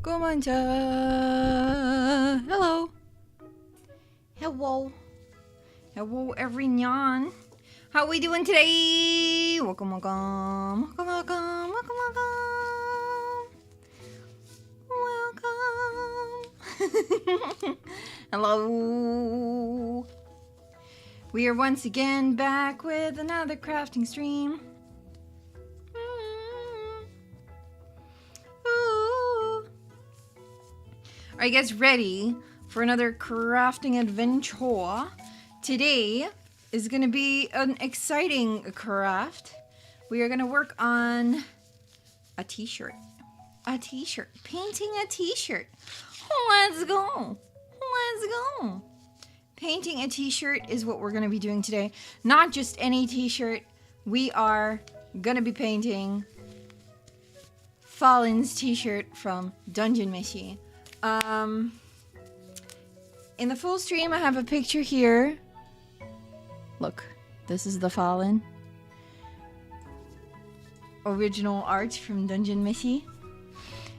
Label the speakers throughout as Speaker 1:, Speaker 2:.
Speaker 1: Komanja. Hello. Hello. Hello, everyone. How we doing today? Welcome, welcome. Welcome, welcome. Welcome, welcome. Welcome. Hello. We are once again back with another crafting stream. Are you guys ready for another crafting adventure? Today is going to be an exciting craft. We are going to work on a t-shirt. A t-shirt. Painting a t-shirt. Let's go. Let's go. Painting a t-shirt is what we're going to be doing today. Not just any t-shirt. We are going to be painting FALIN'S T-shirt from Dungeon Meshi. In the full stream, I have a picture here. Look, this is the Falin. Original art from Dungeon Meshi.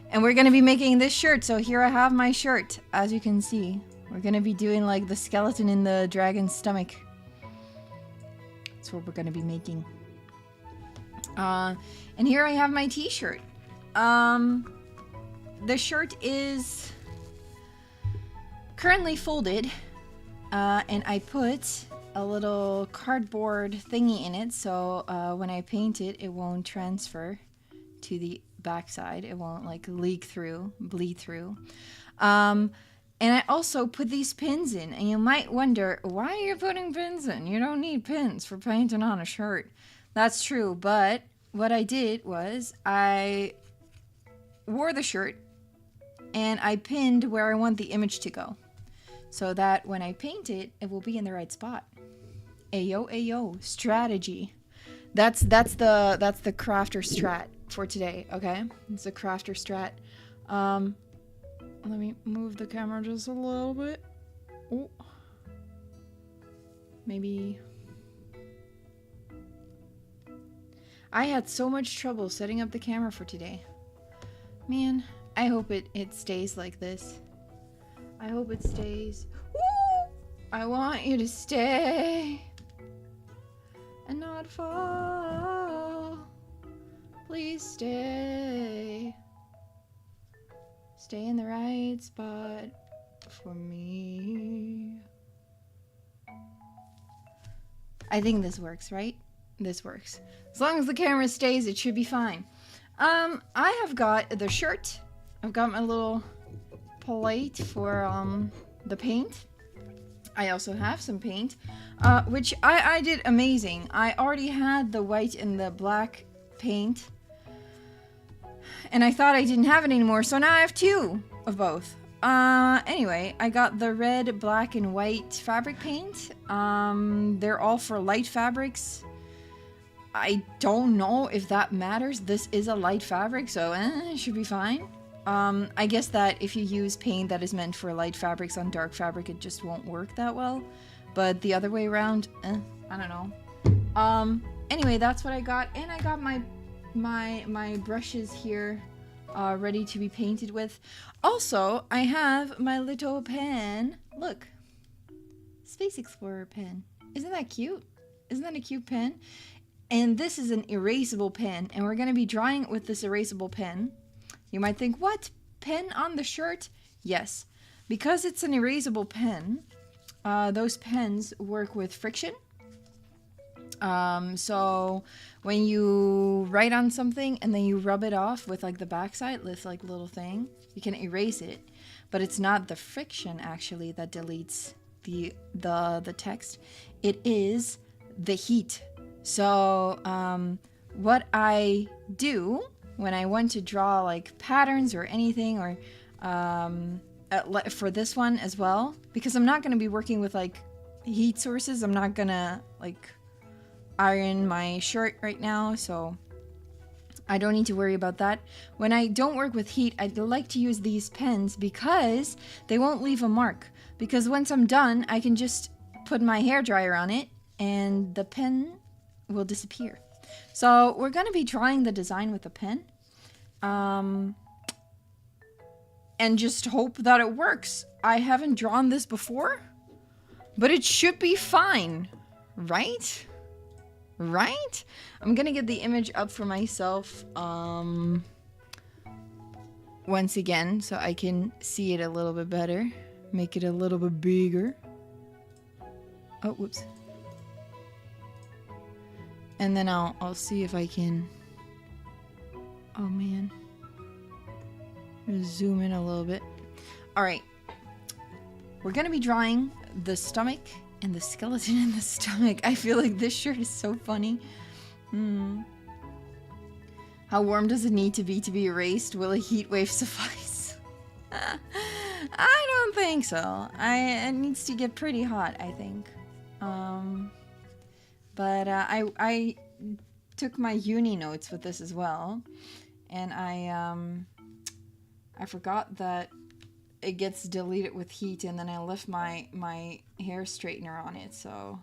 Speaker 1: And we're going to be making this shirt. So here I have my shirt, as you can see. We're going to be doing like the skeleton in the dragon's stomach. That's what we're going to be making. And here I have my t-shirt. The shirt is currently folded, and I put a little cardboard thingy in it, so when I paint it, it won't transfer to the backside. It won't like leak through, bleed through. And I also put these pins in, and you might wonder, why are you putting pins in? You don't need pins for painting on a shirt. That's true, but what I did was I wore the shirt and I pinned where I want the image to go, so that when I paint it, it will be in the right spot. Ayo, ayo, strategy. That's the crafter strat for today. Okay, it's a crafter strat. Let me move the camera just a little bit. Oh, maybe. I had so much trouble setting up the camera for today. Man, I hope it stays like this. I hope it stays. Woo! I want you to stay and not fall. Please stay. Stay in the right spot for me. I think this works, right? This works. As long as the camera stays, it should be fine. I have got the shirt. I've got my little plate for the paint. I also have some paint, which I did amazing. I already had the white and the black paint, and I thought I didn't have it anymore, so now I have two of both. Anyway, I got the red, black, and white fabric paint. They're all for light fabrics. I don't know if that matters. This is a light fabric, so it should be fine. I guess that if you use paint that is meant for light fabrics on dark fabric, it just won't work that well. But the other way around, I don't know. Anyway, that's what I got, and I got my brushes here, ready to be painted with. Also, I have my little pen. Look, Space Explorer pen. Isn't that cute? Isn't that a cute pen? And this is an erasable pen, and we're going to be drawing with this erasable pen. You might think, what? Pen on the shirt? Yes. Because it's an erasable pen, those pens work with friction. So when you write on something and then you rub it off with like the backside, this like little thing, you can erase it. But it's not the friction actually that deletes the text. It is the heat. So what I do when I want to draw like patterns or anything, or for this one as well, because I'm not going to be working with like heat sources, I'm not going to like iron my shirt right now, so I don't need to worry about that. When I don't work with heat, I like to use these pens because they won't leave a mark. Because once I'm done, I can just put my hairdryer on it and the pen will disappear. So we're going to be drawing the design with a pen. and just hope that it works. I haven't drawn this before, but it should be fine, right? Right? I'm gonna get the image up for myself once again so I can see it a little bit better. Make it a little bit bigger. Oh, whoops. And then I'll see if I can... Oh man. Zoom in a little bit. Alright. We're gonna be drawing the stomach and the skeleton in the stomach. I feel like this shirt is so funny. How warm does it need to be erased? Will a heat wave suffice? I don't think so. It needs to get pretty hot, I think. But I took my uni notes with this as well, and I forgot that it gets deleted with heat, and then I left my hair straightener on it, so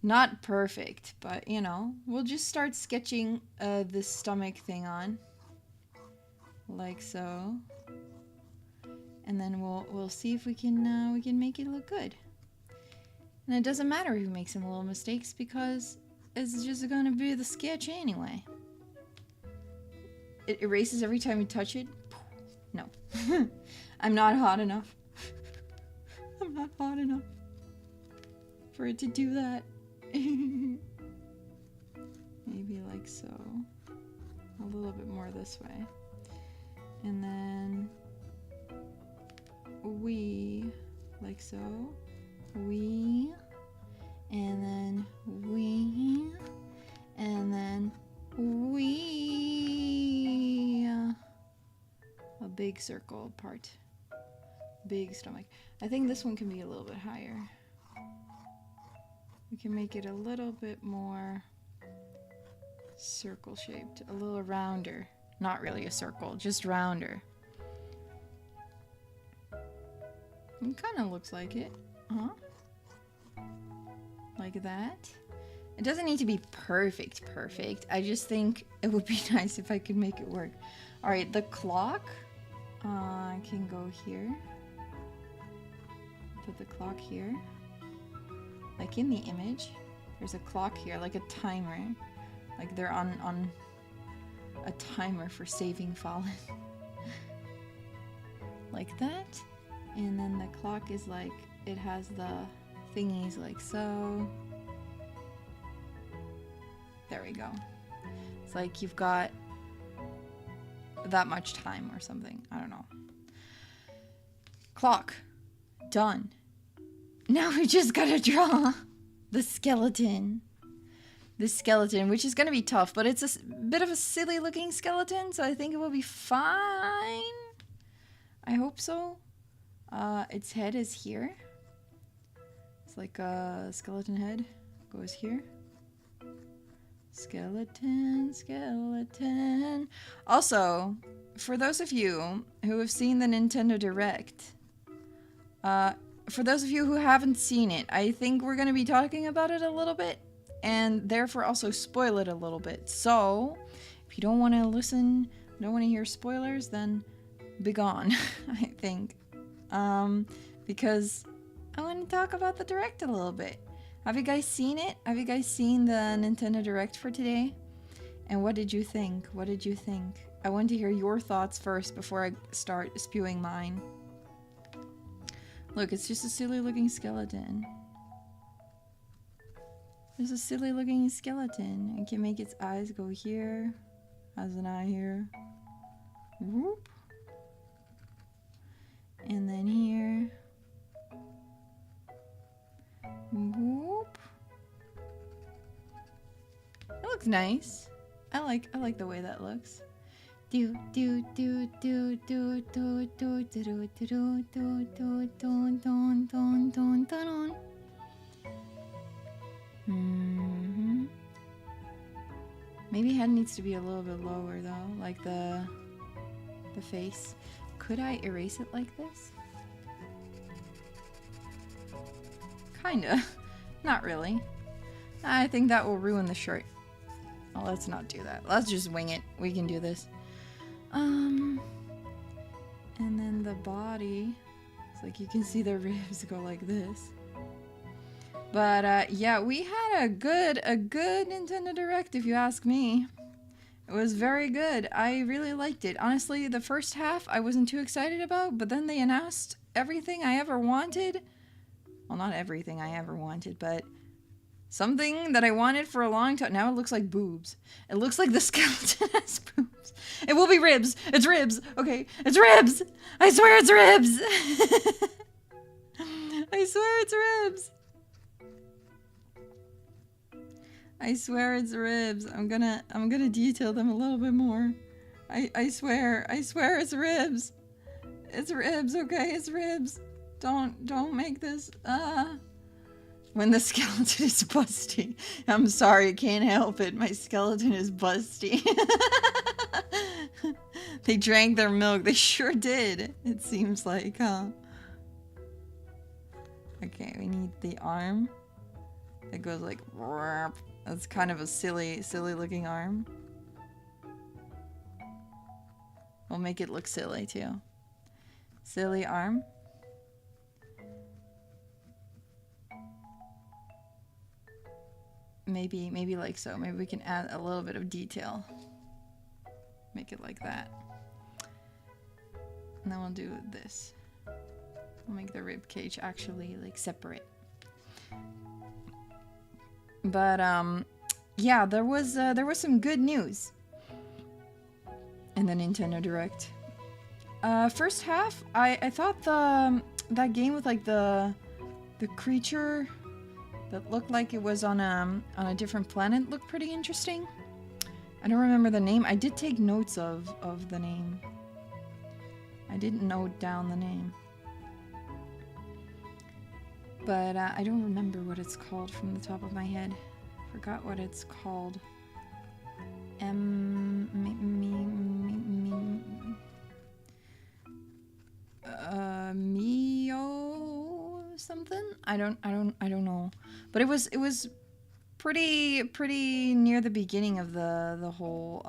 Speaker 1: not perfect, but you know, we'll just start sketching this stomach thing on, like so, and then we'll see if we can make it look good. And it doesn't matter if we make some little mistakes because it's just gonna be the sketch anyway. It erases every time you touch it. No. I'm not hot enough. I'm not hot enough for it to do that. Maybe like so. A little bit more this way. And then we, like so. We, and then we, and then we. A big circle part. Big stomach. I think this one can be a little bit higher. We can make it a little bit more circle shaped, a little rounder. Not really a circle, just rounder. It kind of looks like it, huh? Like that. It doesn't need to be perfect. I just think it would be nice if I could make it work. All right, the clock can go here. Put the clock here. Like in the image, there's a clock here, like a timer. Like they're on a timer for saving Falin. Like that. And then the clock is like, it has the thingies like so. There we go. It's like you've got that much time or something. I don't know. Clock. Done. Now we just gotta draw the skeleton. The skeleton, which is gonna be tough, but it's a bit of a silly looking skeleton, so I think it will be fine. I hope so. Its head is here. It's like a skeleton head. Goes here. Skeleton, skeleton. Also, for those of you who have seen the Nintendo Direct, for those of you who haven't seen it, I think we're going to be talking about it a little bit, and therefore also spoil it a little bit. So, if you don't want to listen, don't want to hear spoilers, then be gone, I think. Because I want to talk about the Direct a little bit. Have you guys seen it? Have you guys seen the Nintendo Direct for today? And what did you think? What did you think? I want to hear your thoughts first before I start spewing mine. Look, it's just a silly looking skeleton. There's a silly looking skeleton. It can make its eyes go here. Has an eye here. Whoop. And then here. Whoop. It looks nice. I like the way that looks. Do do do do do do do do do do do do don don don don don. Maybe head needs to be a little bit lower though, like the face. Could I erase it like this? Kinda. Not really. I think that will ruin the shirt. Oh, let's not do that. Let's just wing it. We can do this. And And then the body, it's like you can see the ribs go like this. But yeah, we had a good Nintendo Direct, if you ask me. It was very good. I really liked it. Honestly, the first half I wasn't too excited about, but then they announced everything I ever wanted. Well, not everything I ever wanted, but something that I wanted for a long time. Now it looks like boobs. It looks like the skeleton has boobs. It will be ribs. It's ribs. Okay, it's ribs. I swear it's ribs. I swear it's ribs. I swear it's ribs. I'm gonna detail them a little bit more. I swear it's ribs. It's ribs, okay? It's ribs. Don't make this when the skeleton is busty. I'm sorry, can't help it. My skeleton is busty. They drank their milk. They sure did. It seems like, huh? Okay, we need the arm. It goes like that's kind of a silly looking arm. We'll make it look silly too. Silly arm. Maybe like so. Maybe we can add a little bit of detail. Make it like that. And then we'll do this. We'll make the rib cage actually like separate. But yeah, there was some good news in the Nintendo Direct. First half, I thought that game with like the creature that looked like it was on a different planet looked pretty interesting. I don't remember the name. I did take notes of the name. I didn't note down the name. But I don't remember what it's called from the top of my head. Forgot what it's called. Mio something? I don't know. But it was pretty near the beginning of the whole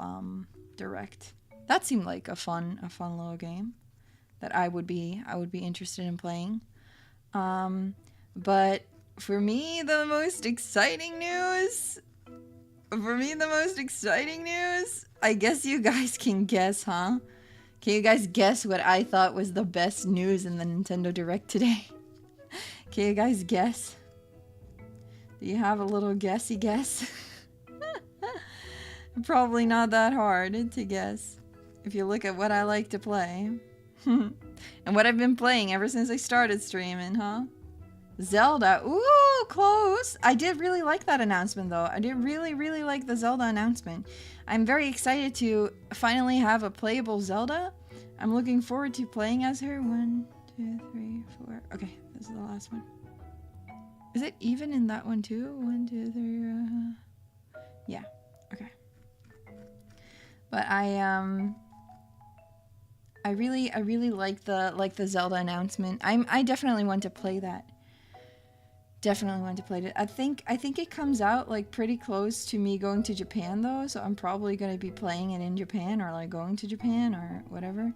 Speaker 1: direct. That seemed like a fun little game that I would be interested in playing. But for me, the most exciting news, I guess you guys can guess, huh? Can you guys guess what I thought was the best news in the Nintendo Direct today? Can you guys guess? Do you have a little guessy guess? Probably not that hard to guess if you look at what I like to play. And what I've been playing ever since I started streaming, huh? Zelda. Ooh, close. I did really like that announcement, though. I did really like the Zelda announcement. I'm very excited to finally have a playable Zelda. I'm looking forward to playing as her. 1, 2, 3, 4. Okay, this is the last one. Is it even in that one too? 1, 2, 3. Yeah. Okay. But I really like the Zelda announcement. I definitely want to play that. Definitely want to play it. I think it comes out like pretty close to me going to Japan though, so I'm probably going to be playing it in Japan or like going to Japan or whatever.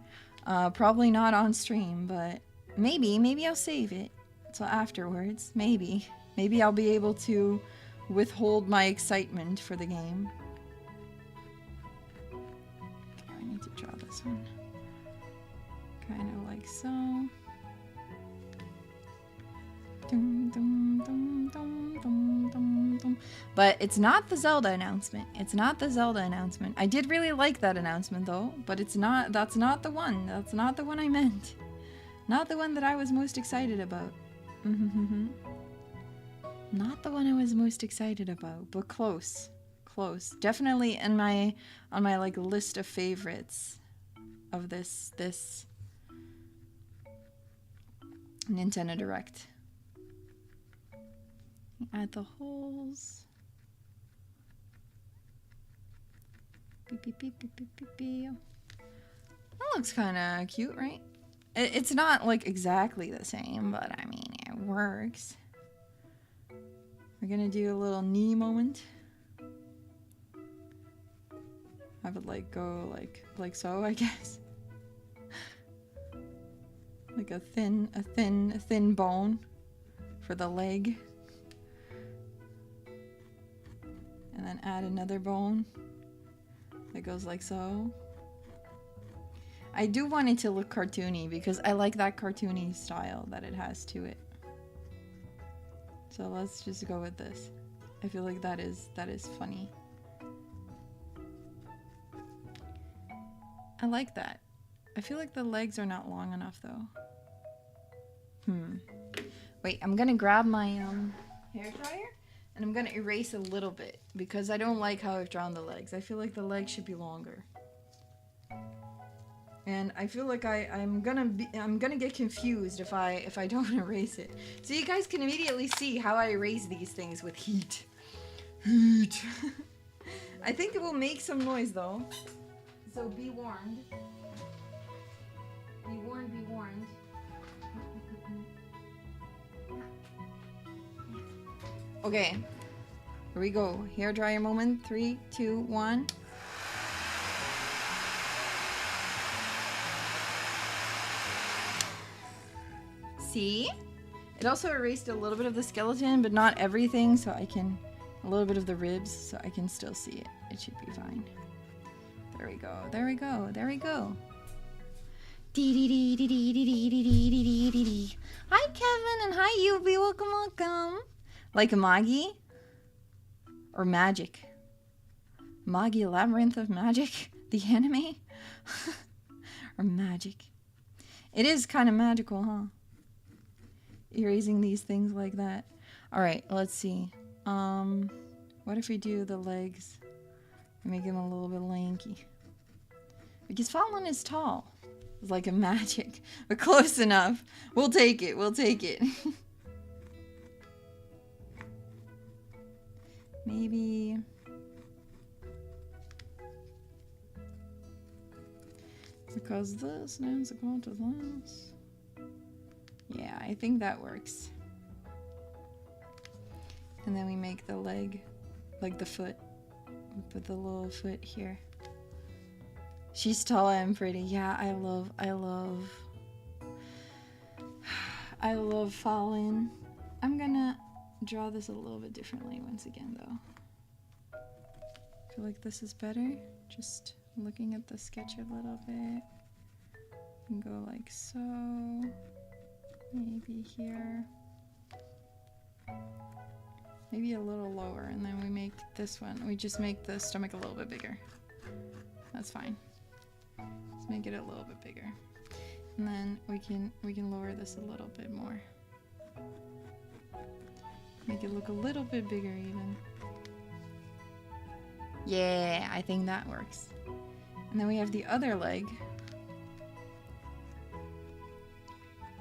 Speaker 1: Probably not on stream, but maybe I'll save it till afterwards. Maybe I'll be able to withhold my excitement for the game. Okay, I need to draw this one. Kind of like so. But it's not the Zelda announcement. It's not the Zelda announcement. I did really like that announcement though, but it's not. That's not the one. That's not the one I meant. Not the one that I was most excited about. Not the one I was most excited about, but close. Close. Definitely in my like list of favorites of this Nintendo Direct. Add the holes. That looks kind of cute, right? It's not like exactly the same, but I mean, it works. We're gonna do a little knee moment. Have it like go like so, I guess. Like a thin bone for the leg. And then add another bone that goes like so. I do want it to look cartoony because I like that cartoony style that it has to it. So let's just go with this. I feel like that is funny. I like that. I feel like the legs are not long enough though. Wait, I'm gonna grab my hair dryer and I'm gonna erase a little bit because I don't like how I've drawn the legs. I feel like the legs should be longer. And I feel like I'm gonna get confused if I don't erase it. So you guys can immediately see how I erase these things with heat. Heat. I think it will make some noise though. So be warned. Be warned, be warned. Okay. Here we go. Hair dryer moment. 3, 2, 1. See? It also erased a little bit of the skeleton, but not everything, so I can... A little bit of the ribs, so I can still see it. It should be fine. There we go, there we go, there we go. Hi Kevin and hi Yubi, welcome, welcome. Like Magi? Or Magic? Magi Labyrinth of Magic? The anime? Or Magic? It is kind of magical, huh? Erasing these things like that. Alright, let's see. What if we do the legs and make him a little bit lanky? Because Falin is tall. It's like a magic, but close enough. We'll take it, we'll take it. Maybe... Because this name's equal to this. Yeah, I think that works. And then we make the leg, like the foot. We put the little foot here. She's tall and pretty. Yeah, I love Falin. I'm gonna draw this a little bit differently once again though. I feel like this is better. Just looking at the sketch a little bit. And go like so. Maybe here. Maybe a little lower, and then we make this one. We just make the stomach a little bit bigger. That's fine. Let's make it a little bit bigger. And then we can lower this a little bit more. Make it look a little bit bigger even. Yeah, I think that works. And then we have the other leg.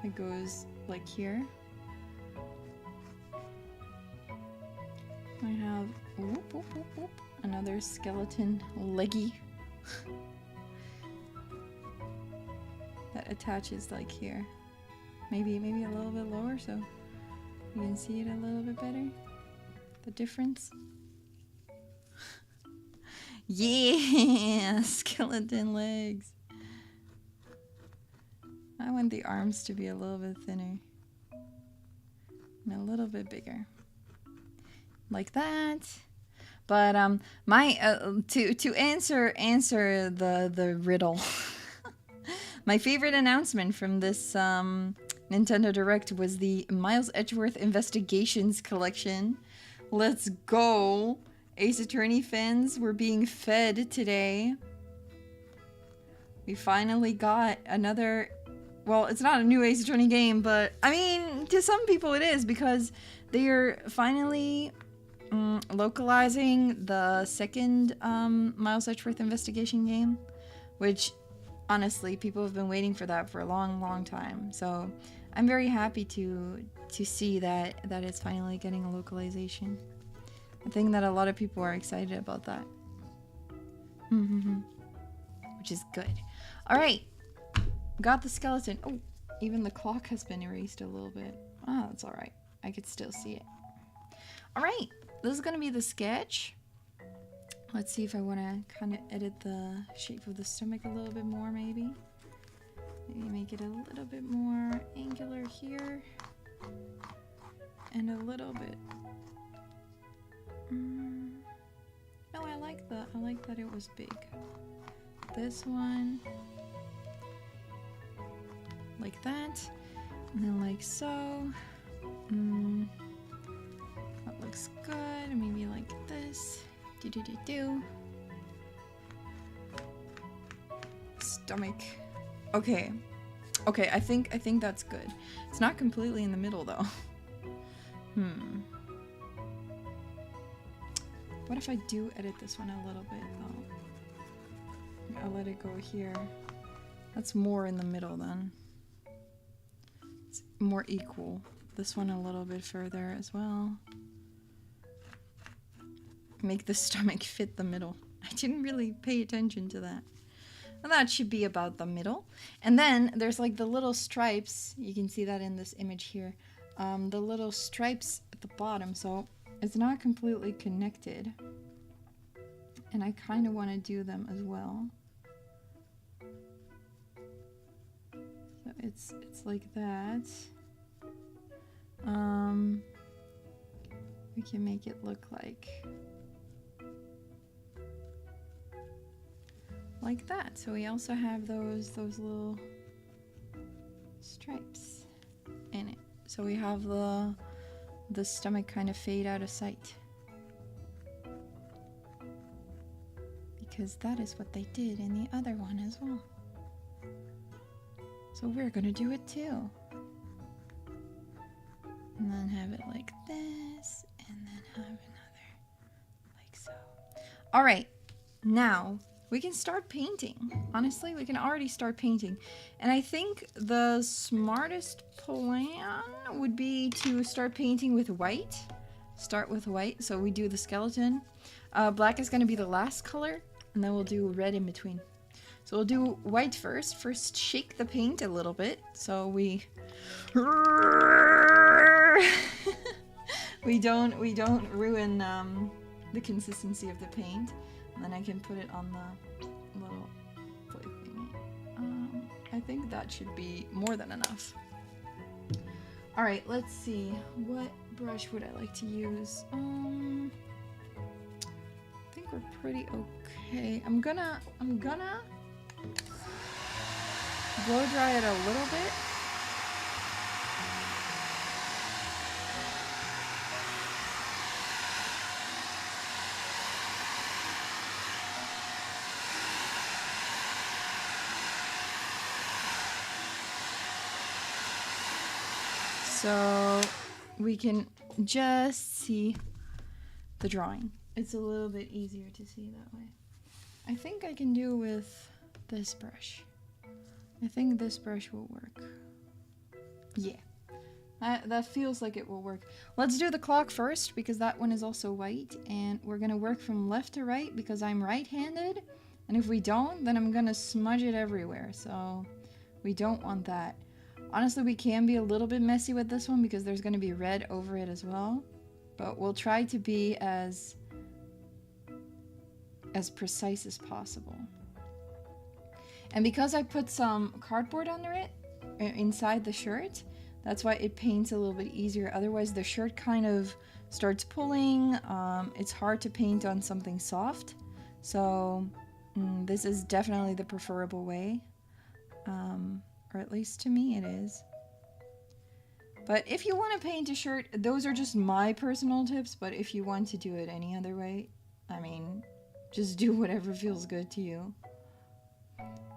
Speaker 1: It goes like here. I have whoop, whoop, whoop, whoop, another skeleton leggy that attaches like here. Maybe a little bit lower so you can see it a little bit better. The difference. Yeah, skeleton legs. I want the arms to be a little bit thinner and a little bit bigger. Like that. But my to answer the riddle. My favorite announcement from this Nintendo Direct was the Miles Edgeworth Investigations collection. Let's go. Ace Attorney fans were being fed today. We finally got another, well, it's not a new Ace Attorney game, but I mean, to some people it is because they are finally localizing the second Miles Edgeworth investigation game, which honestly people have been waiting for that for a long time. So I'm very happy to see that it's finally getting a localization. I think that a lot of people are excited about that. Which is good. All right, got the skeleton. Oh, even the clock has been erased a little bit. Ah, that's all right. I could still see it. All right. This is gonna be the sketch. Let's see if I want to kind of edit the shape of the stomach a little bit more, maybe. Maybe make it a little bit more angular here. And a little bit. No, I like that it was big. This one. Like that. And then like so. That looks good. Maybe like this. Do. Stomach. Okay. Okay, I think that's good. It's not completely in the middle though. What if I do edit this one a little bit though? I'll let it go here. That's more in the middle then. It's more equal. This one a little bit further as well. Make the stomach fit the middle. I didn't really pay attention to that. And that should be about the middle. And then there's like the little stripes. You can see that in this image here. The little stripes at the bottom. So it's not completely connected. And I kind of want to do them as well. So it's like that. We can make it look like that. So we also have those little stripes in it. So we have the stomach kind of fade out of sight. Because that is what they did in the other one as well. So we're gonna do it too. And then have it like this, and then have another like so. All right, now we can start painting. Honestly, we can already start painting. And I think the smartest plan would be to start painting with white. Start with white, so we do the skeleton. Black is gonna be the last color, and then we'll do red in between. So we'll do white first. First, shake the paint a little bit, so we we don't ruin the consistency of the paint. And then I can put it on the little plate thingy. I think that should be more than enough. All right, let's see. What brush would I like to use? I think we're pretty okay. I'm gonna blow dry it a little bit. So we can just see the drawing. It's a little bit easier to see that way. I think I can do with this brush. I think this brush will work. Yeah, that feels like it will work. Let's do the clock first because that one is also white, and we're gonna work from left to right because I'm right-handed, and if we don't, then I'm gonna smudge it everywhere, so we don't want that. Honestly, we can be a little bit messy with this one because there's going to be red over it as well. But we'll try to be as precise as possible. And because I put some cardboard under it, inside the shirt, that's why it paints a little bit easier. Otherwise, the shirt kind of starts pulling. It's hard to paint on something soft. So this is definitely the preferable way. Or at least to me it is. But if you want to paint a shirt, those are just my personal tips, but if you want to do it any other way, I mean, just do whatever feels good to you.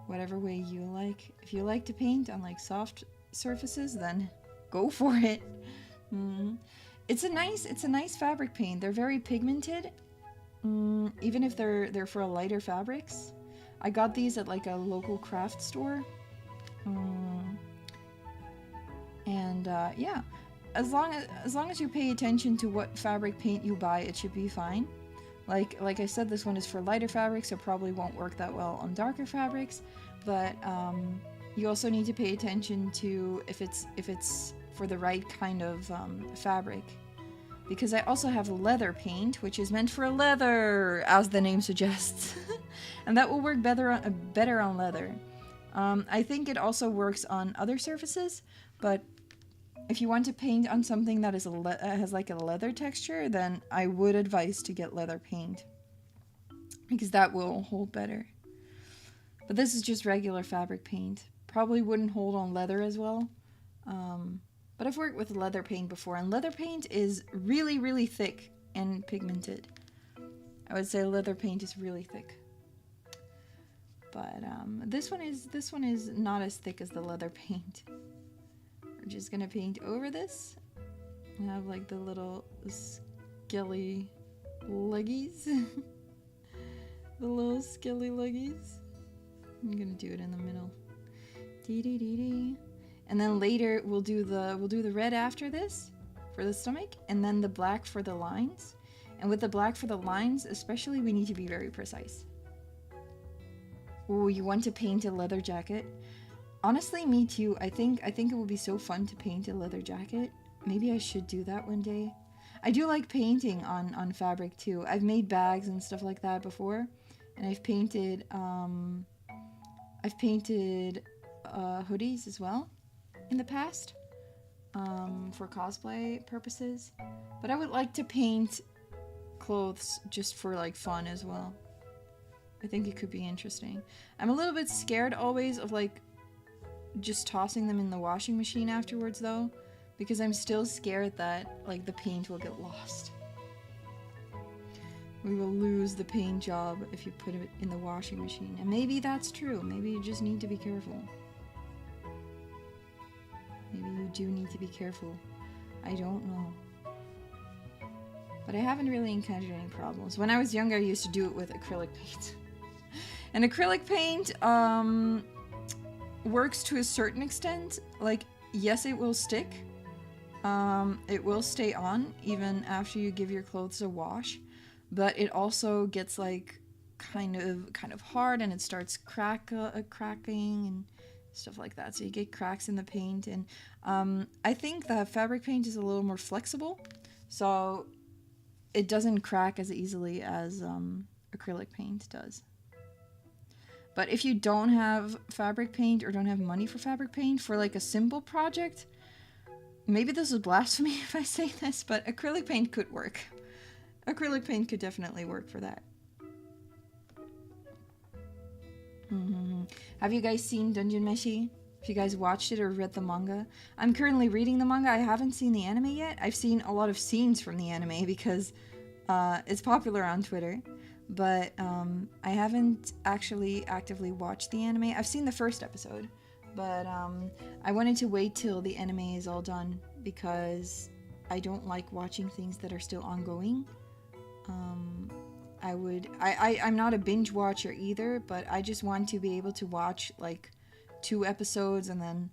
Speaker 1: Whatever way you like. If you like to paint on like soft surfaces, then go for it. It's a nice fabric paint. They're very pigmented, even if they're for lighter fabrics. I got these at like a local craft store. Yeah, as long as you pay attention to what fabric paint you buy, it should be fine. Like I said, this one is for lighter fabrics, so probably won't work that well on darker fabrics. But you also need to pay attention to if it's for the right kind of fabric. Because I also have leather paint, which is meant for leather, as the name suggests, and that will work better on leather. I think it also works on other surfaces, but if you want to paint on something that is has like a leather texture, then I would advise to get leather paint, because that will hold better. But this is just regular fabric paint. Probably wouldn't hold on leather as well. But I've worked with leather paint before, and leather paint is really, really thick and pigmented. I would say leather paint is really thick. But this one is not as thick as the leather paint. We're just gonna paint over this. I have like the little skelly leggies. The little skelly leggies. I'm gonna do it in the middle. Dee dee dee dee. And then later we'll do the red after this for the stomach, and then the black for the lines. And with the black for the lines, especially, we need to be very precise. Oh, you want to paint a leather jacket? Honestly, me too. I think it would be so fun to paint a leather jacket. Maybe I should do that one day. I do like painting on fabric too. I've made bags and stuff like that before, and I've painted hoodies as well in the past for cosplay purposes. But I would like to paint clothes just for like fun as well. I think it could be interesting. I'm a little bit scared always of like just tossing them in the washing machine afterwards though, because I'm still scared that like the paint will get lost. We will lose the paint job if you put it in the washing machine. And maybe that's true. Maybe you just need to be careful. Maybe you do need to be careful. I don't know. But I haven't really encountered any problems. When I was younger, I used to do it with acrylic paint. And acrylic paint works to a certain extent. Like, yes, it will stick. It will stay on even after you give your clothes a wash. But it also gets like kind of hard, and it starts cracking and stuff like that. So you get cracks in the paint. And I think that fabric paint is a little more flexible, so it doesn't crack as easily as acrylic paint does. But if you don't have fabric paint or don't have money for fabric paint for like a simple project, maybe this is blasphemy if I say this, but acrylic paint could work. Acrylic paint could definitely work for that. Have you guys seen Dungeon Meshi? If you guys watched it or read the manga. I'm currently reading the manga. I haven't seen the anime yet. I've seen a lot of scenes from the anime because it's popular on Twitter. But I haven't actually actively watched the anime. I've seen the first episode. But I wanted to wait till the anime is all done because I don't like watching things that are still ongoing. I'm not a binge watcher either, but I just want to be able to watch like 2 episodes and then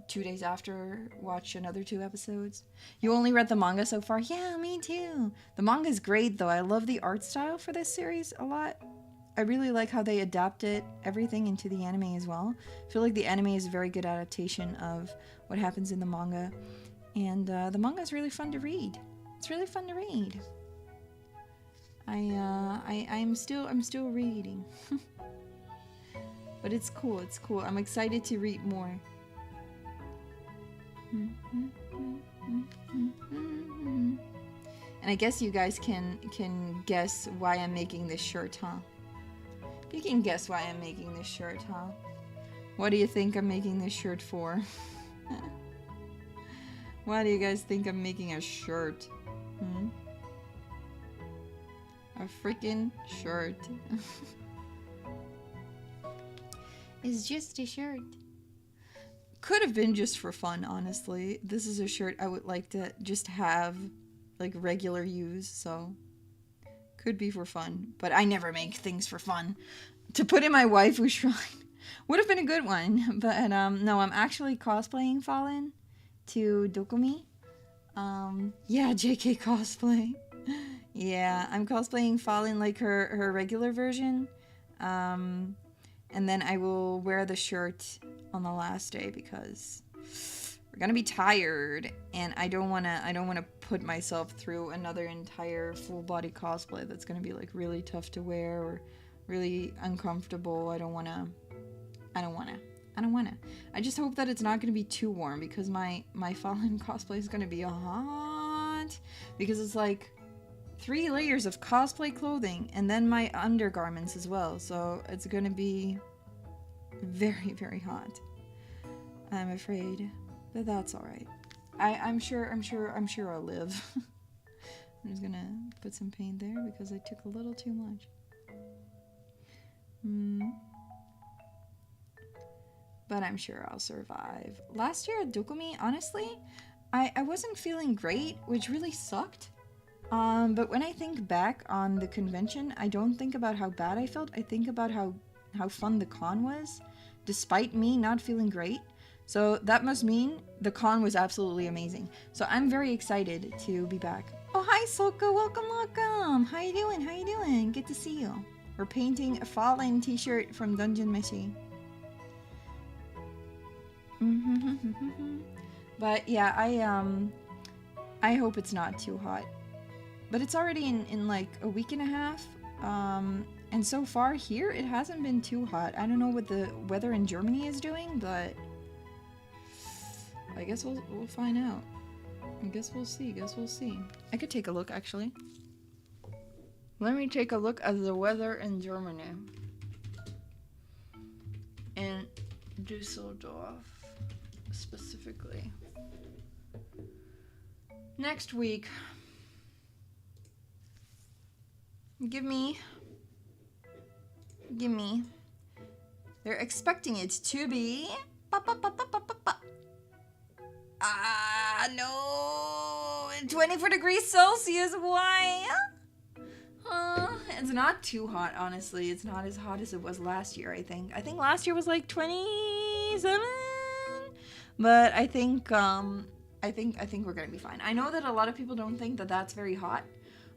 Speaker 1: 2 days after watch another 2 episodes. You only read the manga so far? Yeah, me too. The manga is great though. I love the art style for this series a lot. I really like how they adapted everything into the anime as well. I feel like the anime is a very good adaptation of what happens in the manga. And the manga is really fun to read. It's really fun to read. I'm still reading. But it's cool, it's cool. I'm excited to read more. And I guess you guys can guess why I'm making this shirt, huh? You can guess why I'm making this shirt, huh? What do you think I'm making this shirt for? Why do you guys think I'm making a shirt? A freaking shirt. It's just a shirt. Could have been just for fun, honestly. This is a shirt I would like to just have like regular use, so could be for fun. But I never make things for fun. To put in my waifu shrine would have been a good one. But no, I'm actually cosplaying Falin to Dokumi. Yeah, JK cosplay. Yeah, I'm cosplaying Falin like her regular version. And then I will wear the shirt on the last day because we're gonna be tired, and I don't wanna put myself through another entire full body cosplay that's gonna be like really tough to wear or really uncomfortable. I don't wanna I don't wanna. I don't wanna. I just hope that it's not gonna be too warm because my Falin cosplay is gonna be hot. Because it's like 3 layers of cosplay clothing and then my undergarments as well. So it's gonna be very, very hot. I'm afraid. But that's alright. I'm sure I'll live. I'm just gonna put some paint there because I took a little too much. But I'm sure I'll survive. Last year at Dokumi, honestly, I wasn't feeling great, which really sucked. But when I think back on the convention, I don't think about how bad I felt. I think about how fun the con was, despite me not feeling great. So that must mean the con was absolutely amazing. So I'm very excited to be back. Oh, hi, Soka. Welcome, welcome. How you doing? How you doing? Good to see you. We're painting a Falin T-shirt from Dungeon Meshi. But yeah, I hope it's not too hot. But it's already in like a week and a half. And so far here, it hasn't been too hot. I don't know what the weather in Germany is doing, but I guess we'll find out. I guess we'll see. I could take a look, actually. Let me take a look at the weather in Germany. In Düsseldorf, specifically. Next week. Give me. They're expecting it to be. No! 24 degrees Celsius, why? It's not too hot, honestly. It's not as hot as it was last year, I think. I think last year was like 27? But I think we're gonna be fine. I know that a lot of people don't think that that's very hot.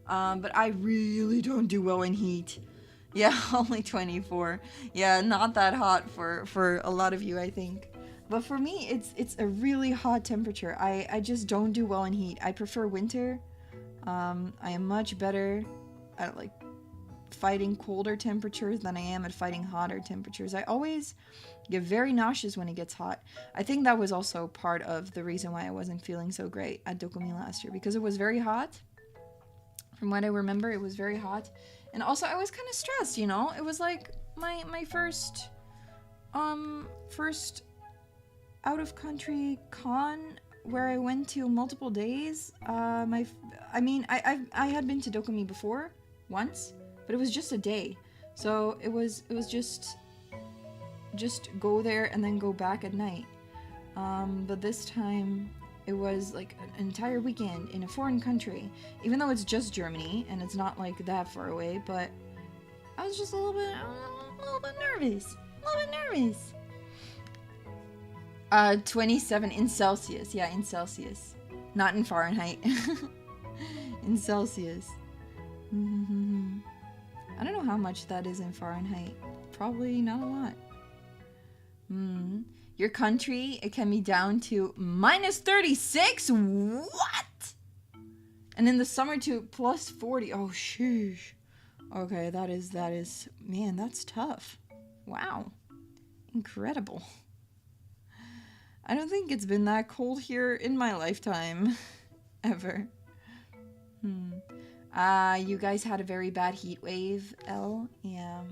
Speaker 1: But I really don't do well in heat. Yeah, only 24. Yeah, not that hot for a lot of you, I think. But for me, it's a really hot temperature. I just don't do well in heat. I prefer winter. I am much better at like fighting colder temperatures than I am at fighting hotter temperatures. I always get very nauseous when it gets hot. I think that was also part of the reason why I wasn't feeling so great at Dokumi last year, because it was very hot. From what I remember, it was very hot. And also, I was kind of stressed, you know? It was like my first out-of-country con where I went to multiple days. I had been to Dokumi before, once, but it was just a day. So it was just go there and then go back at night. But this time, it was like an entire weekend in a foreign country, even though it's just Germany and it's not like that far away, but I was just a little bit nervous. 27 in Celsius. Yeah, in Celsius. Not in Fahrenheit. In Celsius. I don't know how much that is in Fahrenheit. Probably not a lot. Your country, it can be down to -36? What? And in the summer to +40. Oh, sheesh. Okay, that is, man, that's tough. Wow. Incredible. I don't think it's been that cold here in my lifetime. Ever. You guys had a very bad heat wave, Elle? Yeah.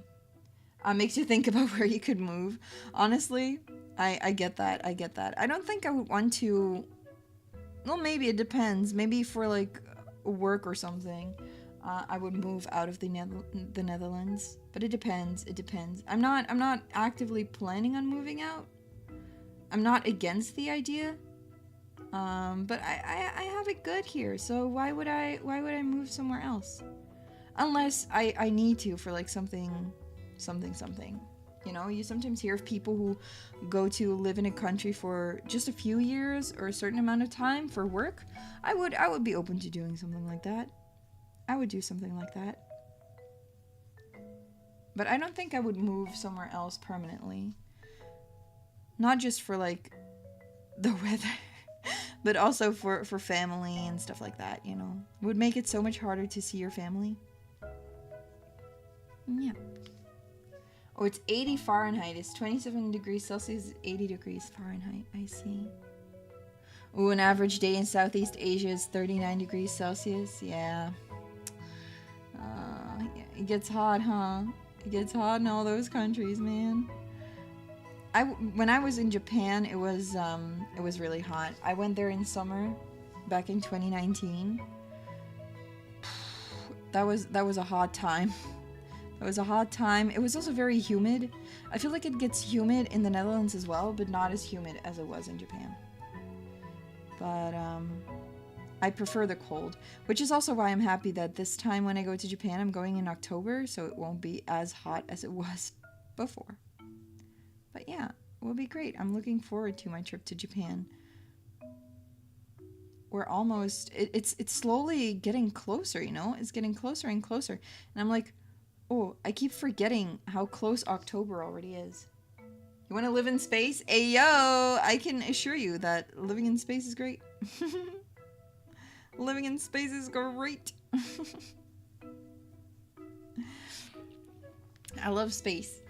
Speaker 1: Makes you think about where you could move. Honestly, I get that. I don't think I would want to... Well, maybe it depends. Maybe for, like, work or something, I would move out of the Netherlands. But it depends. I'm not actively planning on moving out. I'm not against the idea. But I have it good here, so why would I move somewhere else? Unless I need to for, like, something. You know, you sometimes hear of people who go to live in a country for just a few years or a certain amount of time for work. I would be open to doing something like that. I would do something like that. But I don't think I would move somewhere else permanently. Not just for, like, the weather, but also for family and stuff like that, you know. It would make it so much harder to see your family. Yeah. Oh, it's 80 Fahrenheit. It's 27 degrees Celsius, 80 degrees Fahrenheit. I see. Ooh, an average day in Southeast Asia is 39 degrees Celsius. Yeah. Yeah, it gets hot, huh? It gets hot in all those countries, man. When I was in Japan, it was really hot. I went there in summer, back in 2019. That was a hot time. It was a hot time. It was also very humid. I feel like it gets humid in the Netherlands as well, but not as humid as it was in Japan. But I prefer the cold, which is also why I'm happy that this time when I go to Japan, I'm going in October, so it won't be as hot as it was before. But yeah, it will be great. I'm looking forward to my trip to Japan. We're almost, it's slowly getting closer, you know? It's getting closer and closer. And I'm like, oh, I keep forgetting how close October already is. You want to live in space? Ayo! I can assure you that living in space is great. Living in space is great. I love space.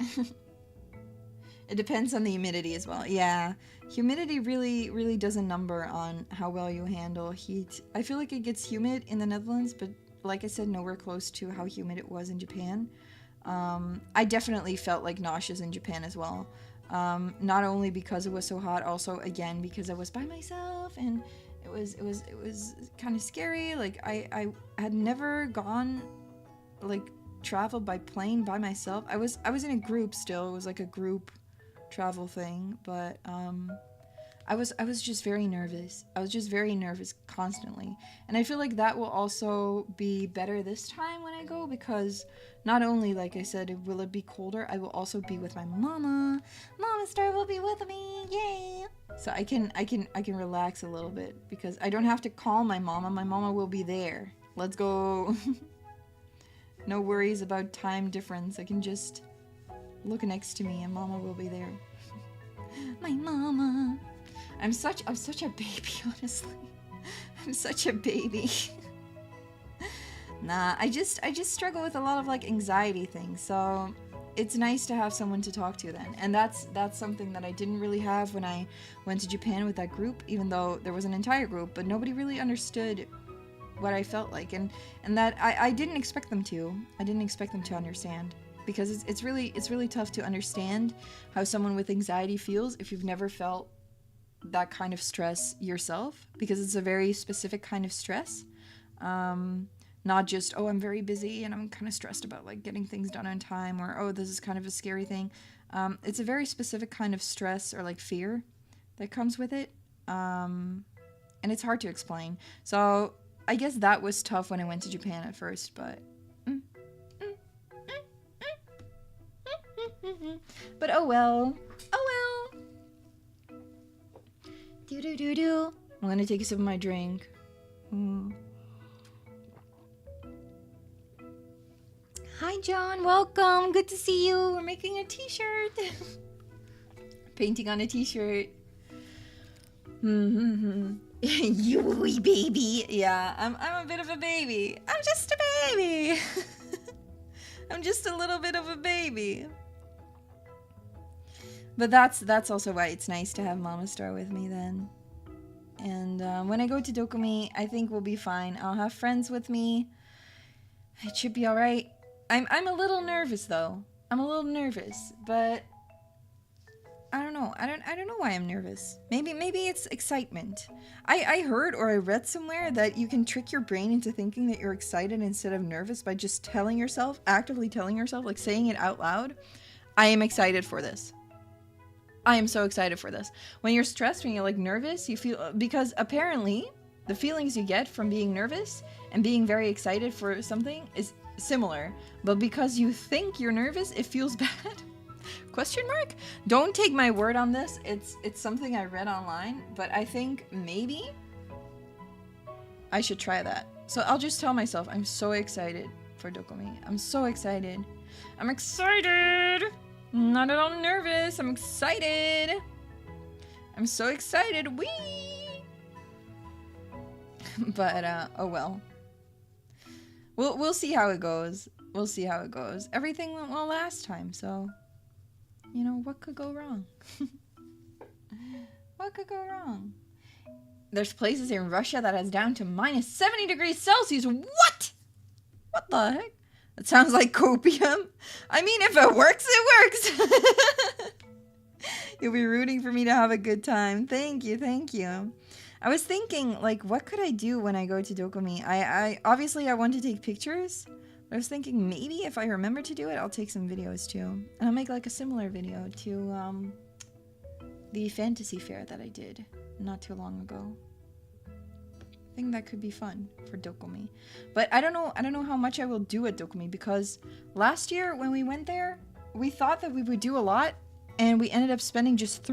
Speaker 1: It depends on the humidity as well. Yeah, humidity really does a number on how well you handle heat. I feel like it gets humid in the Netherlands, but like I said, nowhere close to how humid it was in Japan. I definitely felt like nauseous in Japan as well. Not only because it was so hot, also again because I was by myself and it was kind of scary. Like I had never gone, like, traveled by plane by myself. I was in a group still. It was like a group travel thing, but I was just very nervous. I was just very nervous constantly. And I feel like that will also be better this time when I go, because not only, like I said, will it be colder, I will also be with my mama. Mama Star will be with me. Yay! So I can relax a little bit because I don't have to call my mama. My mama will be there. Let's go. No worries about time difference. I can just look next to me and mama will be there. My mama. I'm such a baby, honestly. I'm such a baby. Nah, I just struggle with a lot of like anxiety things, so it's nice to have someone to talk to then. And that's something that I didn't really have when I went to Japan with that group, even though there was an entire group, but nobody really understood what I felt like, and that I didn't expect them to. I didn't expect them to understand, because it's really tough to understand how someone with anxiety feels if you've never felt that kind of stress yourself, because it's a very specific kind of stress. Not just, oh, I'm very busy and I'm kind of stressed about like getting things done on time, or oh, this is kind of a scary thing. It's a very specific kind of stress or like fear that comes with it, and it's hard to explain. So I guess that was tough when I went to Japan at first, but but oh well. Oh well. Do. I'm gonna take a sip of my drink. Hi John, welcome. Good to see you. We're making a t-shirt. Painting on a t-shirt. You wee baby. Yeah, I'm a bit of a baby. I'm just a baby. I'm just a little bit of a baby. But that's also why it's nice to have Mama Star with me then. And when I go to Dokumi, I think we'll be fine. I'll have friends with me. It should be alright. I'm a little nervous though. I'm a little nervous, but I don't know. I don't know why I'm nervous. Maybe it's excitement. I heard or I read somewhere that you can trick your brain into thinking that you're excited instead of nervous by just telling yourself, actively telling yourself, like saying it out loud. I am excited for this. I am so excited for this. When you're stressed, when you're like nervous, you feel, because apparently the feelings you get from being nervous and being very excited for something is similar, but because you think you're nervous, it feels bad. Question mark? Don't take my word on this. It's something I read online, but I think maybe I should try that. So I'll just tell myself I'm so excited for Dokumi. I'm so excited. I'm excited. Not at all nervous. I'm excited. I'm so excited. Whee! But oh well. We'll see how it goes. We'll see how it goes. Everything went well last time, so You know, what could go wrong? What could go wrong? There's places in Russia that has down to minus 70 degrees Celsius. What? What the heck? That sounds like copium. I mean, if it works, it works. You'll be rooting for me to have a good time. Thank you, thank you. I was thinking, like, what could I do when I go to Dokumi? I obviously I want to take pictures. But I was thinking maybe if I remember to do it, I'll take some videos too. And I'll make like a similar video to the fantasy fair that I did not too long ago. I think that could be fun for Dokumi. But I don't know how much I will do at Dokumi, because last year when we went there, we thought that we would do a lot, and we ended up spending just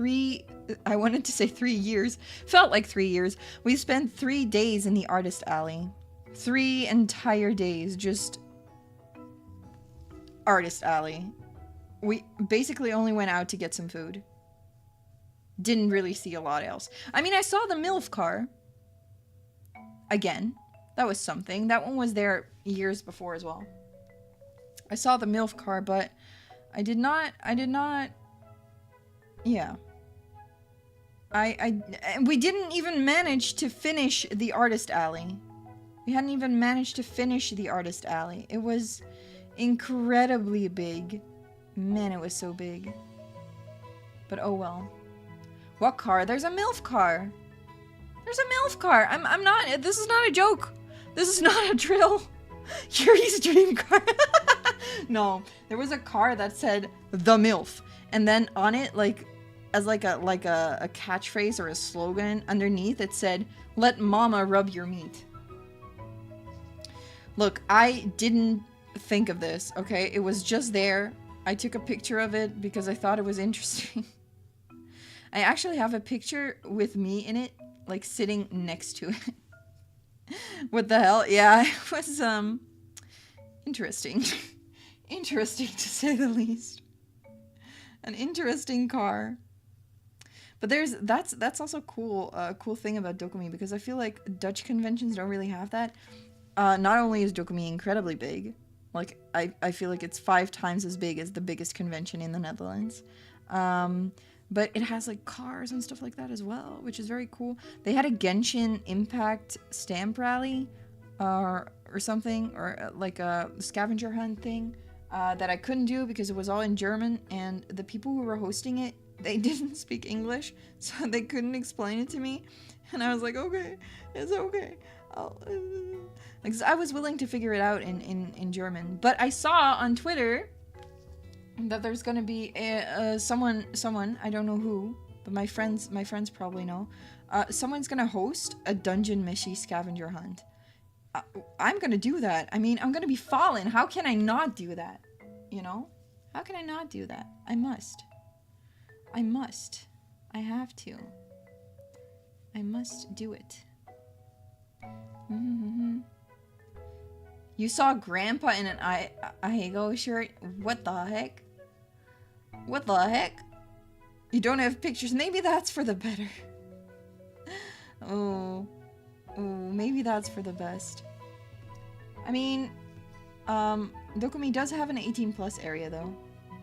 Speaker 1: I wanted to say 3 years. Felt like 3 years. We spent 3 days in the artist alley. 3 entire days, just artist alley. We basically only went out to get some food. Didn't really see a lot else. I mean, I saw the MILF car. Again, that was something. That one was there years before as well. I saw the MILF car, but I did not, yeah. We didn't even manage to finish the artist alley. We hadn't even managed to finish the artist alley. It was incredibly big. Man, it was so big. But oh well. What car? There's a MILF car. There's a MILF car. I'm not, this is not a joke. This is not a drill. Yuri's dream car. No, there was a car that said the MILF. And then on it, like, as like a catchphrase or a slogan underneath, it said, "Let mama rub your meat." Look, I didn't think of this, okay? It was just there. I took a picture of it because I thought it was interesting. I actually have a picture with me in it, like sitting next to it. What the hell? Yeah, it was interesting. Interesting to say the least. An interesting car. But that's also cool. Cool thing about Dokumi, because I feel like Dutch conventions don't really have that. Not only is Dokumi incredibly big, like I feel like it's 5 times as big as the biggest convention in the Netherlands. But it has like cars and stuff like that as well, which is very cool. They had a Genshin Impact stamp rally, or something, or like a scavenger hunt thing, that I couldn't do because it was all in German, and the people who were hosting it, they didn't speak English, so they couldn't explain it to me. And I was like, okay, it's okay. Like, I was willing to figure it out in German. But I saw on Twitter that there's gonna be someone, I don't know who, but my friends probably know. Someone's gonna host a Dungeon Meshi scavenger hunt. I'm gonna do that. I mean, I'm gonna be Fallen. How can I not do that? You know? How can I not do that? I must. I must. I have to. I must do it. Mm-hmm. You saw Grandpa in an Ahego shirt? What the heck? What the heck? You don't have pictures? Maybe that's for the better. Oh, maybe that's for the best. I mean, Dokumi does have an 18+ area though.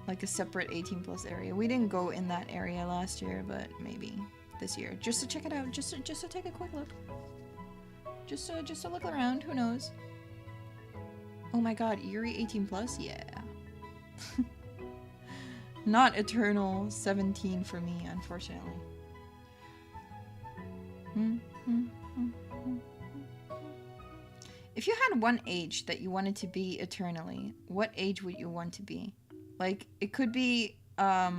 Speaker 1: Like a separate 18+ area. We didn't go in that area last year, but maybe this year. Just to check it out. Just to take a quick look. Just to look around. Who knows? Oh my god, Yuri 18+? Yeah. Not Eternal 17 for me, unfortunately. If you had one age that you wanted to be eternally, what age would you want to be? Like, it could be, like,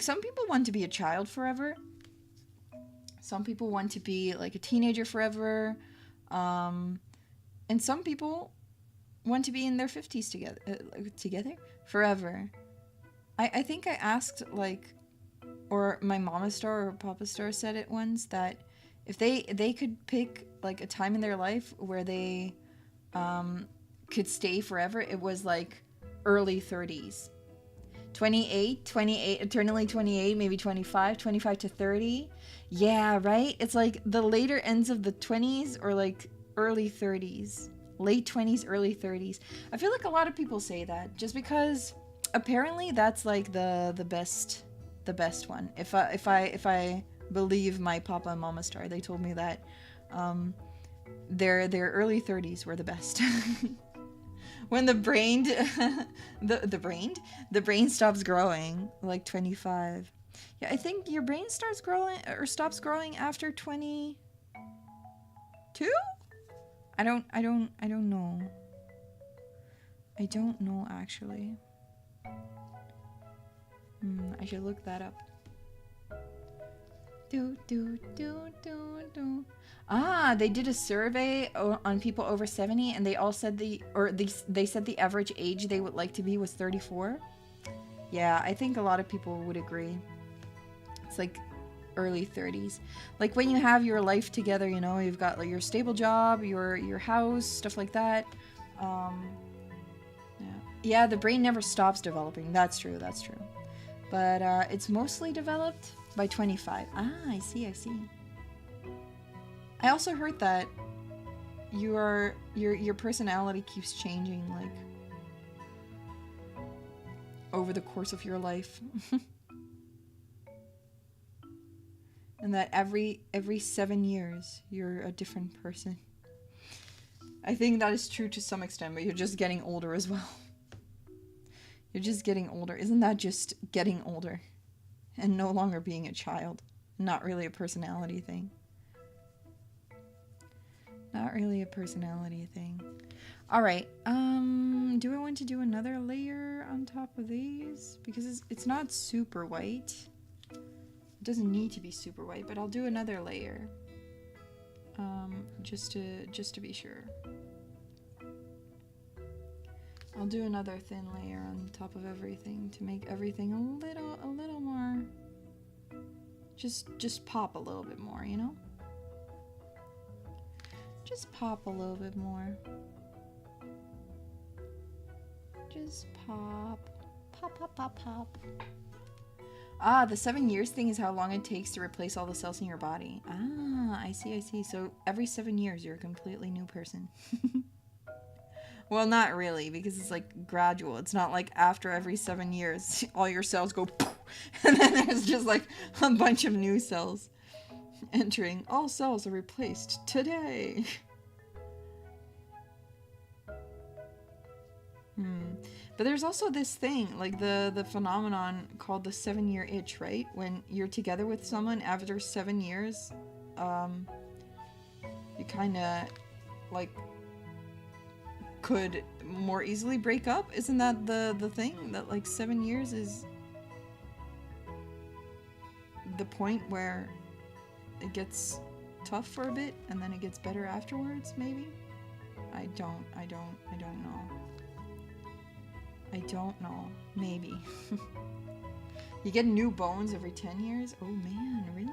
Speaker 1: some people want to be a child forever. Some people want to be, like, a teenager forever. And some people want to be in their 50s together forever. I think I asked, like, or my mama star or papa star said it once, that if they could pick, like, a time in their life where they could stay forever, it was like early 30s. 28, eternally 28, maybe 25 to 30. Yeah, right? It's like the later ends of the 20s or like early 30s. Late 20s, early 30s. I feel like a lot of people say that just because apparently that's like the best one. If I believe my papa and mama star, they told me that their early 30s were the best. When the brain the brain stops growing, like 25. Yeah, I think your brain starts growing or stops growing after 22? I don't know. I don't know actually. I should look that up. Ah, they did a survey on people over 70, and they all said they said the average age they would like to be was 34. Yeah, I think a lot of people would agree. It's like early 30s. Like when you have your life together, you know, you've got like your stable job, your house, stuff like that. Yeah, the brain never stops developing. That's true. That's true. But it's mostly developed by 25. Ah, I see. I also heard that your personality keeps changing, like over the course of your life. And that every 7 years you're a different person. I think that is true to some extent, but you're just getting older as well. You're just getting older. Isn't that just getting older? And no longer being a child. Not really a personality thing. Not really a personality thing. Alright, do I want to do another layer on top of these? Because it's not super white. It doesn't need to be super white, but I'll do another layer. Just to be sure. I'll do another thin layer on top of everything to make everything a little more, just pop a little bit more, you know? Just pop a little bit more. Just pop. Pop. Ah, the 7 years thing is how long it takes to replace all the cells in your body. Ah, I see. So every 7 years you're a completely new person. Well, not really, because it's like gradual. It's not like after every 7 years, all your cells go poof, and then there's just like a bunch of new cells entering. All cells are replaced today. But there's also this thing, like the phenomenon called the 7-year itch, right? When you're together with someone after 7 years, you kind of like could more easily break up. Isn't that the thing? That like 7 years is the point where it gets tough for a bit and then it gets better afterwards, maybe? I don't know. I don't know. Maybe. You get new bones every 10 years? Oh man, really?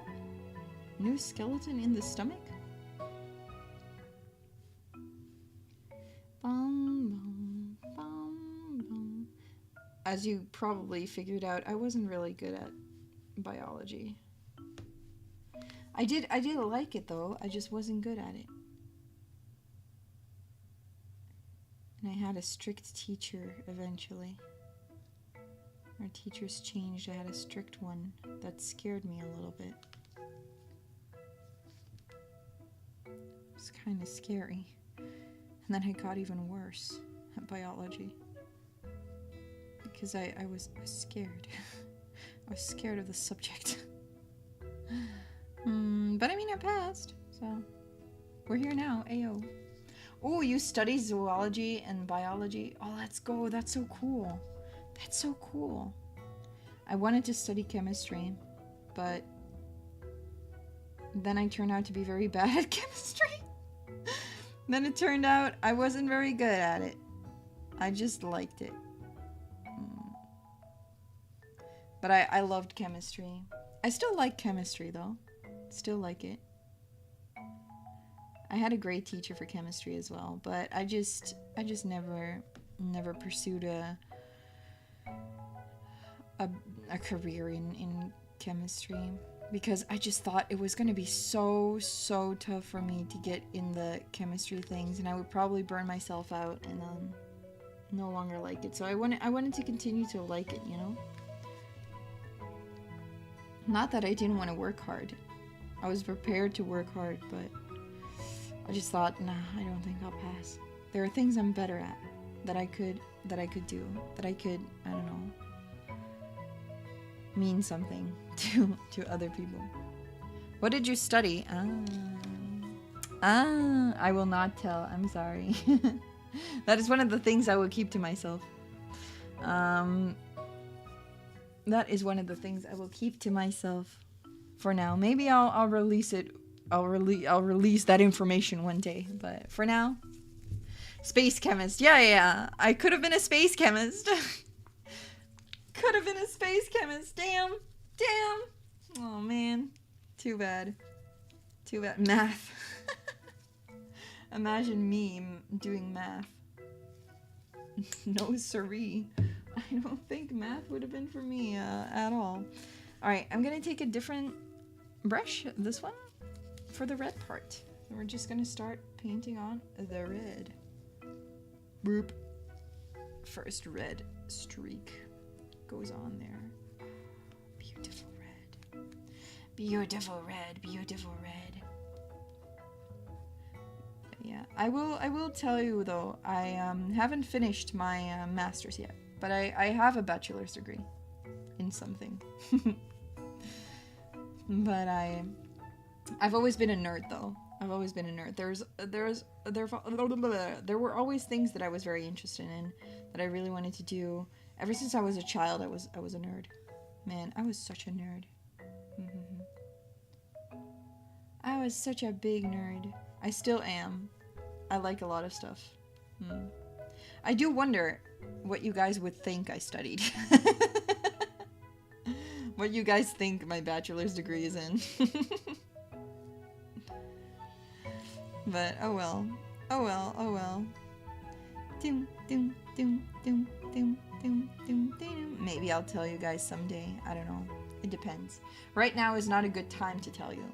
Speaker 1: New skeleton in the stomach? As you probably figured out, I wasn't really good at biology. I did like it though, I just wasn't good at it. And I had a strict teacher eventually. Our teachers changed, I had a strict one that scared me a little bit. It was kind of scary. And then it got even worse at biology. Because I was scared. I was scared of the subject. But I mean, I passed, so we're here now. Ayo. Oh, you study zoology and biology? Oh, let's go. That's so cool. That's so cool. I wanted to study chemistry, but then I turned out to be very bad at chemistry. Then it turned out I wasn't very good at it. I just liked it. But I loved chemistry. I still like chemistry though. Still like it. I had a great teacher for chemistry as well, but I just never pursued a career in chemistry because I just thought it was going to be so tough for me to get in the chemistry things, and I would probably burn myself out, and no longer like it. So I wanted to continue to like it, you know? Not that I didn't want to work hard. I was prepared to work hard, but I just thought, nah, I don't think I'll pass. There are things I'm better at that I could do, that I could, I don't know, mean something to other people. What did you study? I will not tell. I'm sorry. That is one of the things I will keep to myself. That is one of the things I will keep to myself for now. Maybe I'll release it. I'll release that information one day. But for now, space chemist. Yeah. I could have been a space chemist. Could have been a space chemist. Damn. Oh man. Too bad. Math. Imagine me doing math. No siree. I don't think math would have been for me at all. Alright, I'm gonna take a different brush, this one, for the red part. And we're just gonna start painting on the red. Boop. First red streak goes on there. Beautiful red. Beautiful red. Yeah, I will tell you though, I haven't finished my master's yet, but I have a bachelor's degree in something. But I've always been a nerd though. I've always been a nerd. There were always things that I was very interested in, that I really wanted to do. Ever since I was a child, I was a nerd. Man, I was such a nerd. I was such a big nerd. I still am. I like a lot of stuff. I do wonder what you guys would think I studied. What you guys think my bachelor's degree is in. But oh well. Maybe I'll tell you guys someday. I don't know. It depends. Right now is not a good time to tell you.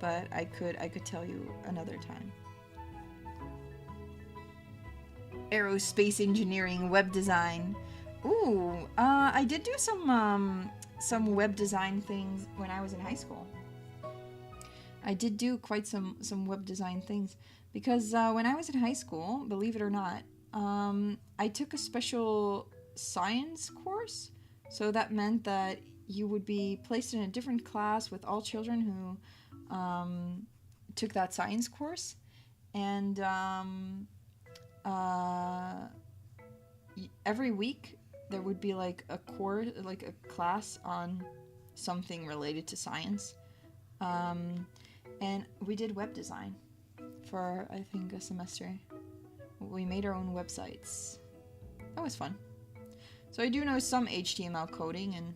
Speaker 1: But I could tell you another time. Aerospace engineering, web design. Ooh, I did do some web design things when I was in high school. I did do quite some web design things because when I was in high school, believe it or not, I took a special science course. So that meant that you would be placed in a different class with all children who took that science course, and every week there would be like a course, like a class on something related to science, and we did web design for I think a semester. We made our own websites. That was fun. So I do know some HTML coding and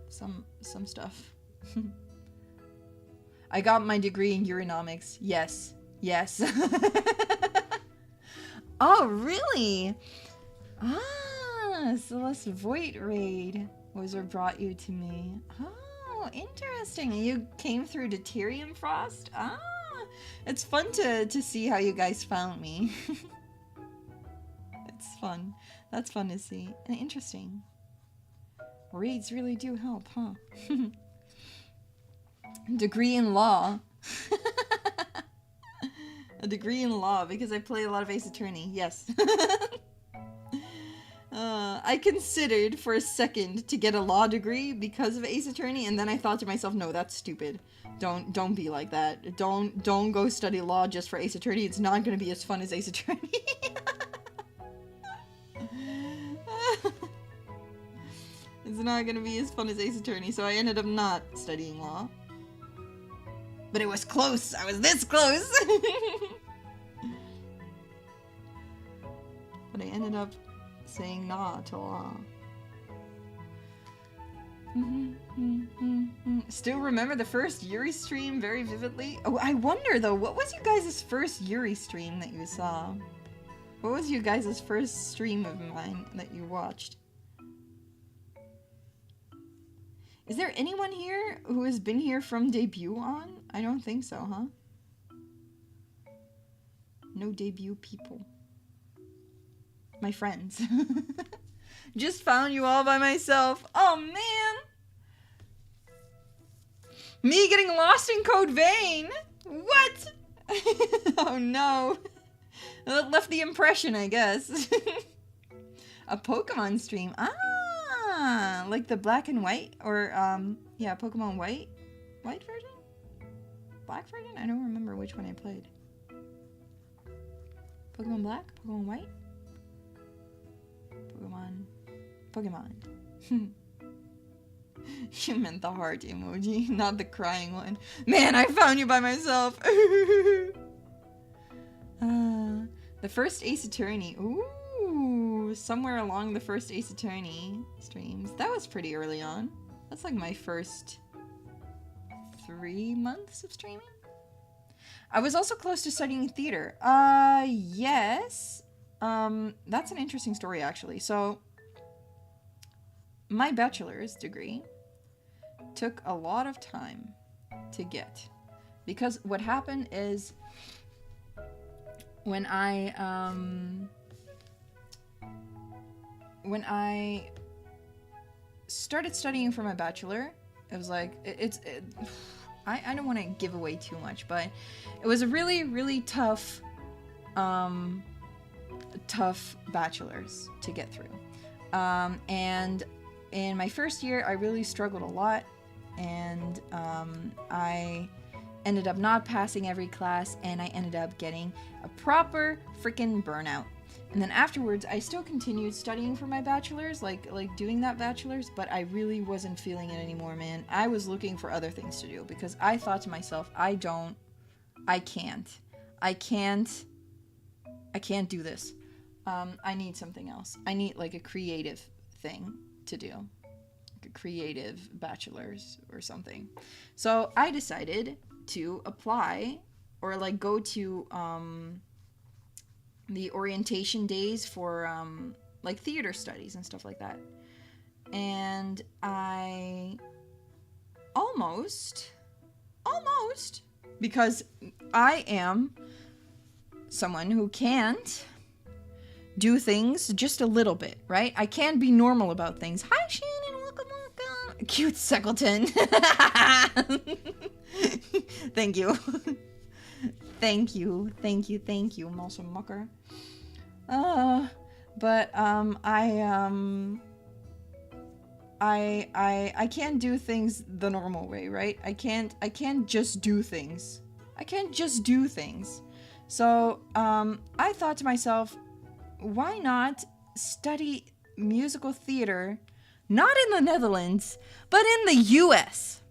Speaker 1: some stuff. I got my degree in urinomics. Yes. Oh, really? Celeste Voigt raid was what brought you to me. Oh, interesting. You came through Deuterium Frost? It's fun to see how you guys found me. It's fun. That's fun to see. And interesting. Raids really do help, huh? Degree in law. A degree in law because I play a lot of Ace Attorney. Yes. I considered for a second to get a law degree because of Ace Attorney, and then I thought to myself, no, that's stupid. Don't be like that. Don't go study law just for Ace Attorney. It's not going to be as fun as Ace Attorney. It's not going to be as fun as Ace Attorney, so I ended up not studying law. But it was close. I was this close. But I ended up saying nah to law. Still remember the first Yuri stream very vividly. Oh, I wonder though, what was you guys' first Yuri stream that you saw? What was you guys' first stream of mine that you watched? Is there anyone here who has been here from debut on? I don't think so, huh? No debut people. My friends. Just found you all by myself. Oh, man. Me getting lost in Code Vein. What? Oh, no. That left the impression, I guess. A Pokemon stream. Ah, like the black and white, or yeah, Pokemon white version, black version. I don't remember which one I played. Pokemon Black, Pokemon White, Pokemon. You meant the heart emoji, not the crying one. Man, I found you by myself. The first Ace Attorney. Ooh, somewhere along the first Ace Attorney streams. That was pretty early on. That's like my first 3 months of streaming. I was also close to studying theater. Yes. That's an interesting story, actually. So, my bachelor's degree took a lot of time to get. Because what happened is, when I started studying for my bachelor, it was like, I don't want to give away too much, but it was a really, really tough bachelor's to get through. And in my first year, I really struggled a lot, and I ended up not passing every class, and I ended up getting a proper freaking burnout. And then afterwards, I still continued studying for my bachelor's, like doing that bachelor's, but I really wasn't feeling it anymore, man. I was looking for other things to do, because I thought to myself, I can't do this. I need something else. I need like a creative thing to do, like a creative bachelor's or something. So I decided to apply, or like go to the orientation days for like theater studies and stuff like that. And I almost, because I am someone who can't do things just a little bit, right? I can be normal about things. Hi, Shannon, welcome. Cute Seckleton. Thank you. Thank you, Mulsa Mucker. But I can't do things the normal way, right? I can't just do things. So I thought to myself, why not study musical theater, not in the Netherlands, but in the US?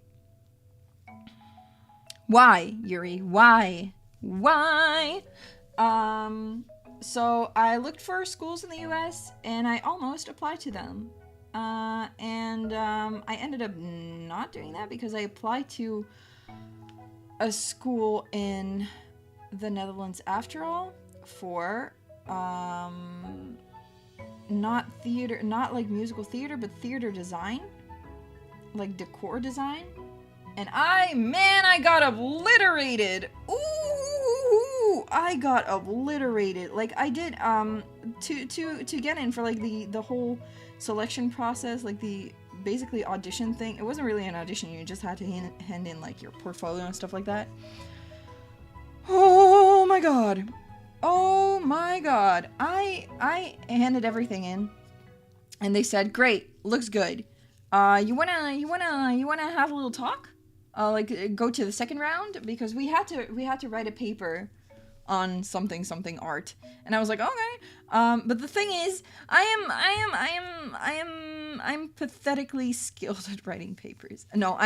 Speaker 1: Why, Yuri? Why? So I looked for schools in the US, and I almost applied to them. And I ended up not doing that, because I applied to a school in the Netherlands after all, for not theater, not like musical theater, but theater design, like decor design. And I got obliterated. Ooh, I got obliterated. Like I did to get in for like the whole selection process, like the basically audition thing. It wasn't really an audition, you just had to hand in like your portfolio and stuff like that. Oh my god. I handed everything in, and they said, "Great, looks good. You wanna have a little talk? Like go to the second round, because we had to write a paper on something art." And I was like, "Okay." But the thing is, I'm pathetically skilled at writing papers. No,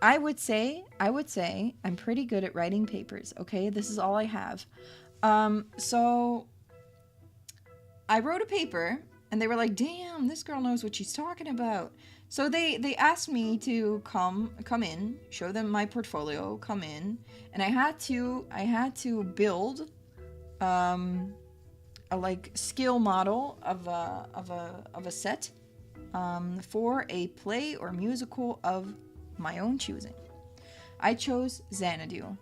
Speaker 1: I would say I'm pretty good at writing papers. Okay, this is all I have. So I wrote a paper, and they were like, "Damn, this girl knows what she's talking about." So they asked me to come in, show them my portfolio, come in, and I had to build a like skill model of a set for a play or musical of my own choosing. I chose Xanadu.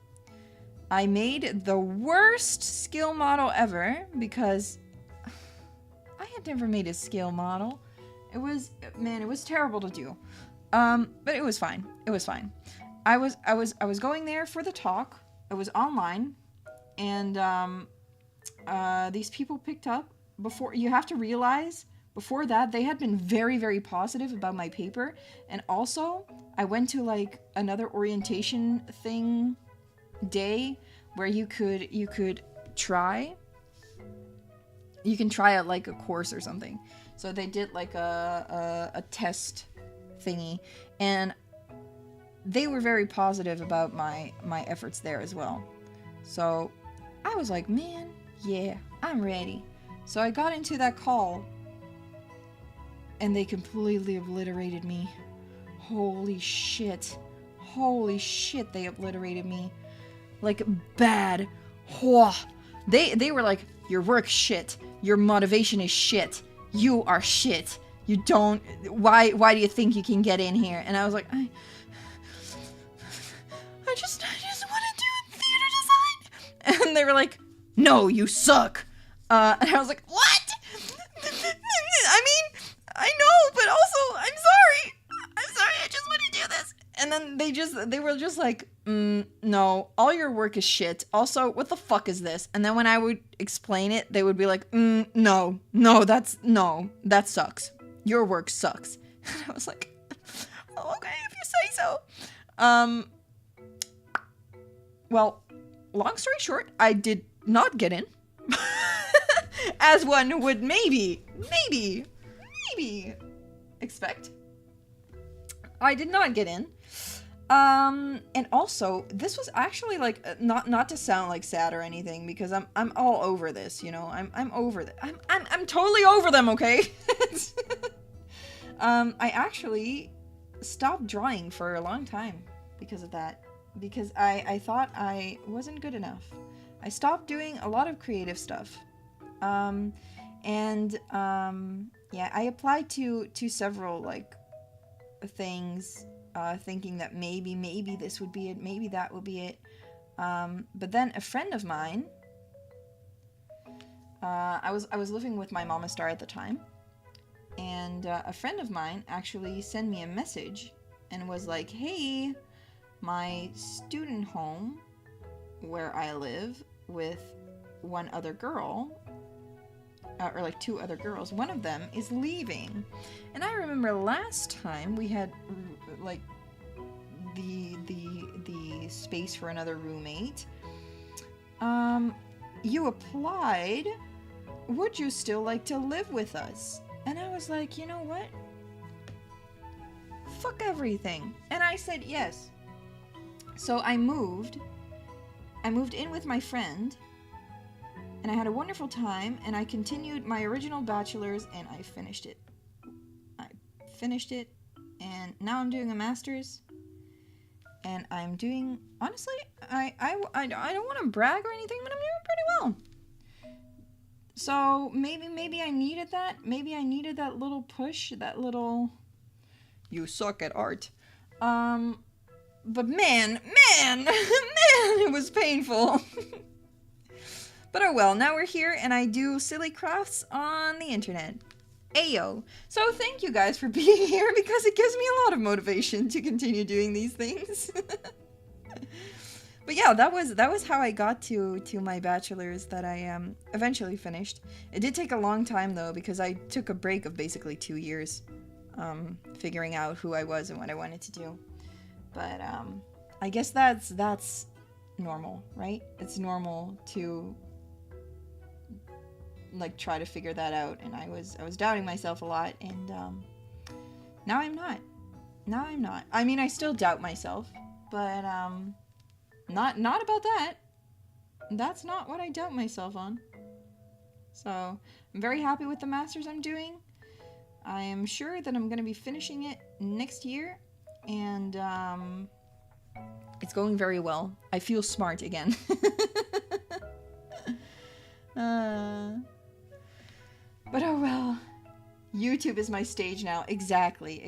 Speaker 1: I made the worst skill model ever because I had never made a skill model. It was, man, it was terrible to do. But it was fine. It was fine. I was going there for the talk. It was online, and these people picked up. Before, you have to realize, before that, they had been very, very positive about my paper. And also, I went to like another orientation thing day where you could try. You can try out like a course or something. So they did like a test thingy, and they were very positive about my efforts there as well. So I was like, man, yeah, I'm ready. So I got into that call, and they completely obliterated me. Holy shit. Holy shit, they obliterated me. Like, bad. They were like, your work's shit. Your motivation is shit. You are shit. You don't... Why do you think you can get in here? And I was like, I just want to do theater design. And they were like, no, you suck. And I was like, what? I mean, I know, but also, I'm sorry. I just want to do this. And then they were just like, no, all your work is shit. Also, what the fuck is this? And then when I would explain it, they would be like, no, that sucks. Your work sucks. And I was like, oh, okay, if you say so. Well, long story short, I did not get in. As one would maybe expect. I did not get in. And also, this was actually like, not to sound like sad or anything, because I'm all over this, you know. I'm over it. I'm totally over them, okay? I actually stopped drawing for a long time because of that. Because I thought I wasn't good enough. I stopped doing a lot of creative stuff. Yeah, I applied to several, like, things, thinking that maybe this would be it, maybe that would be it. But then a friend of mine, I was living with my mama star at the time, and a friend of mine actually sent me a message and was like, hey, my student home where I live with one other girl, or like two other girls, one of them is leaving. And I remember last time we had like the space for another roommate. You applied. Would you still like to live with us? And I was like, you know what? Fuck everything. And I said yes. So I moved in with my friend, and I had a wonderful time, and I continued my original bachelor's, and I finished it. And now I'm doing a master's, and I'm doing, honestly, I don't want to brag or anything, but I'm doing pretty well. So maybe I needed that. Maybe I needed that little push, that little, you suck at art. But man, it was painful. But oh well, now we're here and I do silly crafts on the internet. Ayo. So thank you guys for being here, because it gives me a lot of motivation to continue doing these things. But yeah, that was how I got to my bachelor's that I eventually finished. It did take a long time though, because I took a break of basically 2 years, figuring out who I was and what I wanted to do. But I guess that's normal, right? It's normal to like try to figure that out, and I was doubting myself a lot, and now I'm not. I mean, I still doubt myself, but not about that. That's not what I doubt myself on. So I'm very happy with the masters I'm doing. I am sure that I'm going to be finishing it next year, and it's going very well. I feel smart again. But oh well. YouTube is my stage now. Exactly.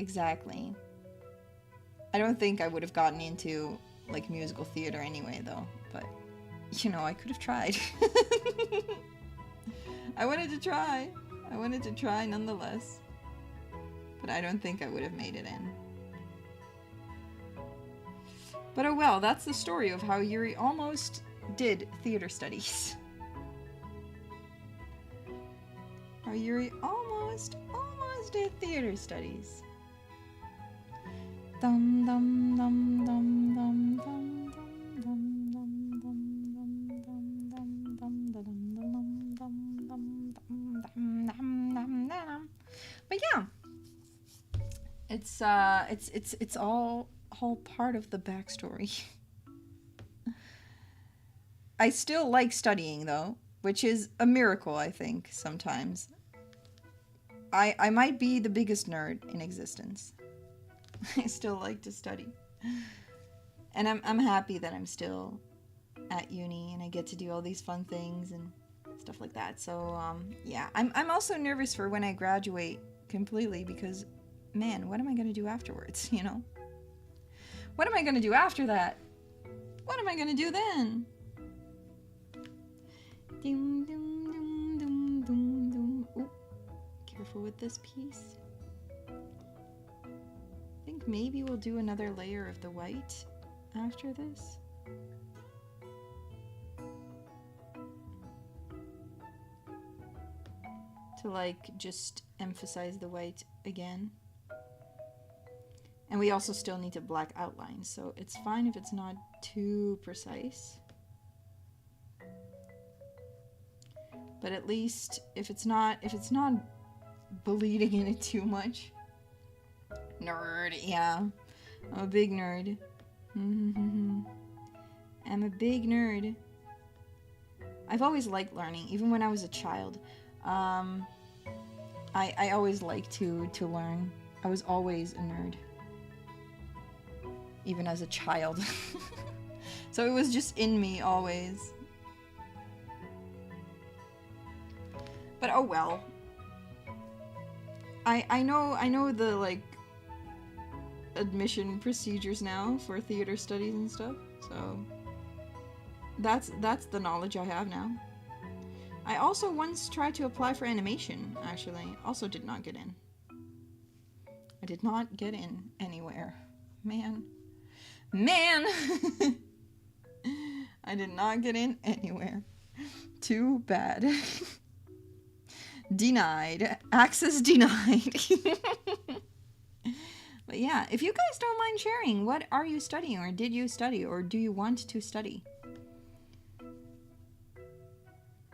Speaker 1: I don't think I would have gotten into like musical theater anyway though, but you know, I could have tried. I wanted to try. I wanted to try nonetheless. But I don't think I would have made it in. But oh well, that's the story of how Yuri almost did theater studies. How Yuri almost did theater studies. Dum dum dum dum dum dum dum dum dum dum. But yeah, it's all part of the backstory. I still like studying though, which is a miracle, I think, sometimes. I might be the biggest nerd in existence. I still like to study. And I'm happy that I'm still at uni and I get to do all these fun things and stuff like that. So yeah, I'm also nervous for when I graduate completely because, man, what am I gonna do afterwards, you know? What am I gonna do after that? What am I gonna do then? Doom, doom, doom, doom, doom, doom. Ooh, careful with this piece. I think maybe we'll do another layer of the white after this. To like just emphasize the white again. And we also still need to black outline, so it's fine if it's not too precise. But at least if it's not bleeding in it too much. Nerd, yeah. I'm a big nerd. I'm a big nerd. I've always liked learning, even when I was a child. I always liked to learn. I was always a nerd. Even as a child. So it was just in me always. But oh well. I know the like admission procedures now for theater studies and stuff. So that's the knowledge I have now. I also once tried to apply for animation, actually. Also did not get in. I did not get in anywhere. Man. I did not get in anywhere. Too bad. Denied. Access denied. But yeah, if you guys don't mind sharing, what are you studying, or did you study, or do you want to study?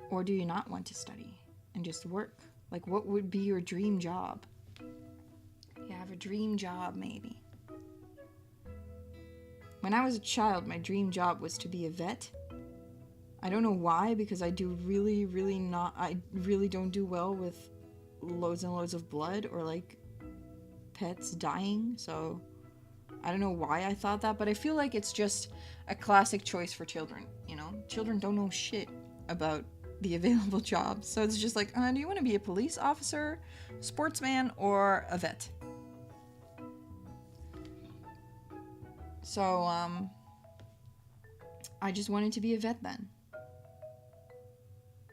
Speaker 1: Or do you not want to study and just work? Like, what would be your dream job? You have a dream job, maybe. When I was a child, my dream job was to be a vet. I don't know why, because I do really don't do well with loads and loads of blood or like pets dying, so I don't know why I thought that, but I feel like it's just a classic choice for children, you know? Children don't know shit about the available jobs, so it's just like, do you want to be a police officer, sportsman, or a vet? So, I just wanted to be a vet then.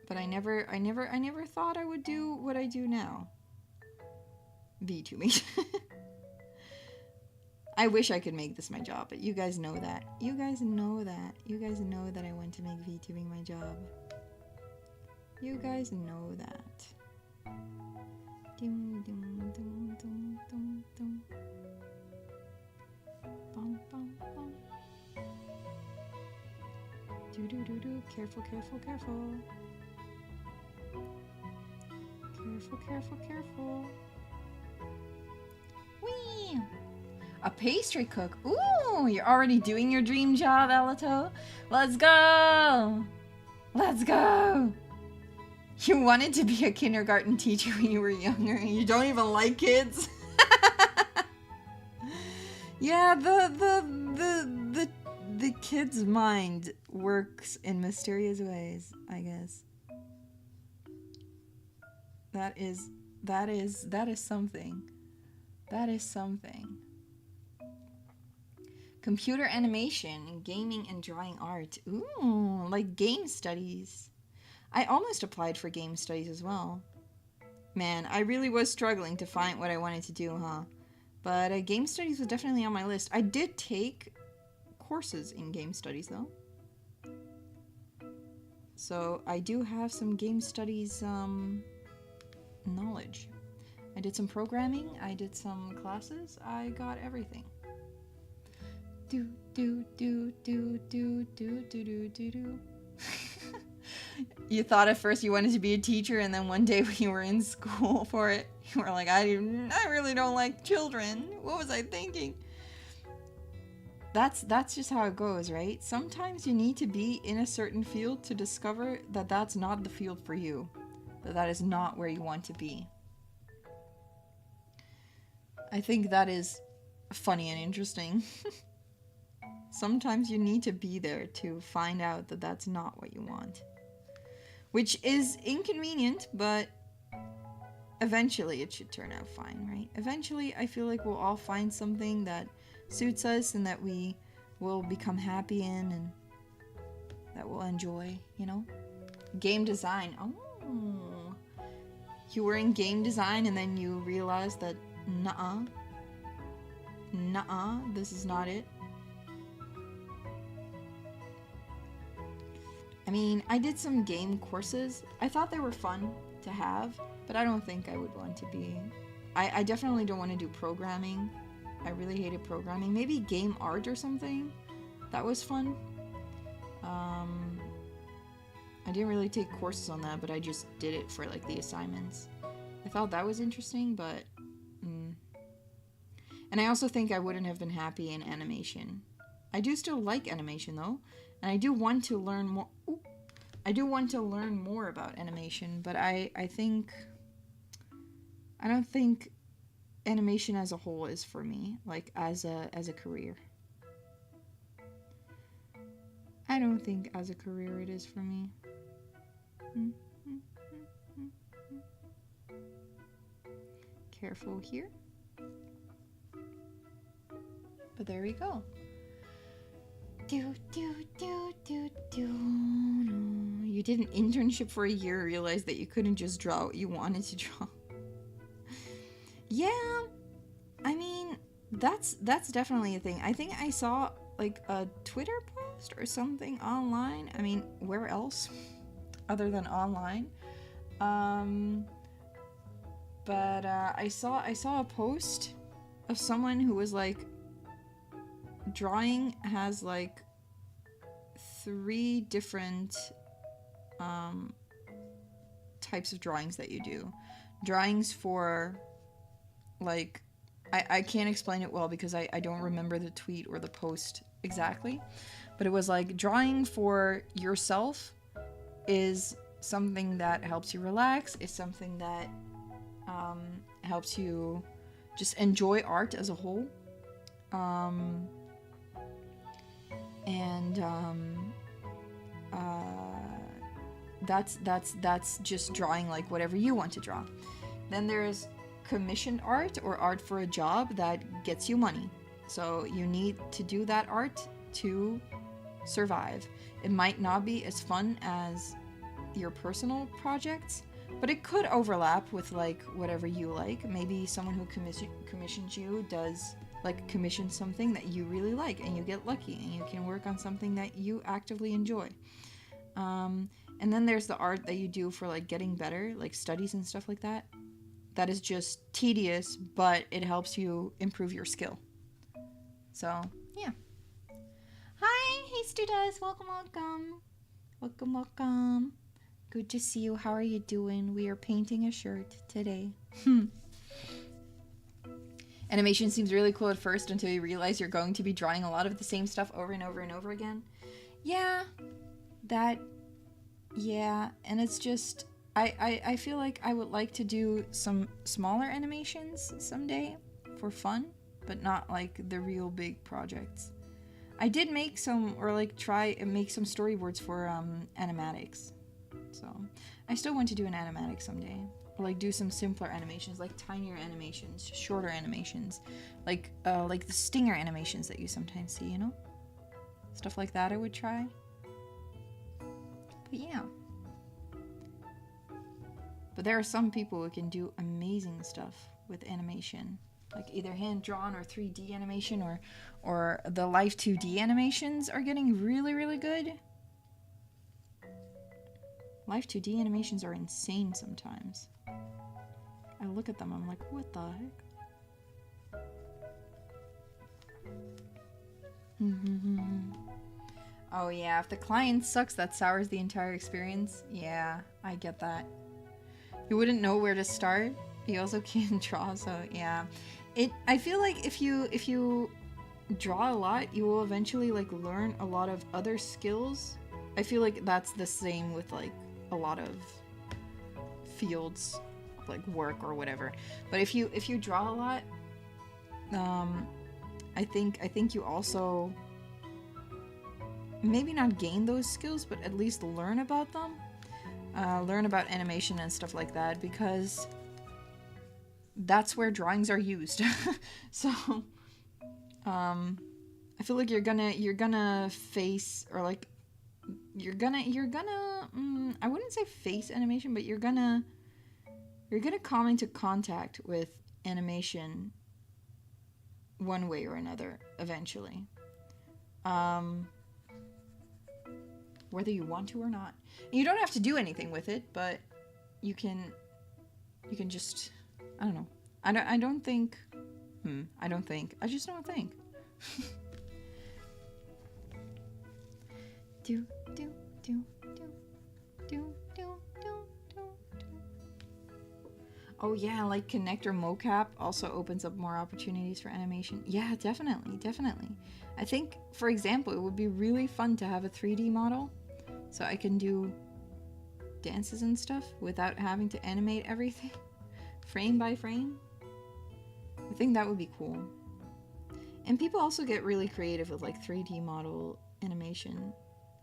Speaker 1: But I never thought I would do what I do now. VTubing. I wish I could make this my job, but you guys know that. You guys know that. You guys know that I want to make VTubing my job. You guys know that. Dum, dum, dum, dum, dum, dum. Bum, bum, bum. Do do do do. Careful, careful, careful. Careful, careful, careful. Whee! A pastry cook. Ooh, you're already doing your dream job, Alato. Let's go! Let's go! You wanted to be a kindergarten teacher when you were younger, and you don't even like kids? Yeah, the kid's mind works in mysterious ways, I guess. That is something. That is something. Computer animation, gaming, and drawing art. Ooh, like game studies. I almost applied for game studies as well. Man, I really was struggling to find what I wanted to do, huh? But game studies was definitely on my list. I did take courses in game studies, though. So I do have some game studies knowledge. I did some programming, I did some classes, I got everything. Do do do do do do do do do do. You thought at first you wanted to be a teacher, and then one day when you were in school for it, you were like, I really don't like children. What was I thinking? That's just how it goes, right? Sometimes you need to be in a certain field to discover that that's not the field for you. That is not where you want to be. I think that is funny and interesting. Sometimes you need to be there to find out that that's not what you want. Which is inconvenient, but eventually it should turn out fine, right? Eventually I feel like we'll all find something that suits us and that we will become happy in and that we'll enjoy, you know? Game design. Oh. You were in game design and then you realized that nuh-uh, this is not it. I mean, I did some game courses. I thought they were fun to have, but I don't think I would want to be... I definitely don't want to do programming. I really hated programming. Maybe game art or something. That was fun. I didn't really take courses on that, but I just did it for like the assignments. I thought that was interesting, but... And I also think I wouldn't have been happy in animation. I do still like animation though, and I do want to learn more. I do want to learn more about animation, but I don't think animation as a whole is for me, like as a career. I don't think as a career it is for me. Careful here. But there we go. Do. You did an internship for a year, realized that you couldn't just draw what you wanted to draw. Yeah, I mean, that's definitely a thing. I think I saw like a Twitter post or something online. I mean, where else other than online? But I saw a post of someone who was like, drawing has like 3 different types of drawings that you do. Drawings for like, I can't explain it well because I don't remember the tweet or the post exactly, but it was like drawing for yourself is something that helps you relax, is something that helps you just enjoy art as a whole. That's just drawing like whatever you want to draw. Then there's commissioned art or art for a job that gets you money. So you need to do that art to survive. It might not be as fun as your personal projects, but it could overlap with like whatever you like. Maybe someone who commissions you does like commission something that you really like and you get lucky and you can work on something that you actively enjoy. And then there's the art that you do for like getting better, like studies and stuff like that. That is just tedious, but it helps you improve your skill. So, yeah. Hi, hey students, welcome. Good to see you. How are you doing? We are painting a shirt today. Animation seems really cool at first until you realize you're going to be drawing a lot of the same stuff over and over and over again. Yeah, and it's just, I feel like I would like to do some smaller animations someday for fun, but not like the real big projects. I did make some, or like try and make some storyboards for animatics. So I still want to do an animatic someday. Or like do some simpler animations, like tinier animations, shorter animations, like the stinger animations that you sometimes see, you know? Stuff like that I would try. But yeah. But there are some people who can do amazing stuff with animation. Like either hand-drawn or 3D animation, or the live 2D animations are getting really, really good. Live 2D animations are insane sometimes. I look at them, I'm like, what the heck? Oh yeah, if the client sucks, that sours the entire experience. Yeah, I get that. You wouldn't know where to start. You also can't draw, so yeah. I feel like if you draw a lot, you will eventually like learn a lot of other skills. I feel like that's the same with like a lot of fields, like work or whatever. But if you draw a lot, I think you also maybe not gain those skills, but at least learn about them. Learn about animation and stuff like that, because that's where drawings are used. So I feel like you're gonna face, or like you're gonna I wouldn't say face animation, but you're gonna come into contact with animation one way or another eventually, whether you want to or not. And you don't have to do anything with it, but you can just, I don't know. I don't think I just don't think. do do do do do do do do. Oh yeah, like connector mocap also opens up more opportunities for animation. Yeah, definitely. I think, for example, it would be really fun to have a 3D model, so I can do dances and stuff without having to animate everything frame by frame. I think that would be cool. And people also get really creative with like 3D model animation,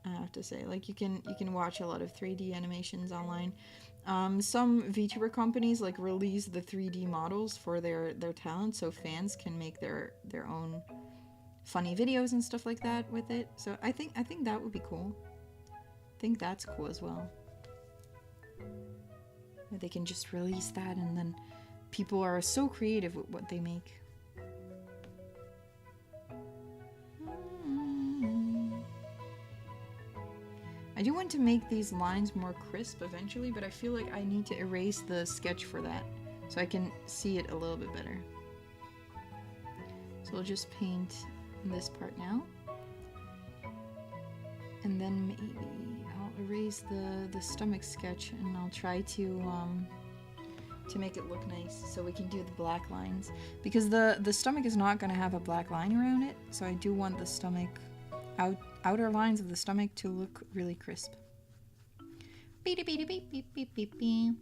Speaker 1: I have to say. Like you can watch a lot of 3D animations online. Some VTuber companies like release the 3D models for their talent, so fans can make their own funny videos and stuff like that with it. So I think that would be cool. I think that's cool as well. They can just release that, and then people are so creative with what they make. I do want to make these lines more crisp eventually, but I feel like I need to erase the sketch for that so I can see it a little bit better. So I'll just paint this part now, and then maybe I'll erase the stomach sketch, and I'll try to make it look nice so we can do the black lines, because the stomach is not going to have a black line around it, so I do want the stomach outer lines of the stomach to look really crisp. Beep beep beep beep beep beep beep.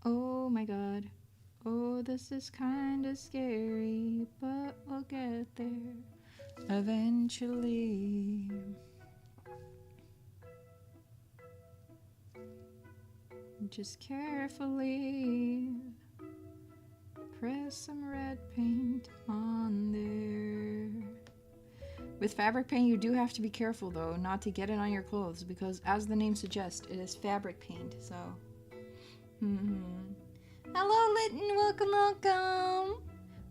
Speaker 1: Oh my god. Oh, this is kinda scary, but we'll get there eventually. Just carefully press some red paint on there. With fabric paint, you do have to be careful though, not to get it on your clothes, because as the name suggests, it is fabric paint, so. Hello, Litton,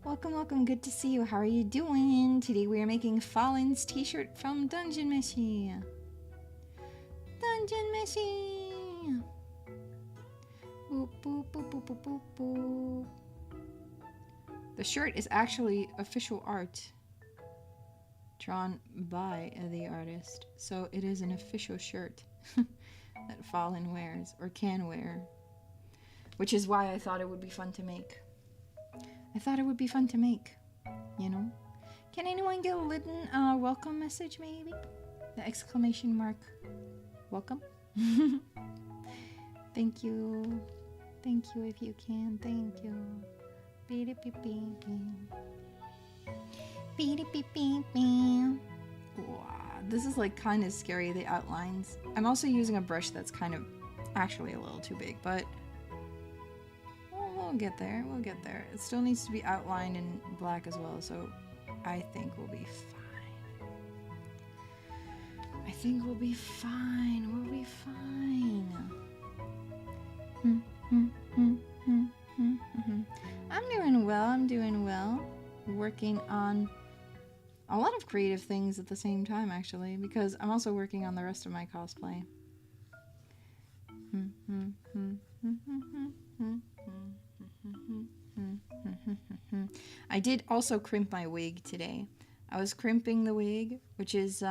Speaker 1: welcome, good to see you. How are you doing? Today we are making FALIN'S T-shirt from Dungeon Meshi. Dungeon Meshi! Boop, boop, boop, boop, boop, boop, boop. The shirt is actually official art drawn by the artist, so it is an official shirt that Falin wears, or can wear, which is why I thought it would be fun to make. You know? Can anyone get a Litton welcome message, maybe? The exclamation mark welcome? Thank you if you can, thank you. Wow, this is like kind of scary, the outlines. I'm also using a brush that's kind of actually a little too big, but we'll get there. We'll get there. It still needs to be outlined in black as well, so I think we'll be fine. I think we'll be fine. We'll be fine. I'm doing well. I'm doing well. Working on a lot of creative things at the same time, actually, because I'm also working on the rest of my cosplay. I did also crimp my wig today. I was crimping the wig, which is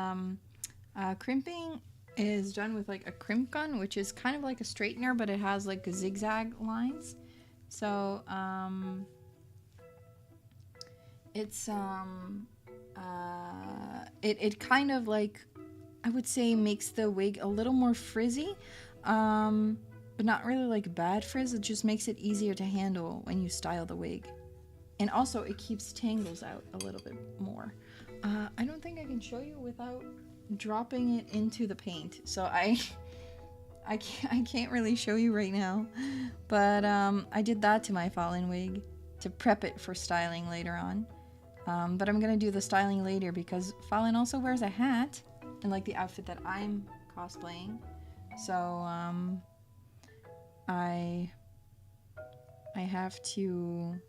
Speaker 1: crimping is done with like a crimp gun, which is kind of like a straightener, but it has like zigzag lines. So it's it kind of like, I would say, makes the wig a little more frizzy, but not really like bad frizz. It just makes it easier to handle when you style the wig, and also it keeps tangles out a little bit more. I don't think I can show you without dropping it into the paint, so I can't really show you right now, but I did that to my Falin wig to prep it for styling later on. But I'm gonna do the styling later because Falin also wears a hat in like the outfit that I'm cosplaying. So I have to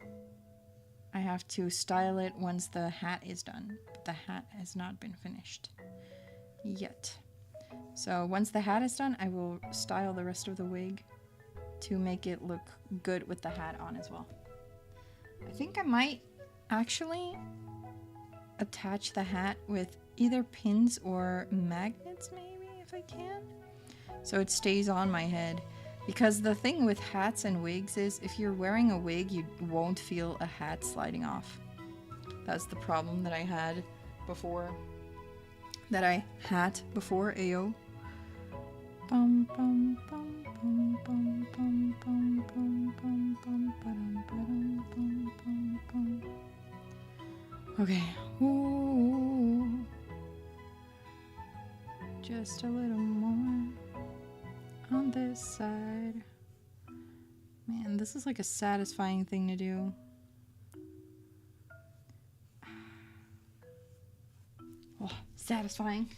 Speaker 1: style it once the hat is done. But the hat has not been finished yet. So once the hat is done, I will style the rest of the wig to make it look good with the hat on as well. I think I might actually attach the hat with either pins or magnets, maybe, if I can, so it stays on my head. Because the thing with hats and wigs is if you're wearing a wig, you won't feel a hat sliding off. That's the problem that I had before. Ayo. Bum, bum, bum, bum, bum, bum, bum, bum, bum, bum, ba-dum, ba-dum, bum, bum, bum. Okay. Ooh. Just a little more on this side. Man, this is like a satisfying thing to do. Oh, satisfying.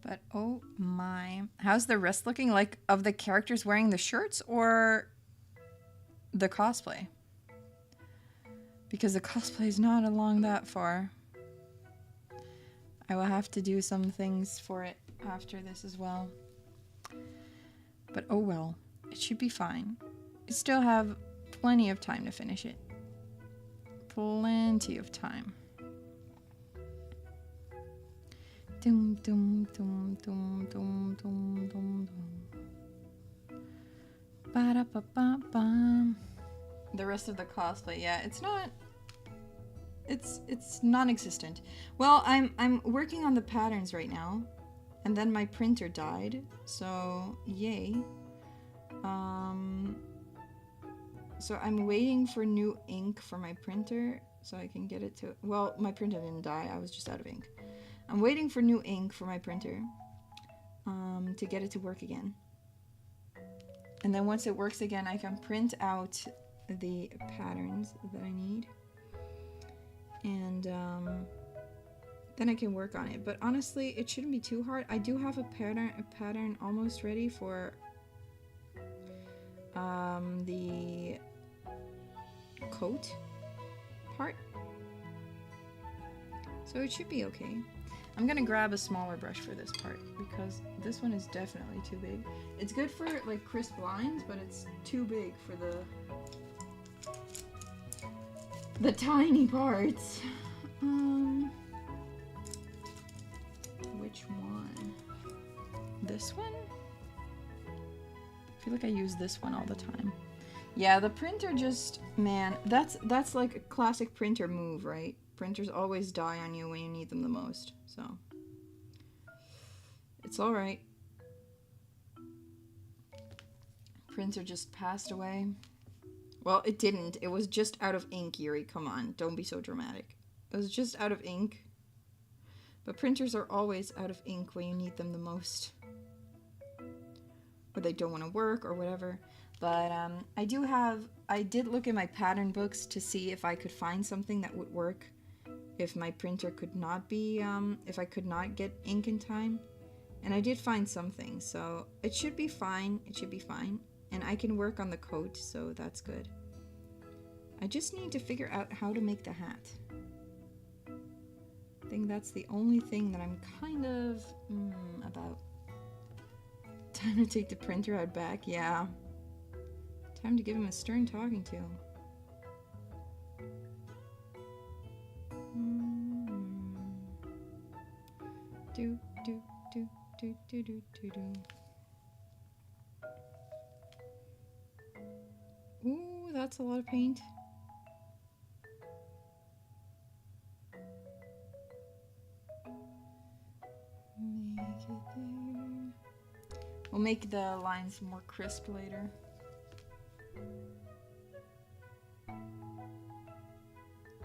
Speaker 1: But oh my. How's the rest looking? Like, of the characters wearing the shirts or the cosplay? Because the cosplay is not along that far. I will have to do some things for it after this as well. But oh well, it should be fine. I still have plenty of time to finish it. Plenty of time. Dum dum dum dum dum dum dum dum. Ba-da-ba-ba-bum. The rest of the cosplay, yeah, it's not. It's non-existent. Well, I'm working on the patterns right now, and then my printer died, so yay. So I'm waiting for new ink for my printer so I can get it to. Well, my printer didn't die. I was just out of ink. I'm waiting for new ink for my printer to get it to work again. And then once it works again, I can print out the patterns that I need. And then I can work on it. But honestly, it shouldn't be too hard. I do have a pattern almost ready for the coat part. So it should be okay. I'm gonna grab a smaller brush for this part because this one is definitely too big. It's good for like crisp lines, but it's too big for the tiny parts. Which one? This one? I feel like I use this one all the time. Yeah, the printer just, man, that's like a classic printer move, right? Printers always die on you when you need them the most, so it's all right. Printer just passed away. Well, it didn't. It was just out of ink, Yuri. Come on. Don't be so dramatic. It was just out of ink. But printers are always out of ink when you need them the most. Or they don't want to work or whatever. But I did look in my pattern books to see if I could find something that would work if my printer could not be, if I could not get ink in time. And I did find something, so it should be fine. It should be fine. And I can work on the coat, so that's good. I just need to figure out how to make the hat. I think that's the only thing that I'm kind of about. Time to take the printer out back, yeah. Time to give him a stern talking to. Do, do, do, do, do, do, do, do. Ooh, that's a lot of paint. Make it there. We'll make the lines more crisp later.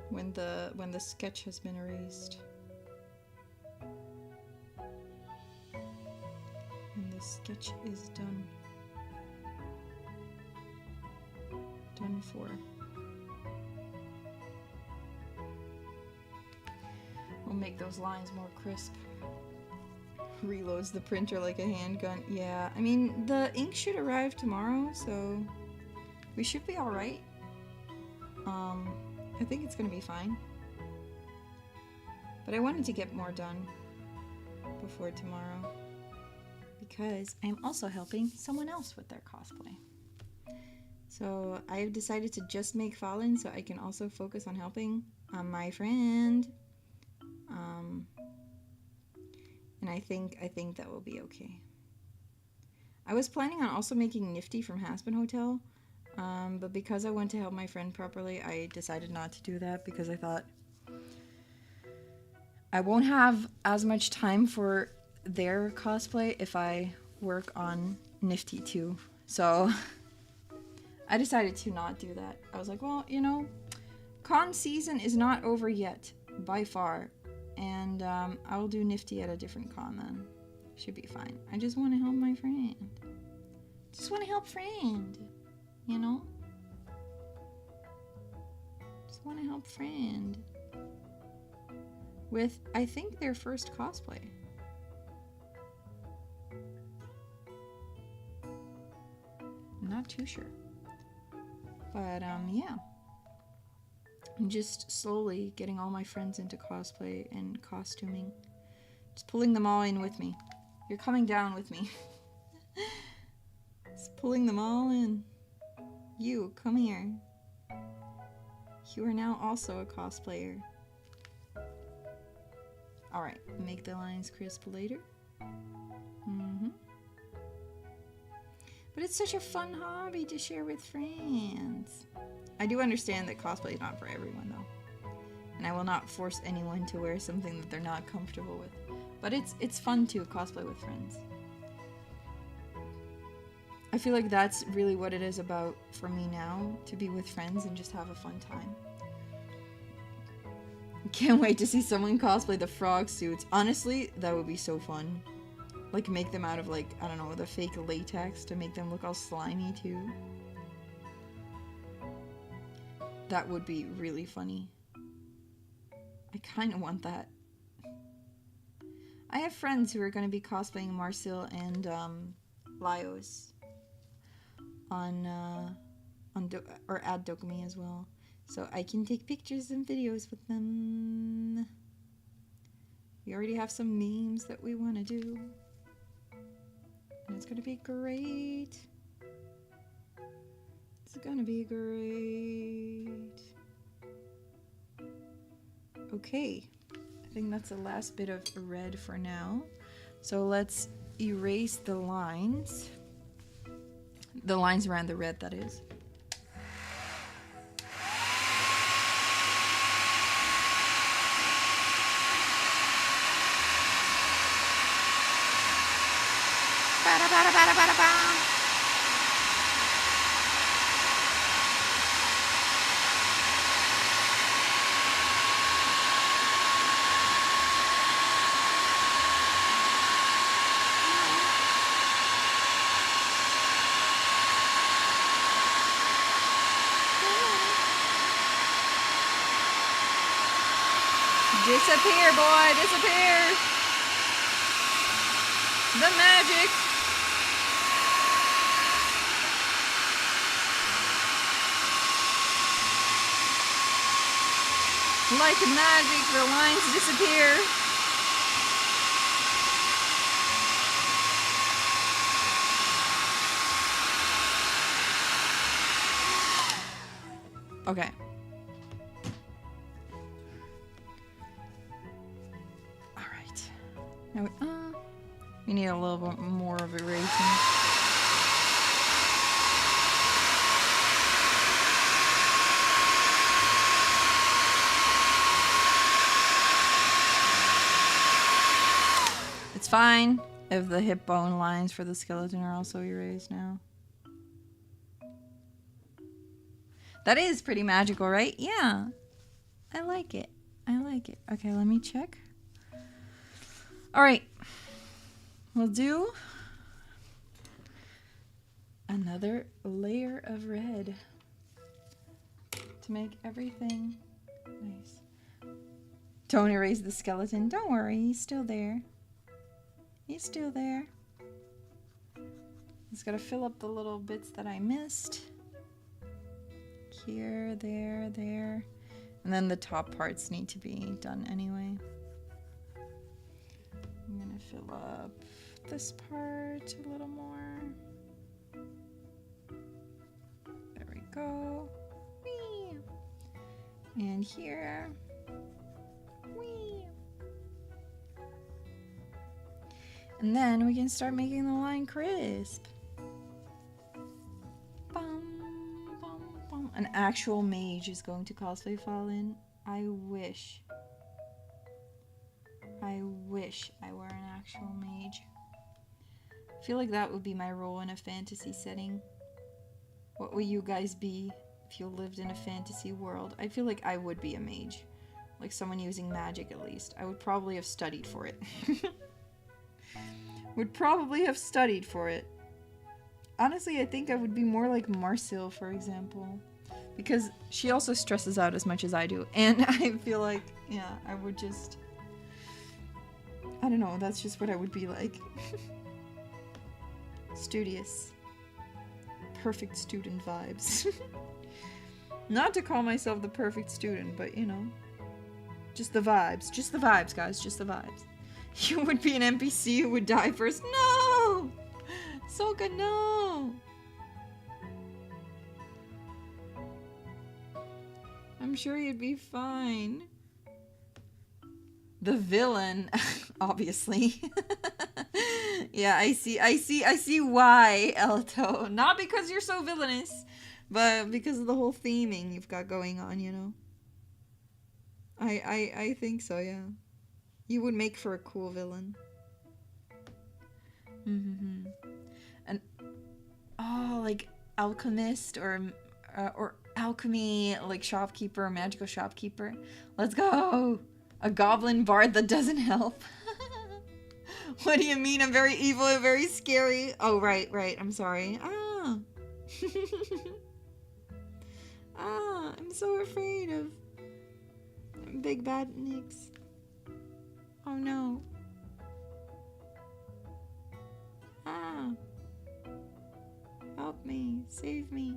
Speaker 1: When the sketch has been erased. And the sketch is done. Done for. We'll make those lines more crisp. Reloads the printer like a handgun. Yeah, I mean, the ink should arrive tomorrow, so we should be alright. I think it's gonna be fine. But I wanted to get more done before tomorrow because I'm also helping someone else with their cosplay. So I've decided to just make Falin so I can also focus on helping my friend. And I think that will be okay. I was planning on also making Nifty from Hazbin Hotel, but because I want to help my friend properly, I decided not to do that because I thought I won't have as much time for their cosplay if I work on Nifty too. So I decided to not do that. I was like, well, you know, con season is not over yet, by far. And I will do Nifty at a different con then. Should be fine. I just want to help my friend. Just want to help friend. You know? Just want to help friend. With, I think, their first cosplay. I'm not too sure. But, yeah. I'm just slowly getting all my friends into cosplay and costuming. Just pulling them all in with me. You're coming down with me. Just pulling them all in. You, come here. You are now also a cosplayer. Alright, make the lines crisp later. But it's such a fun hobby to share with friends. I do understand that cosplay is not for everyone though. And I will not force anyone to wear something that they're not comfortable with. But it's fun to cosplay with friends. I feel like that's really what it is about for me now, to be with friends and just have a fun time. Can't wait to see someone cosplay the frog suits. Honestly, that would be so fun. Like make them out of like, I don't know, the fake latex to make them look all slimy too. That would be really funny. I kind of want that. I have friends who are going to be cosplaying Marcel and Laios at Dokumi as well. So I can take pictures and videos with them. We already have some memes that we want to do. And it's going to be great. It's going to be great. Okay. I think that's the last bit of red for now. So let's erase the lines. The lines around the red, that is. Disappear, boy, disappear. The magic. Like magic, the lines disappear. Okay. All right. Now we need a little bit more of erasing. It's fine if the hip bone lines for the skeleton are also erased now. That is pretty magical, right? Yeah. I like it. I like it. Okay, let me check. All right. We'll do another layer of red to make everything nice. Don't erase the skeleton. Don't worry, he's still there. He's still there. Just gotta fill up the little bits that I missed. Here, there, there. And then the top parts need to be done anyway. I'm gonna fill up this part a little more. There we go. Whee! And here. Whee! And then we can start making the line crisp. An actual mage is going to cosplay Falin. I wish I were an actual mage. I feel like that would be my role in a fantasy setting. What would you guys be if you lived in a fantasy world? I feel like I would be a mage. Like someone using magic at least. I would probably have studied for it. Would probably have studied for it. Honestly, I think I would be more like Marcel, for example. Because she also stresses out as much as I do. And I feel like, yeah, I would just... I don't know, that's just what I would be like. Studious. Perfect student vibes. Not to call myself the perfect student, but you know. Just the vibes. Just the vibes, guys. Just the vibes. You would be an NPC who would die first. No! Soka, no! I'm sure you'd be fine. The villain, obviously. Yeah, I see why, Elto. Not because you're so villainous, but because of the whole theming you've got going on, you know. I think so, yeah. You would make for a cool villain. Mm-hmm. And oh, like alchemist or alchemy, like shopkeeper, magical shopkeeper. Let's go! A goblin bard that doesn't help. What do you mean? I'm very evil and very scary. Oh, right. I'm sorry. Ah. Ah, I'm so afraid of big bad Nicks. Oh no. Ah. Help me. Save me.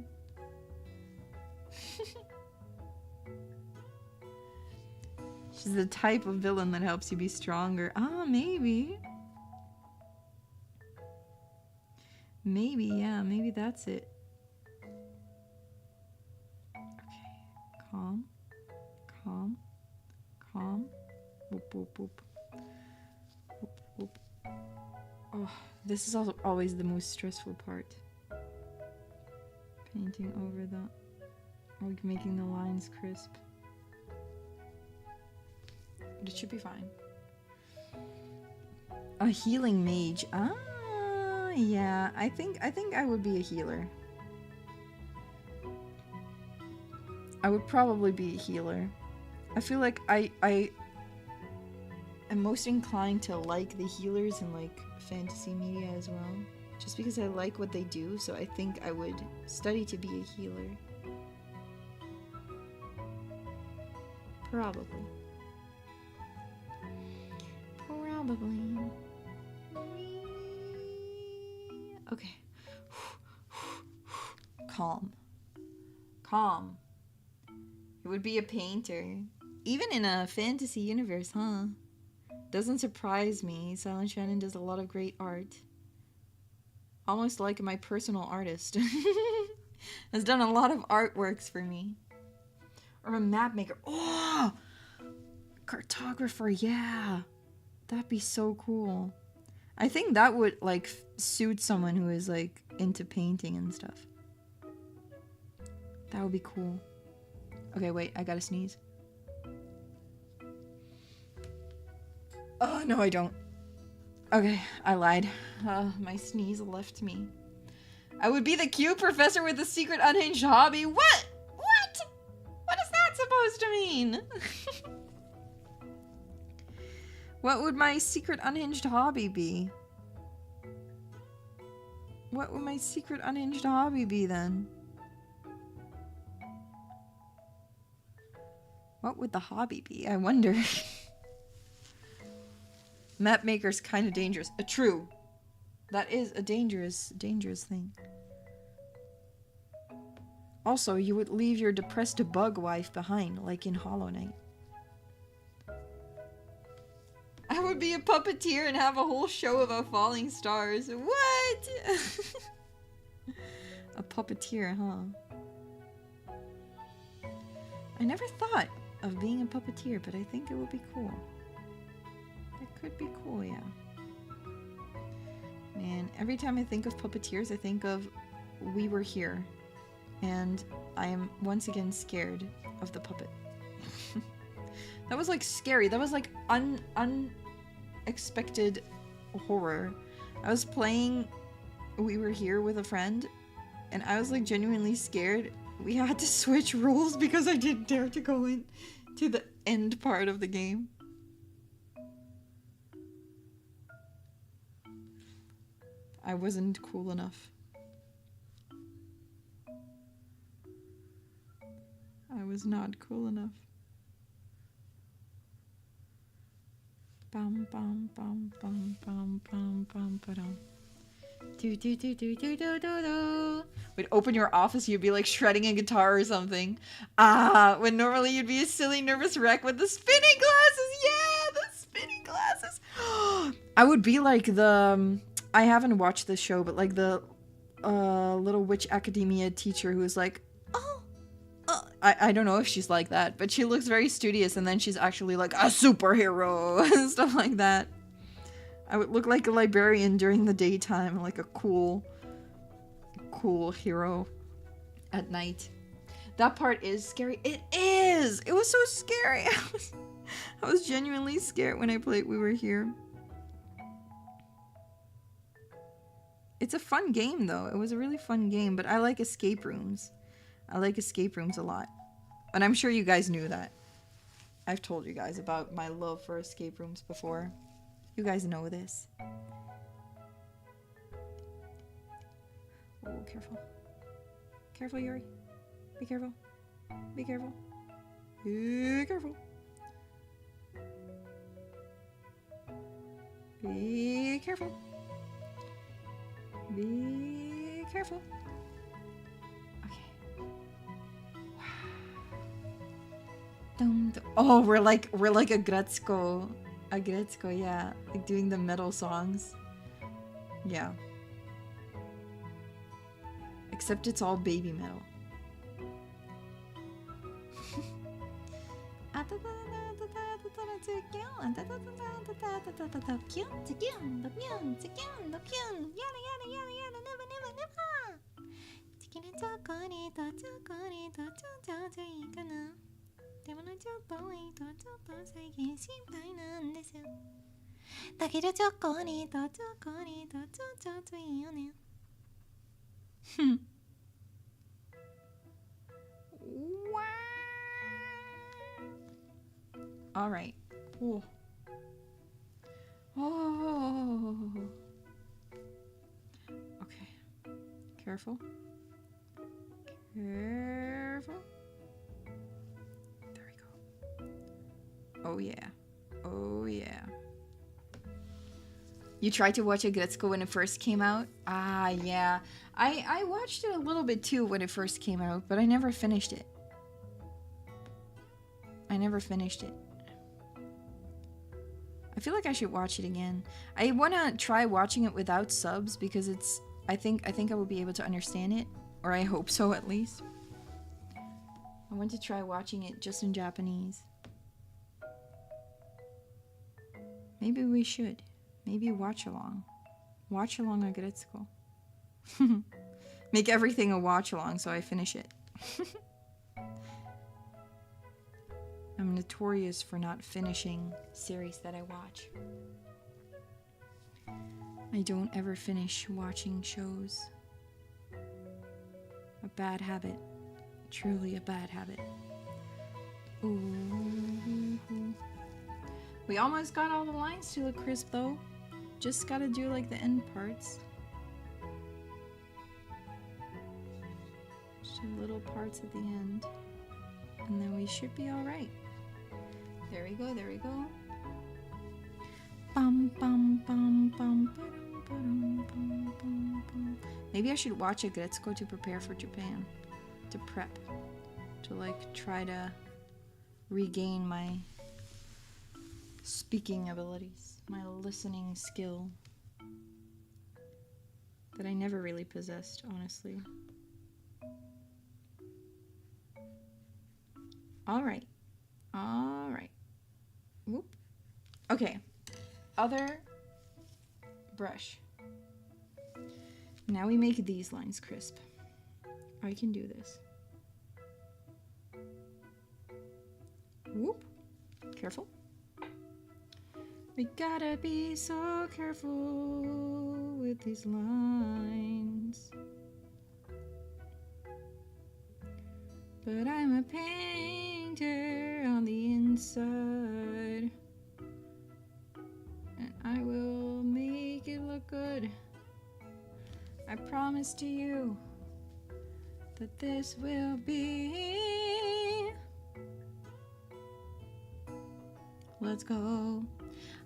Speaker 1: She's the type of villain that helps you be stronger. Ah, maybe. Maybe, yeah. Maybe that's it. Okay. Calm. Calm. Calm. Whoop, whoop, whoop. Whoop, whoop. Oh, this is also always the most stressful part. Painting over the... like making the lines crisp. But it should be fine. A healing mage. Ah, yeah. I think I would be a healer. I would probably be a healer. I feel like I am most inclined to like the healers in like fantasy media as well. Just because I like what they do, so I think I would study to be a healer. Probably. Probably. Okay. Calm. Calm. It would be a painter. Even in a fantasy universe, huh? Doesn't surprise me. Silent Shannon does a lot of great art. Almost like my personal artist. Has done a lot of artworks for me. Or a map maker. Oh! Cartographer, yeah. That'd be so cool. I think that would, like, suit someone who is, like, into painting and stuff. That would be cool. Okay, wait, I gotta sneeze. Oh, no, I don't. Okay, I lied. My sneeze left me. I would be the cute professor with a secret unhinged hobby. What? What? What is that supposed to mean? What would my secret unhinged hobby be? What would my secret unhinged hobby be then? What would the hobby be? I wonder. Map maker's kind of dangerous. True. That is a dangerous thing. Also, you would leave your depressed bug wife behind, like in Hollow Knight. I would be a puppeteer and have a whole show about falling stars. What? A puppeteer, huh? I never thought of being a puppeteer, but I think it would be cool. It could be cool, yeah. Man, every time I think of puppeteers, I think of We Were Here. And I am once again scared of the puppet. That was like scary. That was like unexpected horror. I was playing We Were Here with a friend, and I was like genuinely scared. We had to switch roles because I didn't dare to go in to the end part of the game. I wasn't cool enough. I was not cool enough. Bum bum bum bum bum bum bum ba-dum. Do do do do do do do do. We'd open your office, you'd be like shredding a guitar or something. When normally you'd be a silly nervous wreck with the spinning glasses. Yeah, the spinning glasses. I would be like the I haven't watched this show, but like the Little Witch Academia teacher who is like, I don't know if she's like that, but she looks very studious, and then she's actually like a superhero and stuff like that. I would look like a librarian during the daytime, like a cool hero at night. That part is scary. It is! It was so scary. I was genuinely scared when I played We Were Here. It's a fun game, though. It was a really fun game, but I like escape rooms. I like escape rooms a lot. And I'm sure you guys knew that. I've told you guys about my love for escape rooms before. You guys know this. Oh, careful. Careful, Yuri. Be careful. Be careful. Be careful. Be careful. Be careful. Oh, we're like a Gretzko. A Gretzko, yeah. Like doing the metal songs. Yeah. Except it's all baby metal. All right. Ooh. Oh. Okay. Careful. Careful. There we go. Oh yeah. Oh yeah. You tried to watch Agretsuko when it first came out? Ah, yeah. I watched it a little bit too when it first came out, but I never finished it. I never finished it. I feel like I should watch it again. I want to try watching it without subs because it's... I think I will be able to understand it. Or I hope so, at least. I want to try watching it just in Japanese. Maybe we should. Maybe watch along. Watch along Agretsuko. Make everything a watch along so I finish it. I'm notorious for not finishing series that I watch. I don't ever finish watching shows. A bad habit. Truly a bad habit. Ooh. We almost got all the lines to look crisp though. Just gotta do like the end parts. Just little parts at the end. And then we should be alright. There we go, there we go. Bum, bum, bum, bum, ba-dum, ba-dum, bum, bum, bum. Maybe I should watch Agretsuko to prepare for Japan. To prep. To like try to regain my speaking abilities. My listening skill. That I never really possessed, honestly. Alright. Alright. Whoop. Okay. Other brush. Now we make these lines crisp. I can do this. Whoop. Careful. We gotta be so careful with these lines. But I'm a painter on the inside. And I will make it look good. I promise to you that this will be. Let's go.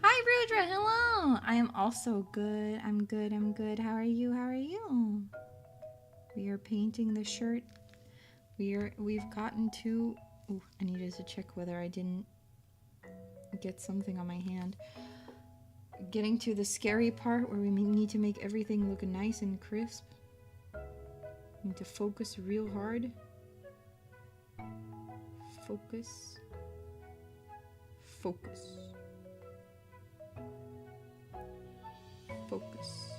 Speaker 1: Hi Rudra, hello. I am also good. I'm good, I'm good. How are you? How are you? We are painting the shirt. We've gotten to... Ooh, I needed to check whether I didn't get something on my hand. Getting to the scary part where we need to make everything look nice and crisp. Need to focus real hard. Focus. Focus. Focus.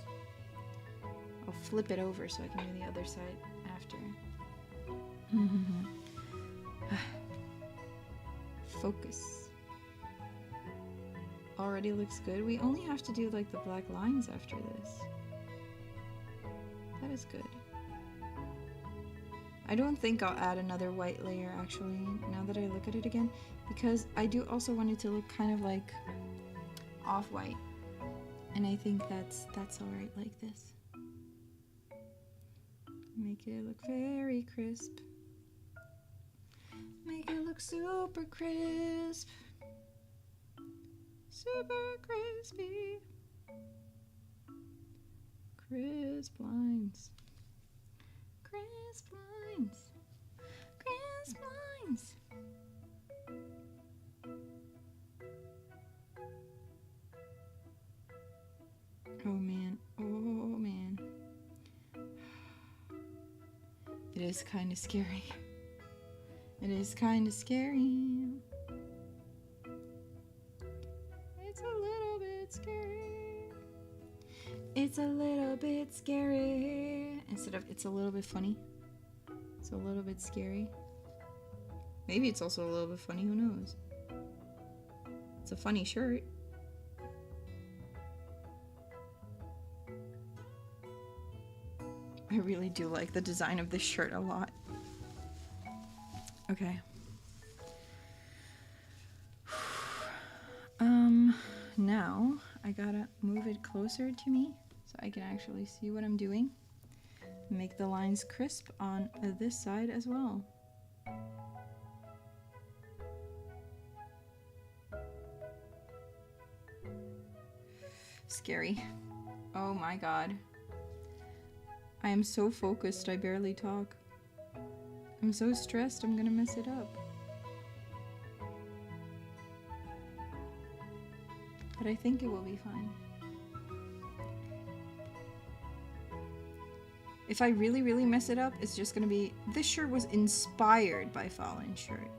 Speaker 1: I'll flip it over so I can do the other side after. Focus. Already looks good. We only have to do like the black lines after this. That is good. I don't think I'll add another white layer actually, now that I look at it again, because I do also want it to look kind of like off-white. And I think that's alright like this. Make it look very crisp. Make it look super crisp. Super crispy. Crisp lines. Crisp lines. Crisp lines. Oh man, oh man. It is kind of scary. It is kind of scary. It's a little bit scary. It's a little bit scary. Instead of it's a little bit funny. It's a little bit scary. Maybe it's also a little bit funny, who knows? It's a funny shirt. I really do like the design of this shirt a lot. Okay. Now I gotta move it closer to me so I can actually see what I'm doing. Make the lines crisp on this side as well. scary. Oh my god. I am so focused, I barely talk. I'm so stressed, I'm gonna mess it up. But I think it will be fine. If I really mess it up, it's just gonna be, this shirt was inspired by FALIN'S shirt.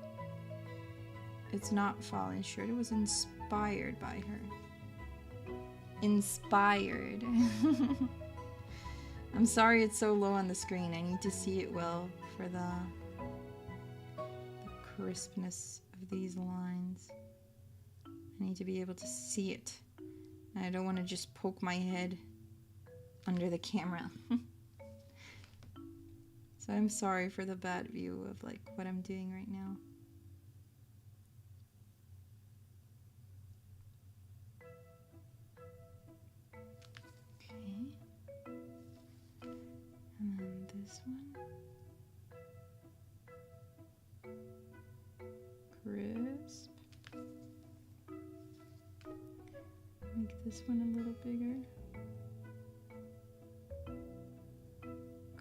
Speaker 1: It's not FALIN'S shirt, it was inspired by her. Inspired. I'm sorry it's so low on the screen. I need to see it well for the crispness of these lines. I need to be able to see it. I don't want to just poke my head under the camera. So I'm sorry for the bad view of like what I'm doing right now. Okay. And then this one. Crisp. Make this one a little bigger.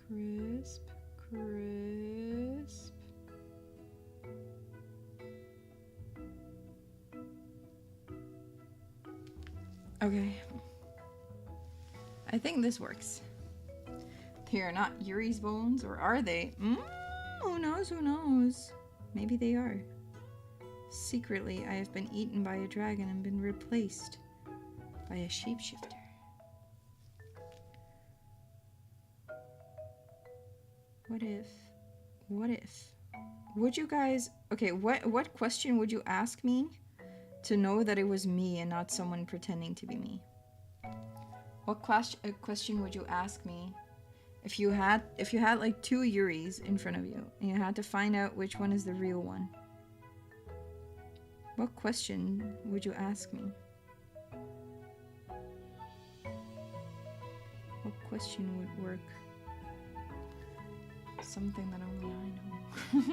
Speaker 1: Crisp, crisp. Okay. I think this works. They are not Yuri's bones, or are they? Who knows, who knows? Maybe they are. Secretly, I have been eaten by a dragon and been replaced by a shapeshifter. What if? Would you guys, okay, what question would you ask me to know that it was me and not someone pretending to be me? What question would you ask me if you had like two Yuris in front of you and you had to find out which one is the real one? What question would you ask me? What question would work? Something that only I know.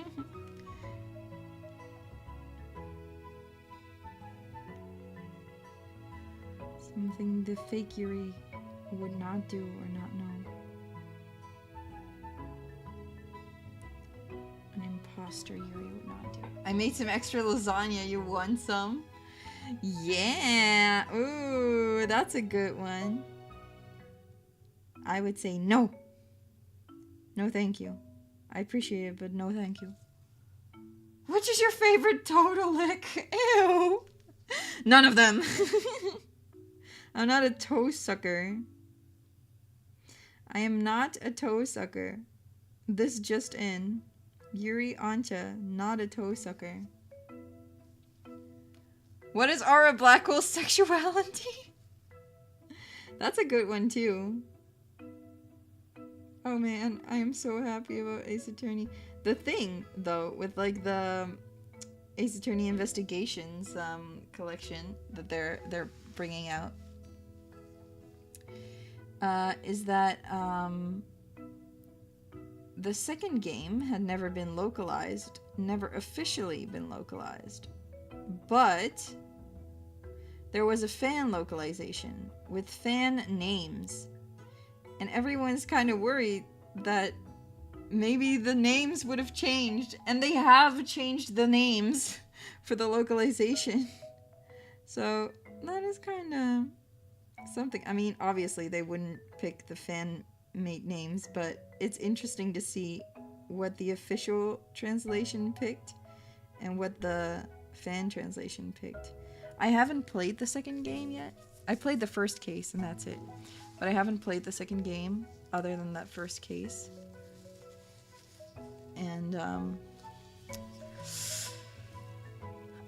Speaker 1: Something the fake Yuri would not do or not know. An imposter Yuri would not do. I made some extra lasagna. You want some? Yeah. Ooh, that's a good one. I would say no. No, thank you. I appreciate it, but no, thank you. Which is your favorite total lick? Ew. None of them. I'm not a toe sucker. I am not a toe sucker. This just in. Yuri Ancha, not a toe sucker. What is Aura Black Hole's sexuality? That's a good one too. Oh man, I am so happy about Ace Attorney. The thing, though, with like the Ace Attorney Investigations collection that they're bringing out, is that the second game had never been localized, never officially been localized, but there was a fan localization with fan names. And everyone's kind of worried that maybe the names would have changed. And they have changed the names for the localization. So that is kind of something. I mean, obviously they wouldn't pick the fan-made names, but it's interesting to see what the official translation picked and what the fan translation picked. I haven't played the second game yet. I played the first case and that's it. But I haven't played the second game other than that first case. And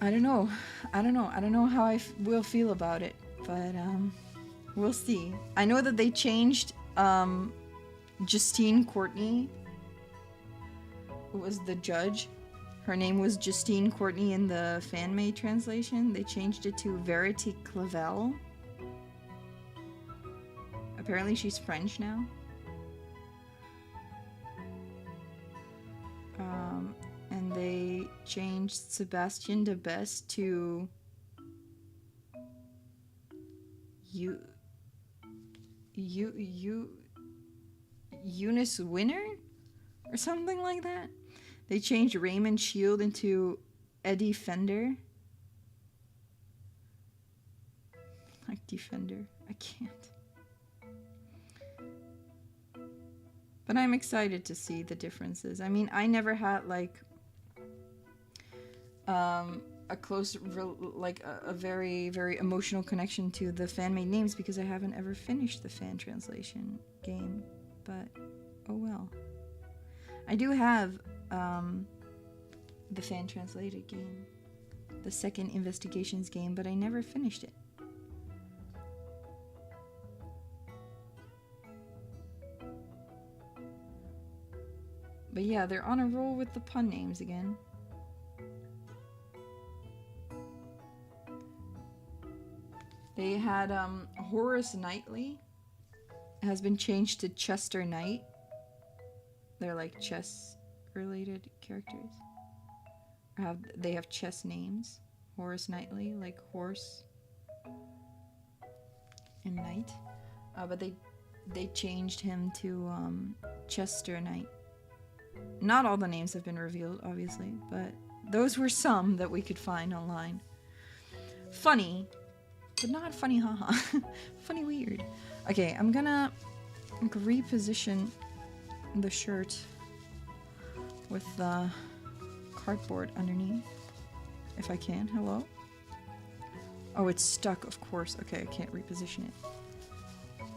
Speaker 1: I don't know. I don't know how I will feel about it, but we'll see. I know that they changed Justine Courtney, who was the judge. Her name was Justine Courtney in the fan-made translation. They changed it to Verity Clavel. Apparently she's French now. And they changed Sebastien de Best to Eunice Winner? Or something like that. They changed Raymond Shield into Eddie Fender. Like Defender. I can't. But I'm excited to see the differences. I mean, I never had like a close, like a very, very emotional connection to the fan-made names because I haven't ever finished the fan translation game. But oh well. I do have the fan translated game, the second investigations game, but I never finished it. But yeah, they're on a roll with the pun names again. They had Horace Knightley has been changed to Chester Knight. They're like chess related characters. They have chess names. Horace Knightley, like horse and knight. But they changed him to Chester Knight. Not all the names have been revealed, obviously, but those were some that we could find online. Funny, but not funny haha. Funny weird. Okay, I'm gonna reposition the shirt with the cardboard underneath, if I can. Hello? Oh, it's stuck, of course. Okay, I can't reposition it.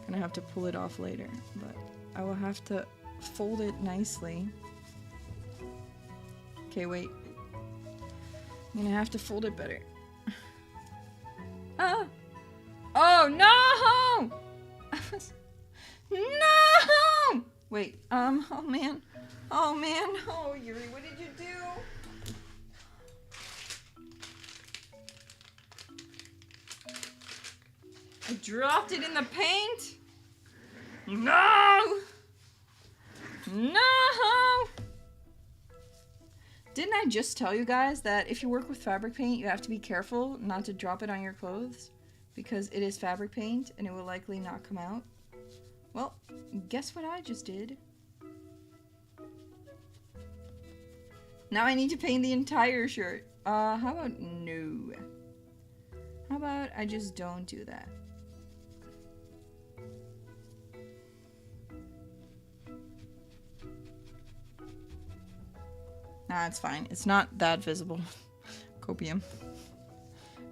Speaker 1: Gonna have to pull it off later, but I will have to fold it nicely. Okay, wait. I'm gonna have to fold it better. Ah! Oh, no! No! Wait, oh man. Oh man. Oh, Yuri, what did you do? I dropped it in the paint? No! No! Didn't I just tell you guys that if you work with fabric paint, you have to be careful not to drop it on your clothes? Because it is fabric paint and it will likely not come out. Well, guess what I just did? Now I need to paint the entire shirt. How about no? How about I just don't do that? Nah, it's fine. It's not that visible. Copium.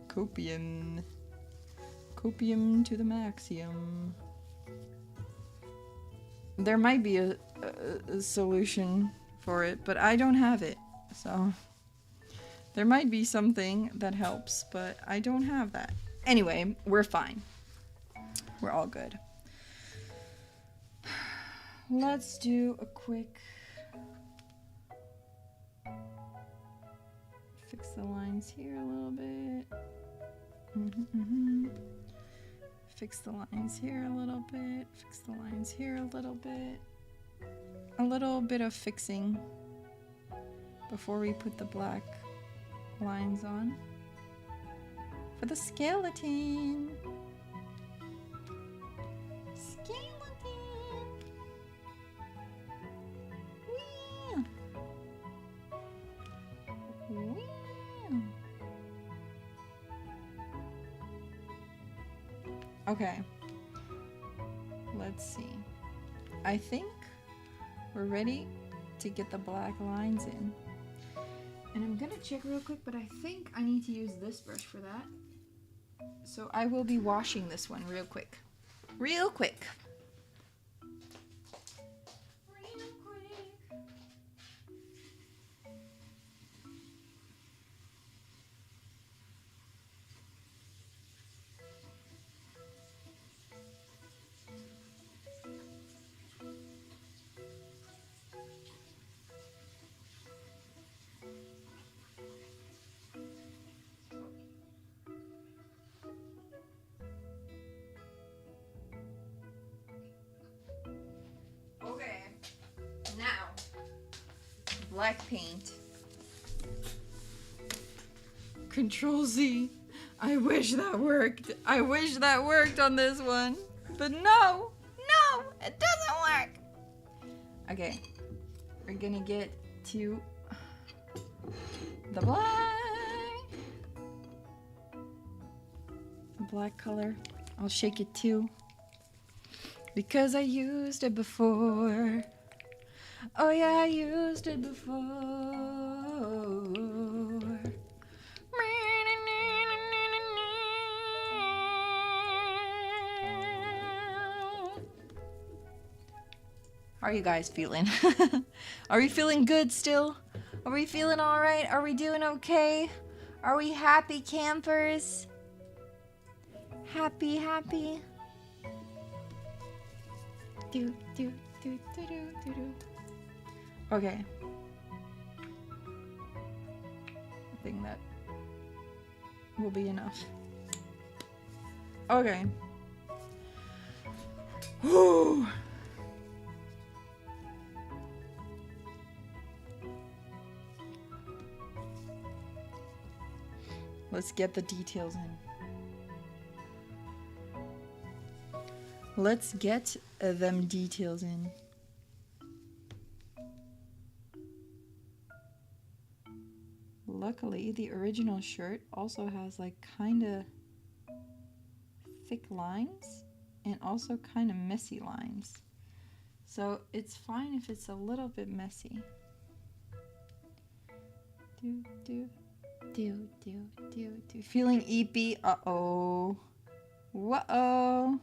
Speaker 1: Copium. Copium to the maxium. There might be a solution for it, but I don't have it. So there might be something that helps, but I don't have that. Anyway, we're fine. We're all good. Let's do a quick fix the lines here a little bit. Fix the lines here a little bit. Fix the lines here a little bit. A little bit of fixing before we put the black lines on for the skeleton. Skeleton. Yeah. Yeah. Okay. Let's see. I think we're ready to get the black lines in. And I'm gonna check real quick, but I think I need to use this brush for that. So I will be washing this one real quick. Real quick. Black paint. Control Z. I wish that worked. I wish that worked on this one. But no, it doesn't work. Okay, we're gonna get to the black color. I'll shake it too, because I used it before. Oh yeah, I used it before. How are you guys feeling? Are we feeling good still? Are we feeling alright? Are we doing okay? Are we happy campers? Happy. Do. Okay. I think that will be enough. Okay. Whew. Let's get the details in. Let's get them details in. Luckily, the original shirt also has like kinda thick lines and also kinda messy lines. So it's fine if it's a little bit messy. Do. Feeling eepy? Uh-oh. Whoa.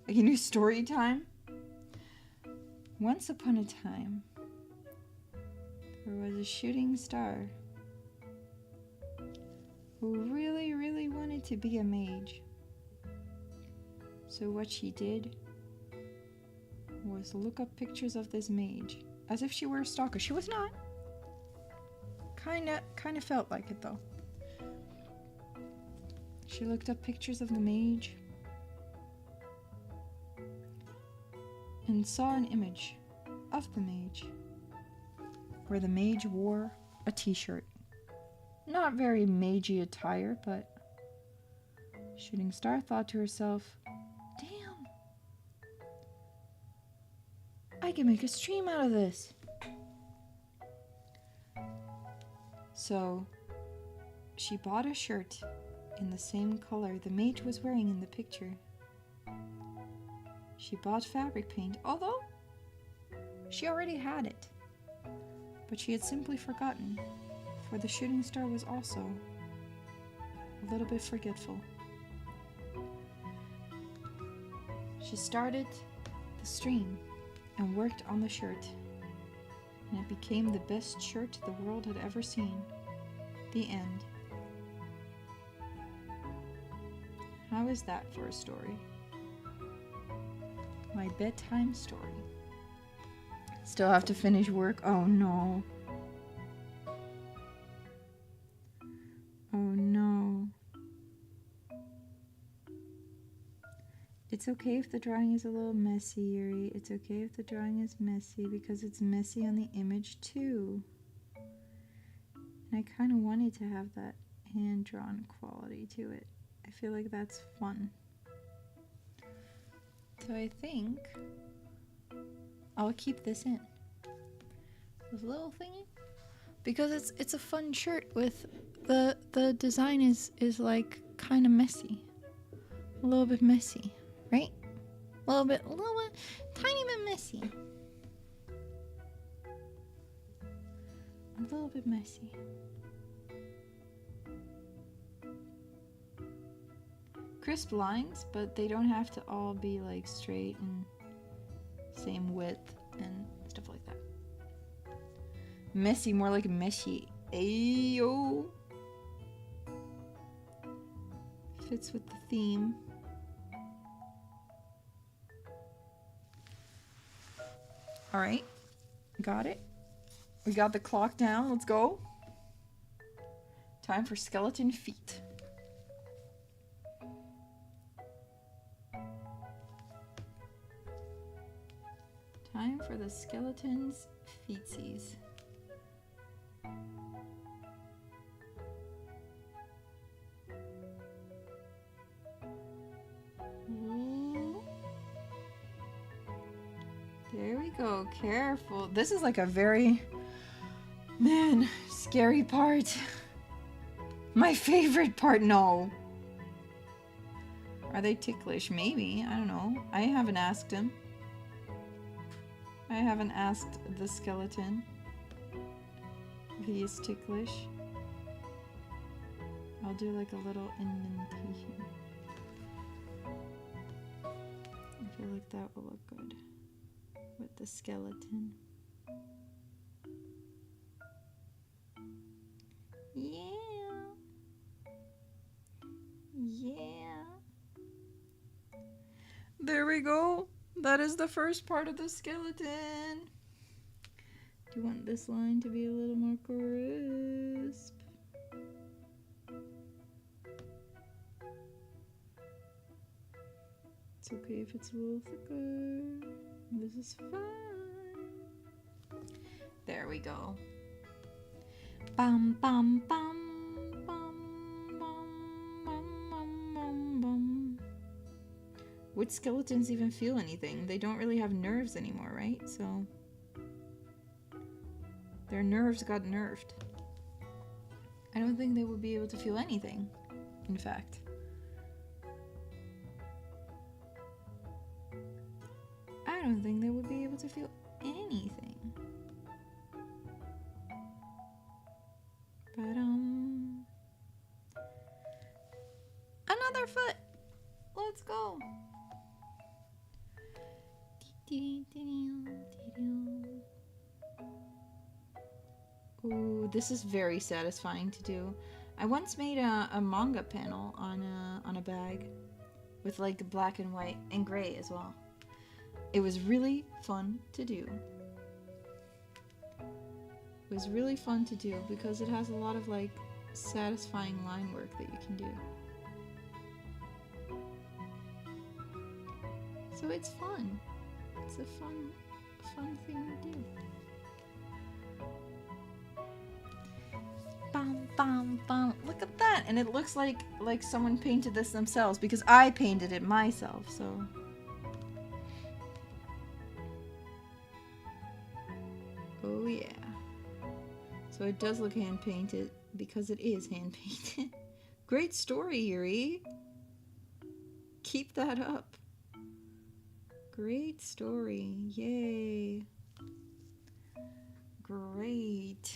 Speaker 1: Like a new story time? Once upon a time, there was a shooting star who really wanted to be a mage. So what she did was look up pictures of this mage, as if she were a stalker. She was not. Kinda felt like it though. She looked up pictures of the mage and saw an image of the mage where the mage wore a t-shirt. Not very magey attire, but Shooting Star thought to herself, damn, I can make a stream out of this. So she bought a shirt in the same color the mage was wearing in the picture. She bought fabric paint, although she already had it, but she had simply forgotten, for the Shooting Star was also a little bit forgetful. She started the stream and worked on the shirt, and it became the best shirt the world had ever seen. The end. How is that for a story? My bedtime story. Still have to finish work. Oh no. Oh no. It's okay if the drawing is a little messy, Yuri. It's okay if the drawing is messy because it's messy on the image too. And I kind of wanted to have that hand-drawn quality to it. I feel like that's fun. So I think I'll keep this in. This little thingy. Because it's a fun shirt with the design is like kind of messy. A little bit messy, right? A little bit, tiny bit messy. A little bit messy. Crisp lines, but they don't have to all be like straight and same width and stuff like that. Messy, more like meshy. Ayo. Fits with the theme. All right, got it. We got the clock down. Let's go. Time for skeleton feet. Time for the skeleton's feetsies. Ooh. go. Careful. This is like a very, man, scary part. My favorite part. No. Are they ticklish? Maybe. I don't know. I haven't asked him. I haven't asked the skeleton if he is ticklish. I'll do like a little indentation. I feel like that will look good with the skeleton. Yeah. Yeah. There we go. That is the first part of the skeleton. Do you want this line to be a little more crisp? It's okay if it's a little thicker. This is fine. There we go. Bum bum bum bum bum bum bum bum bum. Would skeletons even feel anything? They don't really have nerves anymore, right? So their nerves got nerfed. I don't think they would be able to feel anything, in fact. I don't think they would be able to feel anything. But another foot. Let's go. Ooh, this is very satisfying to do. I once made a manga panel on a bag with like black and white and gray as well. It was really fun to do. It was really fun to do because it has a lot of like satisfying line work that you can do. So it's fun. It's a fun thing to do. Bum bum bum. Look at that, and it looks like someone painted this themselves because I painted it myself. So. Oh yeah. So it does look hand painted because it is hand painted. Great story, Yuri. Keep that up. Great story. Yay. Great.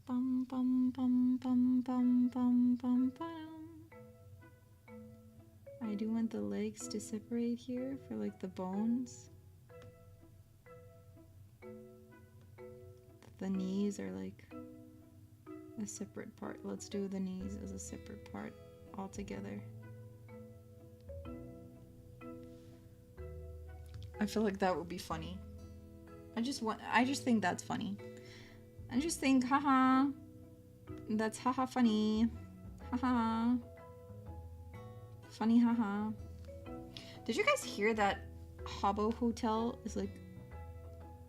Speaker 1: Bum bum bum bum bum bum bum bum. I do want the legs to separate here for like the bones. The knees are like a separate part. Let's do the knees as a separate part altogether. I feel like that would be funny. I just think that's funny. I just think, haha, that's haha funny. Haha. Funny, haha. Did you guys hear that Habbo Hotel is like,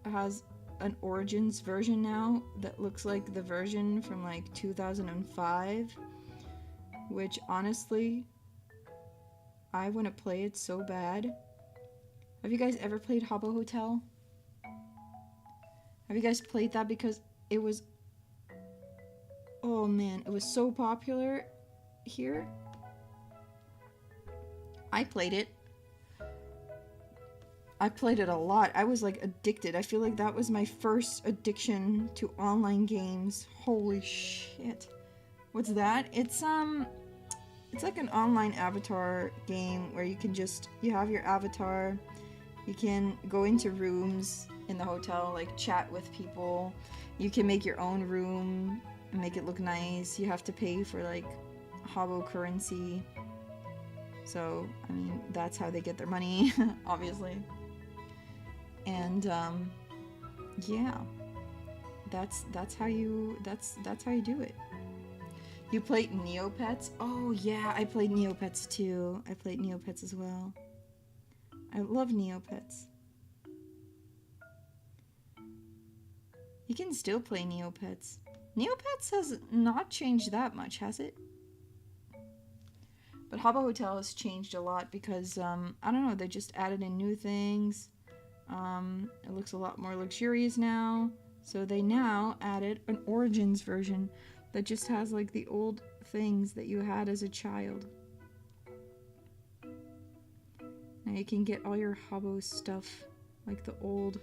Speaker 1: has an Origins version now that looks like the version from like 2005? Which honestly, I want to play it so bad. Have you guys ever played Habbo Hotel? Have you guys played that? Because it was, oh man, it was so popular here. I played it. I played it a lot. I was like addicted. I feel like that was my first addiction to online games. Holy shit. What's that? It's like an online avatar game where you can just, you have your avatar, you can go into rooms in the hotel, like chat with people. You can make your own room and make it look nice. You have to pay for like Habbo currency. So, I mean, that's how they get their money, obviously. And yeah. That's how you do it. You played Neopets? Oh yeah, I played Neopets too. I played Neopets as well. I love Neopets. You can still play Neopets. Neopets has not changed that much, has it? But Habbo Hotel has changed a lot because, I don't know, they just added in new things. It looks a lot more luxurious now. So they now added an Origins version that just has like the old things that you had as a child. Now you can get all your Habbo stuff, like the old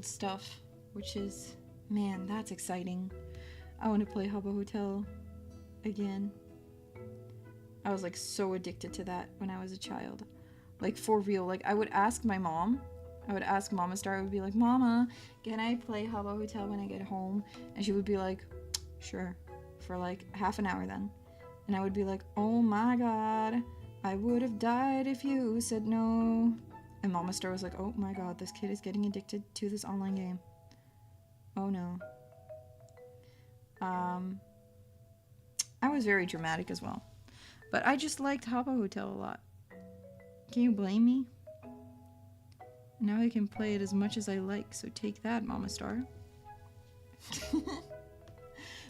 Speaker 1: stuff, which is, man, that's exciting. I want to play Habbo Hotel again. I was like so addicted to that when I was a child. Like for real, like I would ask my mom, I would ask Mama Star, I would be like, Mama, can I play Habbo Hotel when I get home? And she would be like, sure, for like half an hour then. And I would be like, oh my god, I would have died if you said no. And Mama Star was like, oh my god, this kid is getting addicted to this online game. Oh no. I was very dramatic as well. But I just liked Habbo Hotel a lot. Can you blame me? Now I can play it as much as I like, so take that, Mama Star.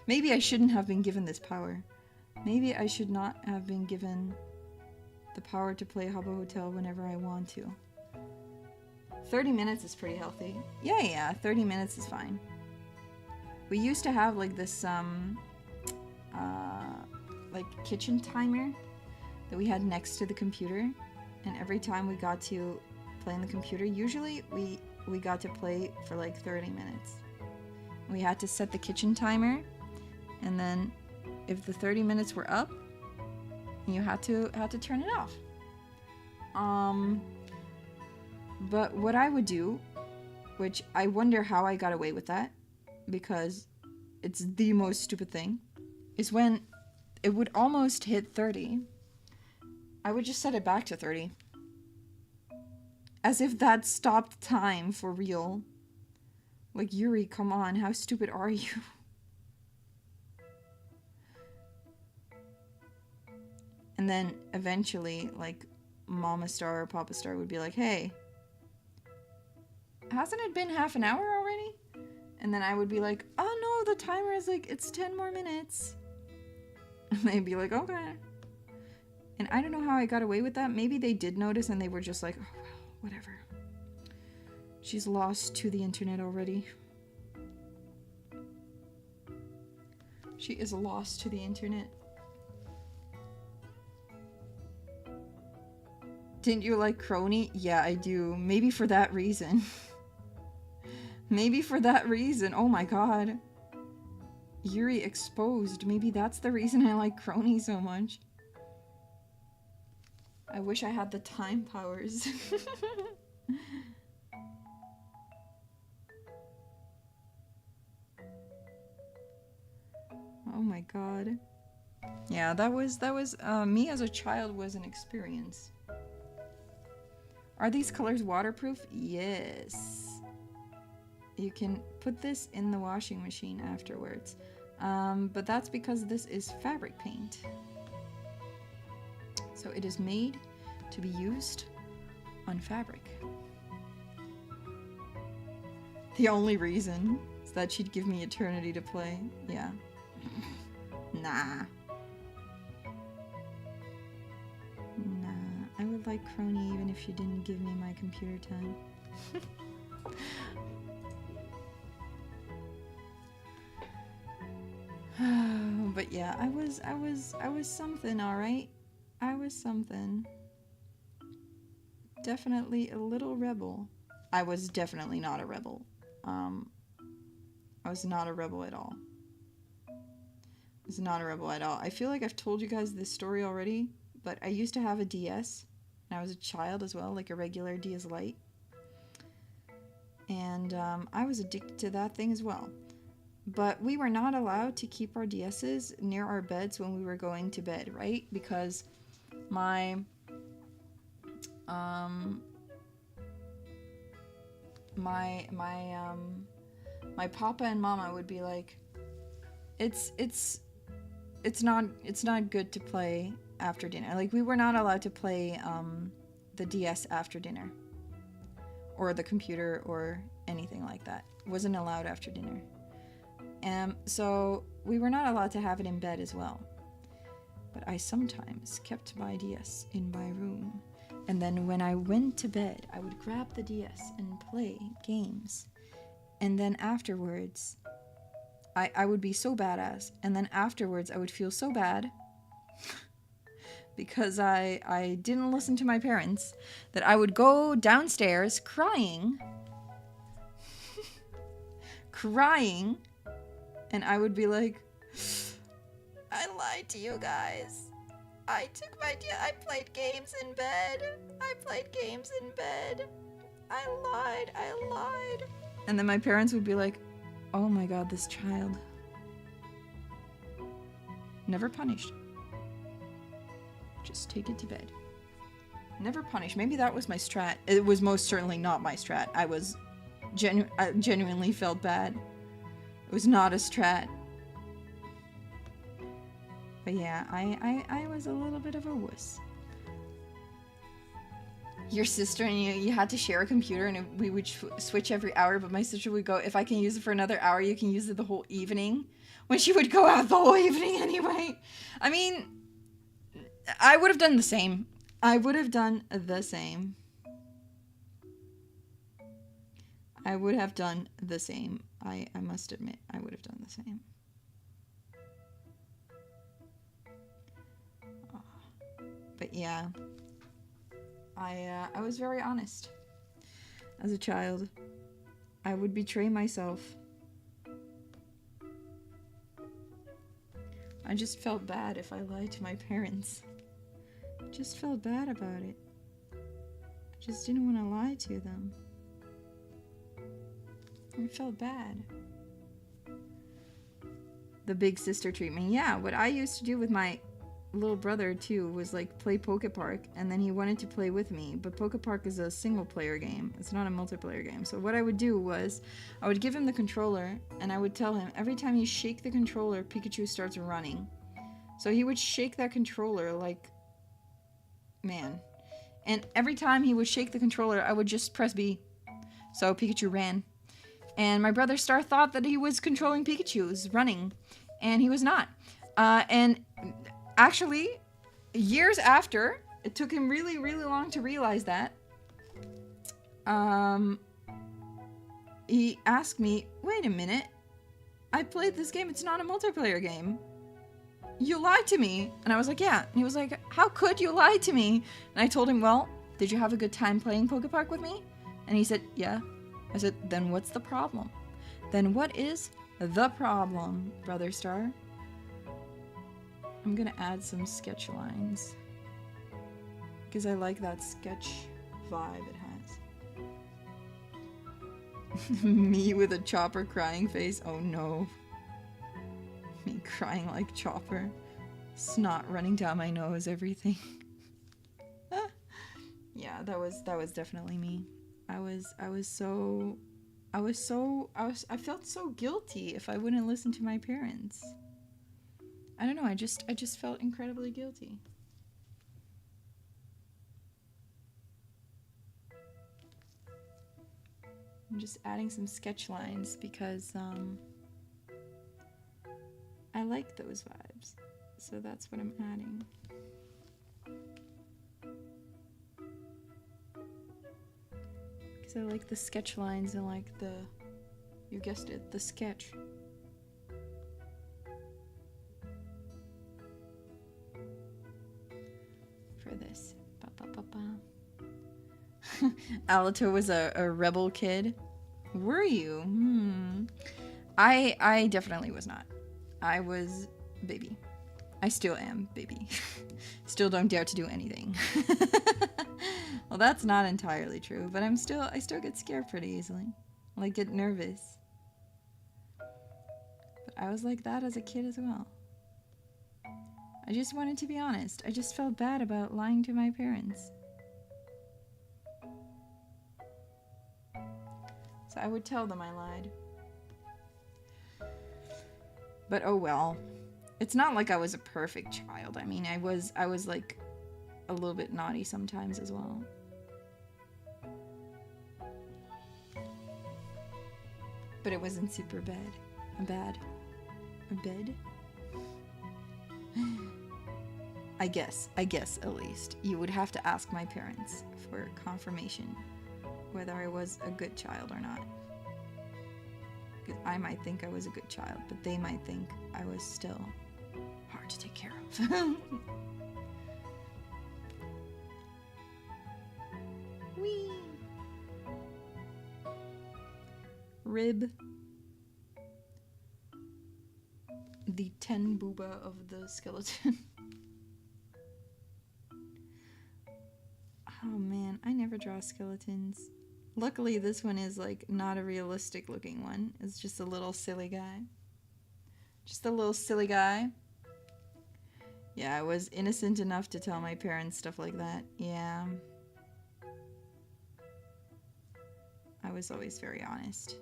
Speaker 1: Maybe I shouldn't have been given this power. Maybe I should not have been given the power to play Habbo Hotel whenever I want to. 30 minutes is pretty healthy. Yeah, 30 minutes is fine. We used to have like this, like kitchen timer that we had next to the computer. And every time we got to play on the computer, usually we got to play for like 30 minutes. We had to set the kitchen timer, and then if the 30 minutes were up, you had to turn it off. But what I would do, which I wonder how I got away with that, because it's the most stupid thing, is when it would almost hit 30, I would just set it back to 30. As if that stopped time for real. Like, Yuri, come on, how stupid are you? And then eventually, like, Mama Star or Papa Star would be like, hey, hasn't it been half an hour already? And then I would be like, oh no, the timer is like, it's 10 more minutes. And they'd be like, okay. And I don't know how I got away with that. Maybe they did notice and they were just like, oh well, whatever. She's lost to the internet already. She is lost to the internet. Didn't you like Crony? Yeah, I do. Maybe for that reason. Maybe for that reason. Oh my god. Yuri exposed. Maybe that's the reason I like Crony so much. I wish I had the time powers. Oh my god. Yeah, that was me as a child was an experience. Are these colors waterproof? Yes. You can put this in the washing machine afterwards. But that's because this is fabric paint. So it is made to be used on fabric. The only reason is that she'd give me eternity to play. Yeah. Nah. Nah. I would like Crony even if she didn't give me my computer time. But yeah, I was something, alright? I was something. Definitely a little rebel. I was definitely not a rebel. I was not a rebel at all. I was not a rebel at all. I feel like I've told you guys this story already, but I used to have a DS, and I was a child as well, like a regular DS Lite. And I was addicted to that thing as well. But we were not allowed to keep our DSs near our beds when we were going to bed, right? Because my papa and mama would be like, it's not good to play after dinner. Like, we were not allowed to play the DS after dinner, or the computer or anything like that. It wasn't allowed after dinner. So we were not allowed to have it in bed as well. But I sometimes kept my DS in my room. And then when I went to bed, I would grab the DS and play games. And then afterwards, I would be so badass. And then afterwards, I would feel so bad because I didn't listen to my parents that I would go downstairs crying. Crying. And I would be like, I lied to you guys. I played games in bed. I played games in bed. I lied. And then my parents would be like, oh my god, this child. Never punished. Just take it to bed. Never punished. Maybe that was my strat. It was most certainly not my strat. I genuinely felt bad. It was not a strat. But yeah, I was a little bit of a wuss. Your sister and you had to share a computer and we would switch every hour, but my sister would go, if I can use it for another hour, you can use it the whole evening. When she would go out the whole evening anyway. I mean, I would have done the same. I would have done the same. I would have done the same. I must admit, I would have done the same. But yeah, I was very honest. As a child, I would betray myself. I just felt bad if I lied to my parents. I just felt bad about it. I just didn't want to lie to them. I felt bad. The big sister treatment. Yeah, what I used to do with my little brother too was like play Poke Park, and then he wanted to play with me, but Poke Park is a single player game. It's not a multiplayer game. So what I would do was I would give him the controller and I would tell him every time you shake the controller, Pikachu starts running. So he would shake that controller like man, and every time he would shake the controller, I would just press B, so Pikachu ran. And my brother Star thought that he was controlling Pikachu's running, and he was not. And actually, years after, it took him really, really long to realize that. He asked me, wait a minute, I played this game, it's not a multiplayer game. You lied to me. And I was like, yeah. And he was like, how could you lie to me? And I told him, well, did you have a good time playing Poke Park with me? And he said, yeah. I said, then what's the problem? Then what is the problem, Brother Star? I'm gonna add some sketch lines, because I like that sketch vibe it has. Me with a Chopper crying face. Oh no. Me crying like Chopper. Snot running down my nose, everything. Yeah, that was definitely me. I felt so guilty if I wouldn't listen to my parents. I don't know, I just felt incredibly guilty. I'm just adding some sketch lines because I like those vibes. So that's what I'm adding. Because I like the sketch lines and like the, you guessed it, the sketch. For this. Alito was a rebel kid. Were you? I definitely was not. I was baby. I still am baby. Still don't dare to do anything. Well, that's not entirely true, but I still get scared pretty easily. Like, get nervous. But I was like that as a kid as well. I just wanted to be honest. I just felt bad about lying to my parents. So I would tell them I lied. But oh well. It's not like I was a perfect child. I mean, I was like a little bit naughty sometimes as well. But it wasn't super bad. I guess at least. You would have to ask my parents for confirmation whether I was a good child or not. Because I might think I was a good child, but they might think I was still hard to take care of. Whee! Rib. The 10 booba of the skeleton. Oh man, I never draw skeletons. Luckily this one is like not a realistic looking one. It's just a little silly guy. Just a little silly guy. Yeah, I was innocent enough to tell my parents stuff like that. Yeah. I was always very honest.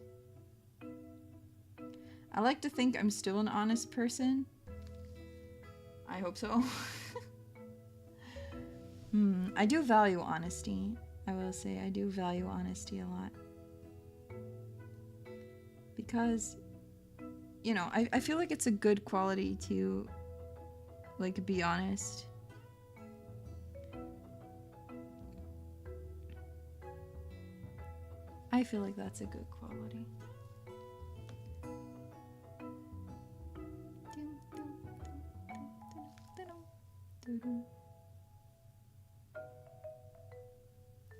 Speaker 1: I like to think I'm still an honest person. I hope so. I do value honesty. I will say I do value honesty a lot. Because, you know, I feel like it's a good quality to, like, be honest. I feel like that's a good quality.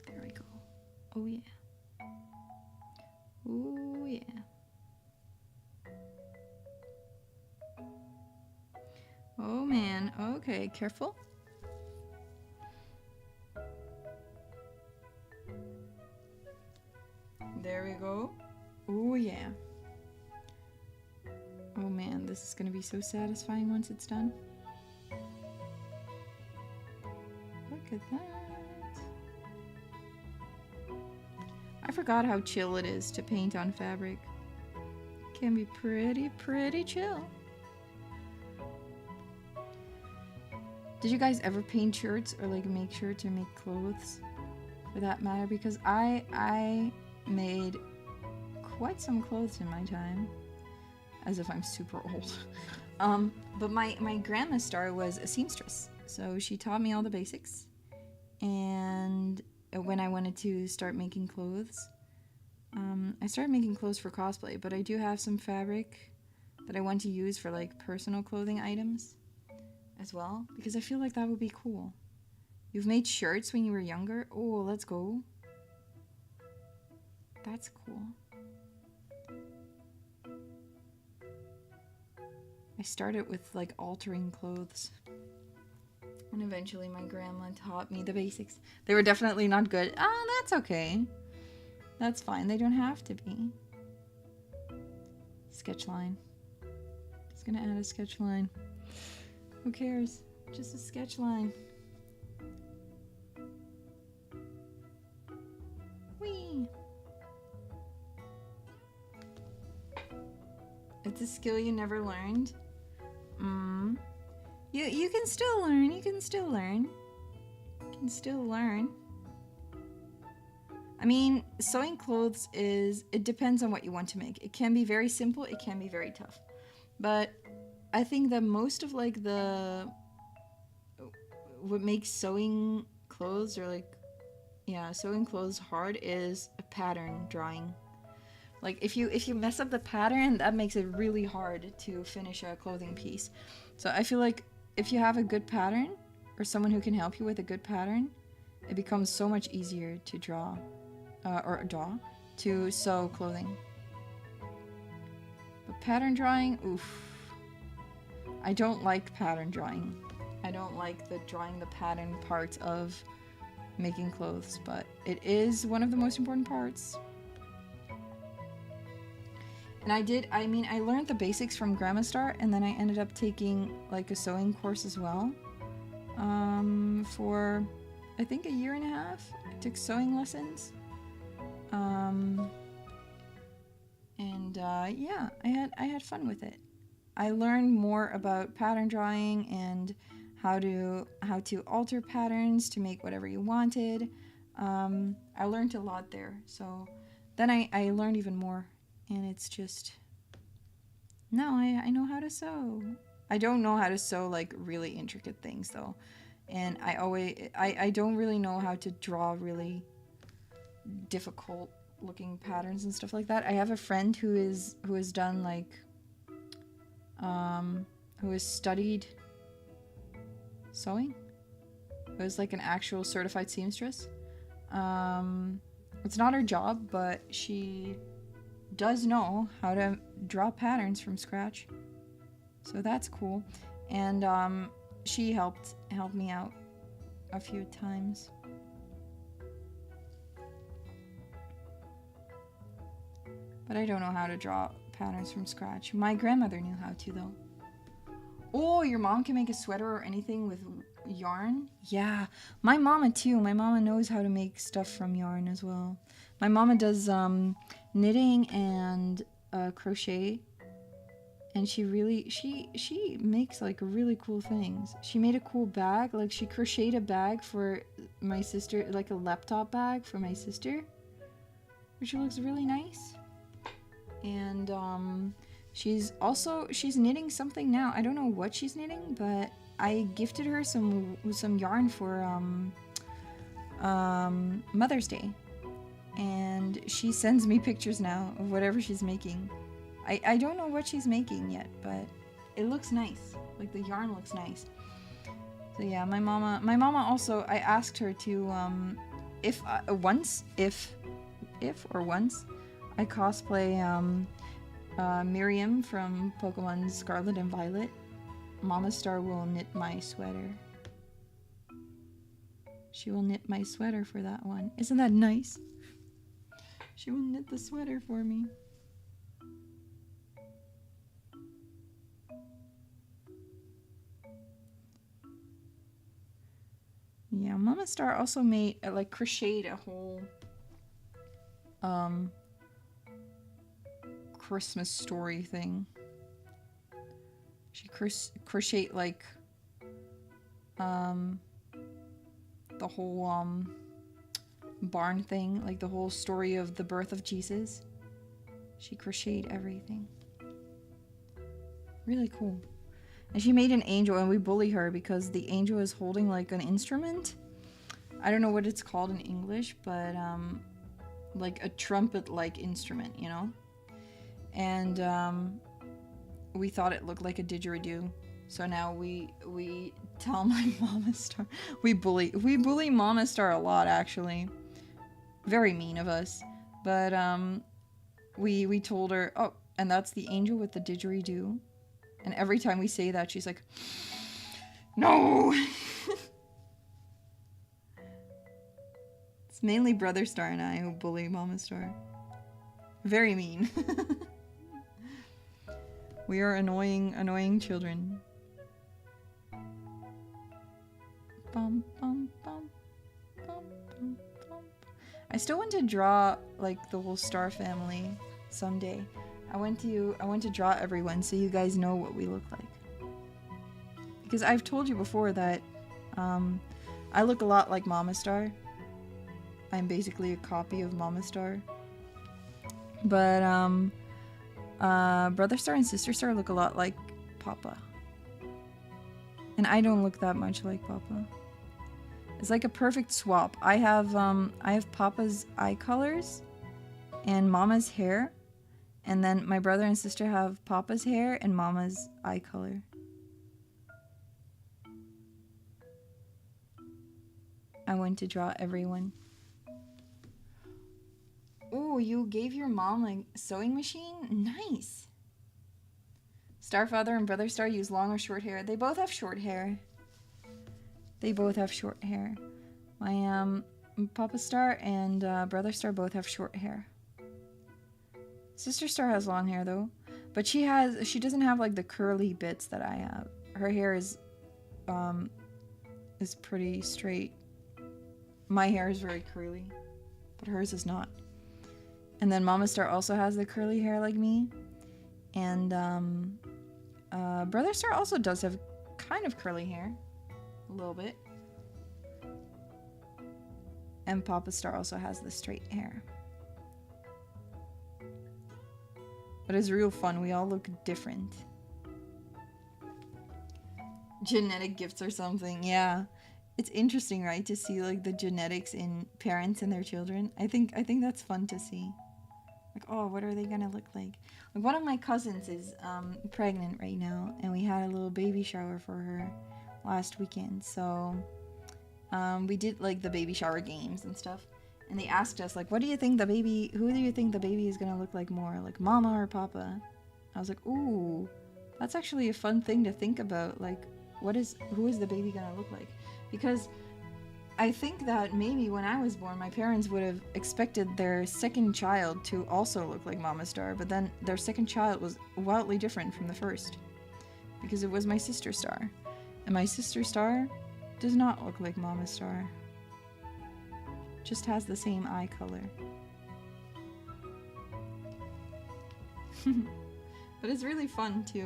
Speaker 1: There we go. Oh yeah. Oh yeah. Oh man. Okay, careful. There we go. Oh yeah. Oh man, this is gonna be so satisfying once it's done. Look at that. I forgot how chill it is to paint on fabric. It can be pretty chill. Did you guys ever paint shirts or like make shirts or make clothes for that matter? Because I made quite some clothes in my time. As if I'm super old. But my grandma star was a seamstress. So she taught me all the basics. And when I wanted to start making clothes, I started making clothes for cosplay, but I do have some fabric that I want to use for like personal clothing items as well, because I feel like that would be cool. You've made shirts when you were younger? Oh, let's go. That's cool. I started with like altering clothes. And eventually my grandma taught me the basics. They were definitely not good. Ah, that's okay. That's fine. They don't have to be. Sketch line. Just gonna add a sketch line. Who cares? Just a sketch line. Whee! It's a skill you never learned. You can still learn. You can still learn. You can still learn. I mean, sewing clothes it depends on what you want to make. It can be very simple. It can be very tough. But I think that most of like what makes sewing clothes or like, yeah, sewing clothes hard is a pattern drawing. Like if you mess up the pattern, that makes it really hard to finish a clothing piece. So I feel like if you have a good pattern or someone who can help you with a good pattern, it becomes so much easier to to sew clothing. But pattern drawing, oof. I don't like pattern drawing. I don't like drawing the pattern part of making clothes, but it is one of the most important parts. And I learned the basics from Grandma Star, and then I ended up taking like a sewing course as well. For I think a year and a half. I took sewing lessons. Yeah, I had fun with it. I learned more about pattern drawing and how to alter patterns to make whatever you wanted. I learned a lot there. So then I learned even more. And it's just, now I know how to sew. I don't know how to sew like really intricate things though. And I don't really know how to draw really difficult looking patterns and stuff like that. I have a friend who has done like who has studied sewing. Who is like an actual certified seamstress. It's not her job, but she does know how to draw patterns from scratch. So that's cool. And she helped me out a few times. But I don't know how to draw patterns from scratch. My grandmother knew how to though. Oh, your mom can make a sweater or anything with yarn? Yeah, my mama too. My mama knows how to make stuff from yarn as well. My mama does knitting and crochet. And she makes like really cool things. She made a cool bag. Like she crocheted a bag for my sister, like a laptop bag for my sister, which looks really nice. And she's knitting something now. I don't know what she's knitting, but I gifted her some yarn for Mother's Day, and she sends me pictures now of whatever she's making. I don't know what she's making yet, but it looks nice. Like the yarn looks nice. So yeah, my mama also, I asked her to if once I cosplay Miriam from Pokemon Scarlet and Violet, Mama Star will knit my sweater. She will knit my sweater for that one. Isn't that nice? She will knit the sweater for me. Yeah, Mama Star also made, like, crocheted a whole Christmas story thing. She crocheted like the whole barn thing, like the whole story of the birth of Jesus. She crocheted everything. Really cool. And she made an angel, and we bully her because the angel is holding like an instrument. I don't know what it's called in English, but like a trumpet-like instrument, you know? And we thought it looked like a didgeridoo. So now we tell my Mama Star, we bully Mama Star a lot, actually. Very mean of us. But we told her, oh, and that's the angel with the didgeridoo. And every time we say that, she's like, no! It's mainly Brother Star and I who bully Mama Star. Very mean. We are annoying children. Bum, bum, bum, bum, bum, bum. I still want to draw like the whole Star family someday. I want to draw everyone so you guys know what we look like. Because I've told you before that I look a lot like Mama Star. I'm basically a copy of Mama Star. But Brother Star and Sister Star look a lot like Papa. And I don't look that much like Papa. It's like a perfect swap. I have Papa's eye colors and Mama's hair. And then my brother and sister have Papa's hair and Mama's eye color. I want to draw everyone. Oh, you gave your mom a sewing machine? Nice. Starfather and Brother Star use long or short hair. They both have short hair. They both have short hair. My Papa Star and Brother Star both have short hair. Sister Star has long hair though, but she doesn't have like the curly bits that I have. Her hair is pretty straight. My hair is very curly, but hers is not. And then Mama Star also has the curly hair like me, and Brother Star also does have kind of curly hair, a little bit. And Papa Star also has the straight hair. But it's real fun. We all look different. Genetic gifts or something, yeah. It's interesting, right, to see like the genetics in parents and their children. I think that's fun to see. Like, oh, what are they gonna look like? Like, one of my cousins is pregnant right now, and we had a little baby shower for her last weekend. So we did like the baby shower games and stuff, and they asked us like, what do you think the baby? Who do you think the baby is gonna look like more, like mama or papa? I was like, ooh, that's actually a fun thing to think about. Like, who is the baby gonna look like? Because I think that maybe when I was born, my parents would have expected their second child to also look like Mama Star, but then their second child was wildly different from the first, because it was my sister Star. And my sister Star does not look like Mama Star. Just has the same eye color. But it's really fun to,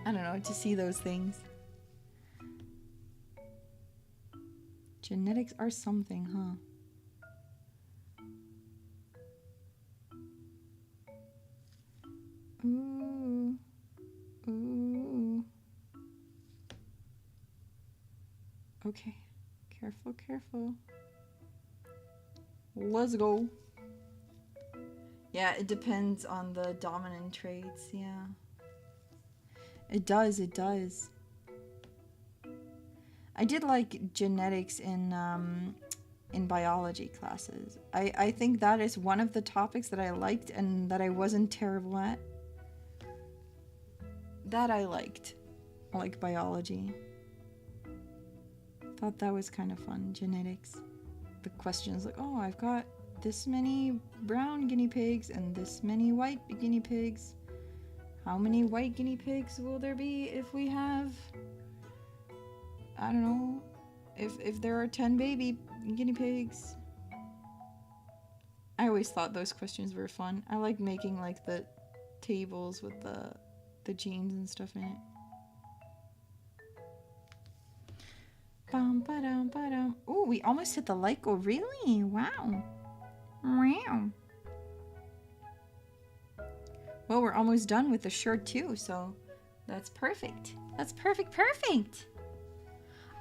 Speaker 1: I don't know, to see those things. Genetics are something, huh? Ooh. Ooh. Okay. Careful, careful. Let's go. Yeah, it depends on the dominant traits, yeah. It does, it does. I did like genetics in biology classes. I think that is one of the topics that I liked and that I wasn't terrible at. That I liked. I like biology. Thought that was kind of fun, genetics. The questions like, oh, I've got this many brown guinea pigs and this many white guinea pigs. How many white guinea pigs will there be if we have... I don't know, if there are 10 baby guinea pigs. I always thought those questions were fun. I like making like the tables with the genes and stuff in it. Bum, ba-dum, ba-dum. Ooh, we almost hit the like goal. Really? Wow. Wow. Well, we're almost done with the shirt too, so that's perfect. That's perfect.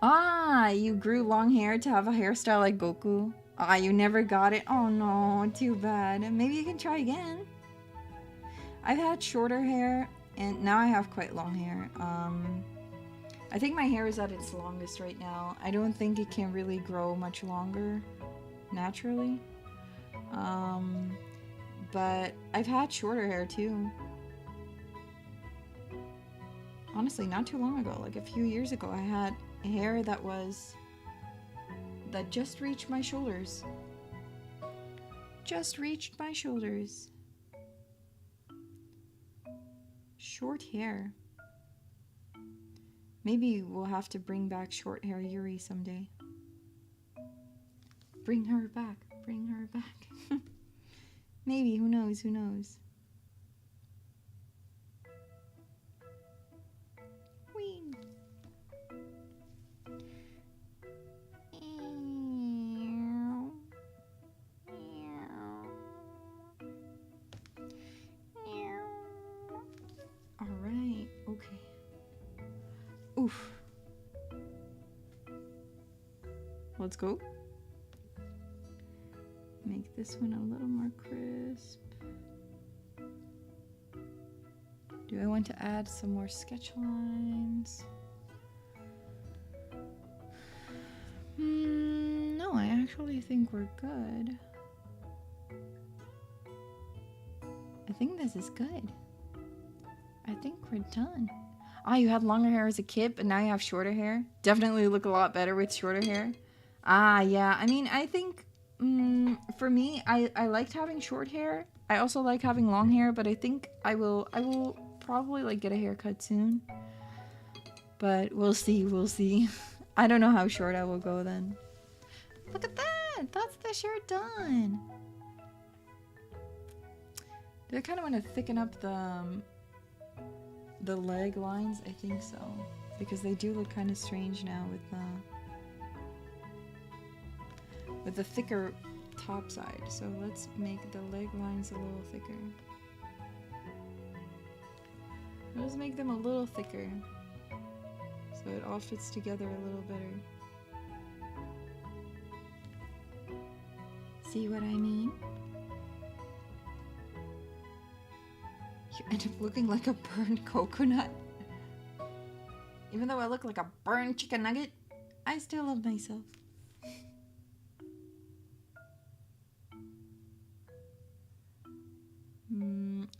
Speaker 1: Ah, you grew long hair to have a hairstyle like Goku. Ah, you never got it. Oh no, too bad. Maybe you can try again. I've had shorter hair, and now I have quite long hair. I think my hair is at its longest right now. I don't think it can really grow much longer, naturally. But I've had shorter hair too. Honestly, not too long ago, like a few years ago, I had hair that just reached my shoulders. Just reached my shoulders. Short hair. Maybe we'll have to bring back short hair Yuri someday. Bring her back. Bring her back. Maybe, who knows, who knows. Whee! Alright, okay. Oof. Let's go. Make this one a little more crisp. Do I want to add some more sketch lines? No, I actually think we're good. I think this is good. I think we're done. Ah, you had longer hair as a kid, but now you have shorter hair. Definitely look a lot better with shorter hair. Ah, yeah. I mean, I think for me, I liked having short hair. I also like having long hair, but I think I will probably like get a haircut soon. But we'll see, we'll see. I don't know how short I will go then. Look at that! That's the shirt done. Do I kind of want to thicken up the leg lines? I think so, because they do look kind of strange now with the thicker top side. So let's make the leg lines a little thicker. I'll just make them a little thicker so it all fits together a little better. See what I mean? You end up looking like a burned coconut. Even though I look like a burned chicken nugget, I still love myself.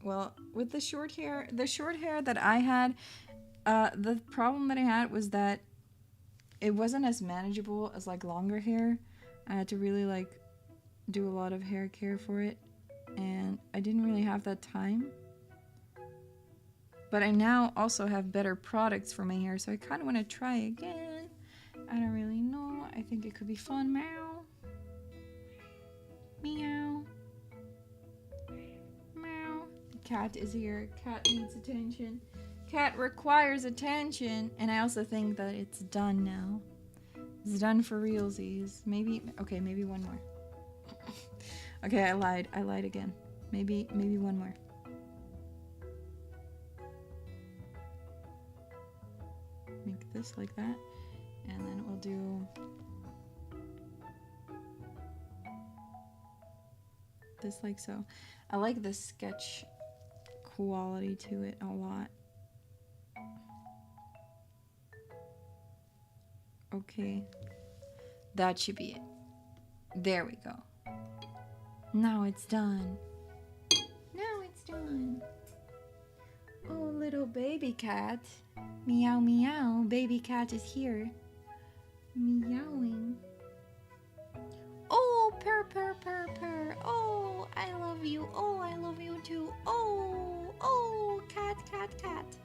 Speaker 1: Well, with the short hair that I had, the problem that I had was that it wasn't as manageable as like longer hair. I had to really like do a lot of hair care for it, and I didn't really have that time. But I now also have better products for my hair, so I kind of want to try again. I don't really know. I think it could be fun. Meow. Meow. Meow. The cat is here. Cat needs attention. Cat requires attention. And I also think that it's done now. It's done for realsies. Maybe, okay, maybe one more. Okay, I lied. I lied again. Maybe one more. Make this like that, and then we'll do this like so. I like the sketch quality to it a lot. Okay, that should be it. There we go. Now it's done. Now it's done. Oh, little baby cat. Meow meow, baby cat is here. Meowing. Oh, purr purr purr purr. Oh, I love you. Oh, I love you too. Oh, oh, cat cat cat.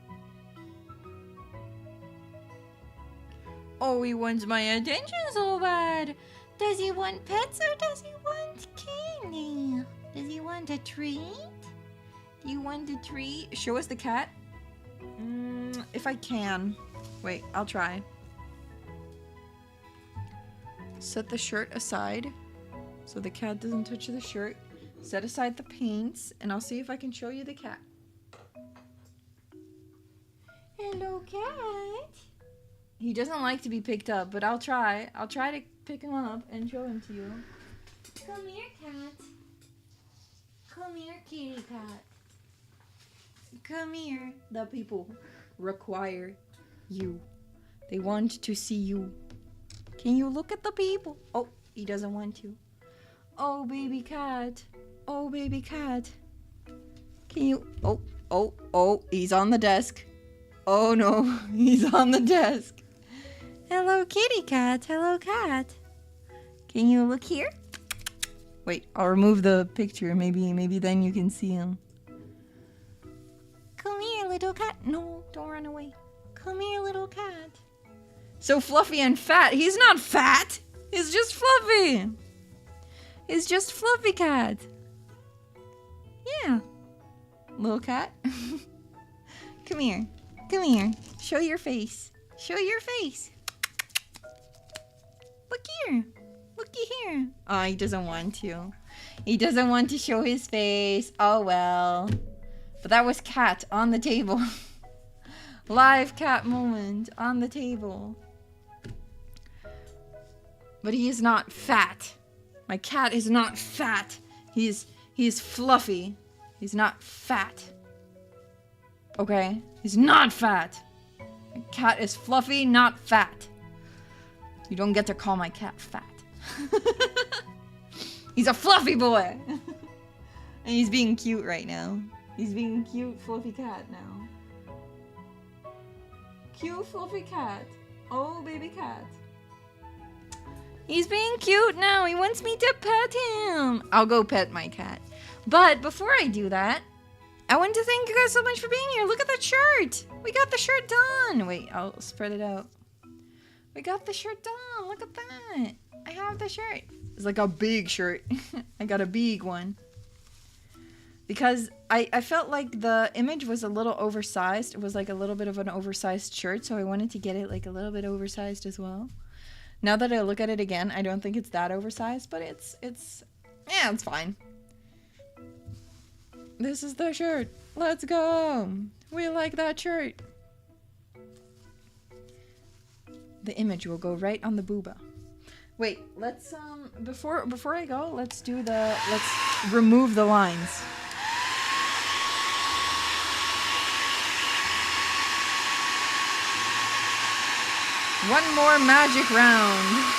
Speaker 1: Oh, he wants my attention so bad. Does he want pets or does he want candy? Does he want a treat? Do you want a treat? Show us the cat. If I can. Wait, I'll try. Set the shirt aside so the cat doesn't touch the shirt. Set aside the paints, and I'll see if I can show you the cat. Hello, cat. He doesn't like to be picked up, but I'll try. I'll try to pick him up and show him to you. Come here, cat. Come here, kitty cat. Come here. The people require you. They want to see you. Can you look at the people? Oh, he doesn't want to. Oh, baby cat. Oh, baby cat. Can you... Oh, he's on the desk. Oh, no. He's on the desk. Hello, kitty cat. Hello, cat. Can you look here? Wait, I'll remove the picture. Maybe then you can see him. Come here, little cat. No, don't run away. Come here, little cat. So fluffy and fat. He's not fat. He's just fluffy. He's just fluffy cat. Yeah. Little cat. Come here. Come here. Show your face. Show your face. Look here. Looky here. Oh, he doesn't want to. He doesn't want to show his face. Oh, well. But that was cat on the table. Live cat moment on the table. But he is not fat. My cat is not fat. He is fluffy. He's not fat. Okay? He's not fat. My cat is fluffy, not fat. You don't get to call my cat fat. He's a fluffy boy. And he's being cute right now. He's being cute fluffy cat now. Cute fluffy cat. Oh, baby cat. He's being cute now. He wants me to pet him. I'll go pet my cat. But before I do that, I want to thank you guys so much for being here. Look at that shirt. We got the shirt done. Wait, I'll spread it out. We got the shirt done. Look at that. I have the shirt. It's like a big shirt. I got a big one. Because I felt like the image was a little oversized. It was like a little bit of an oversized shirt. So I wanted to get it like a little bit oversized as well. Now that I look at it again, I don't think it's that oversized. But it's fine. This is the shirt. Let's go. We like that shirt. The image will go right on the booba. Wait, let's before I go, let's remove the lines. One more magic round.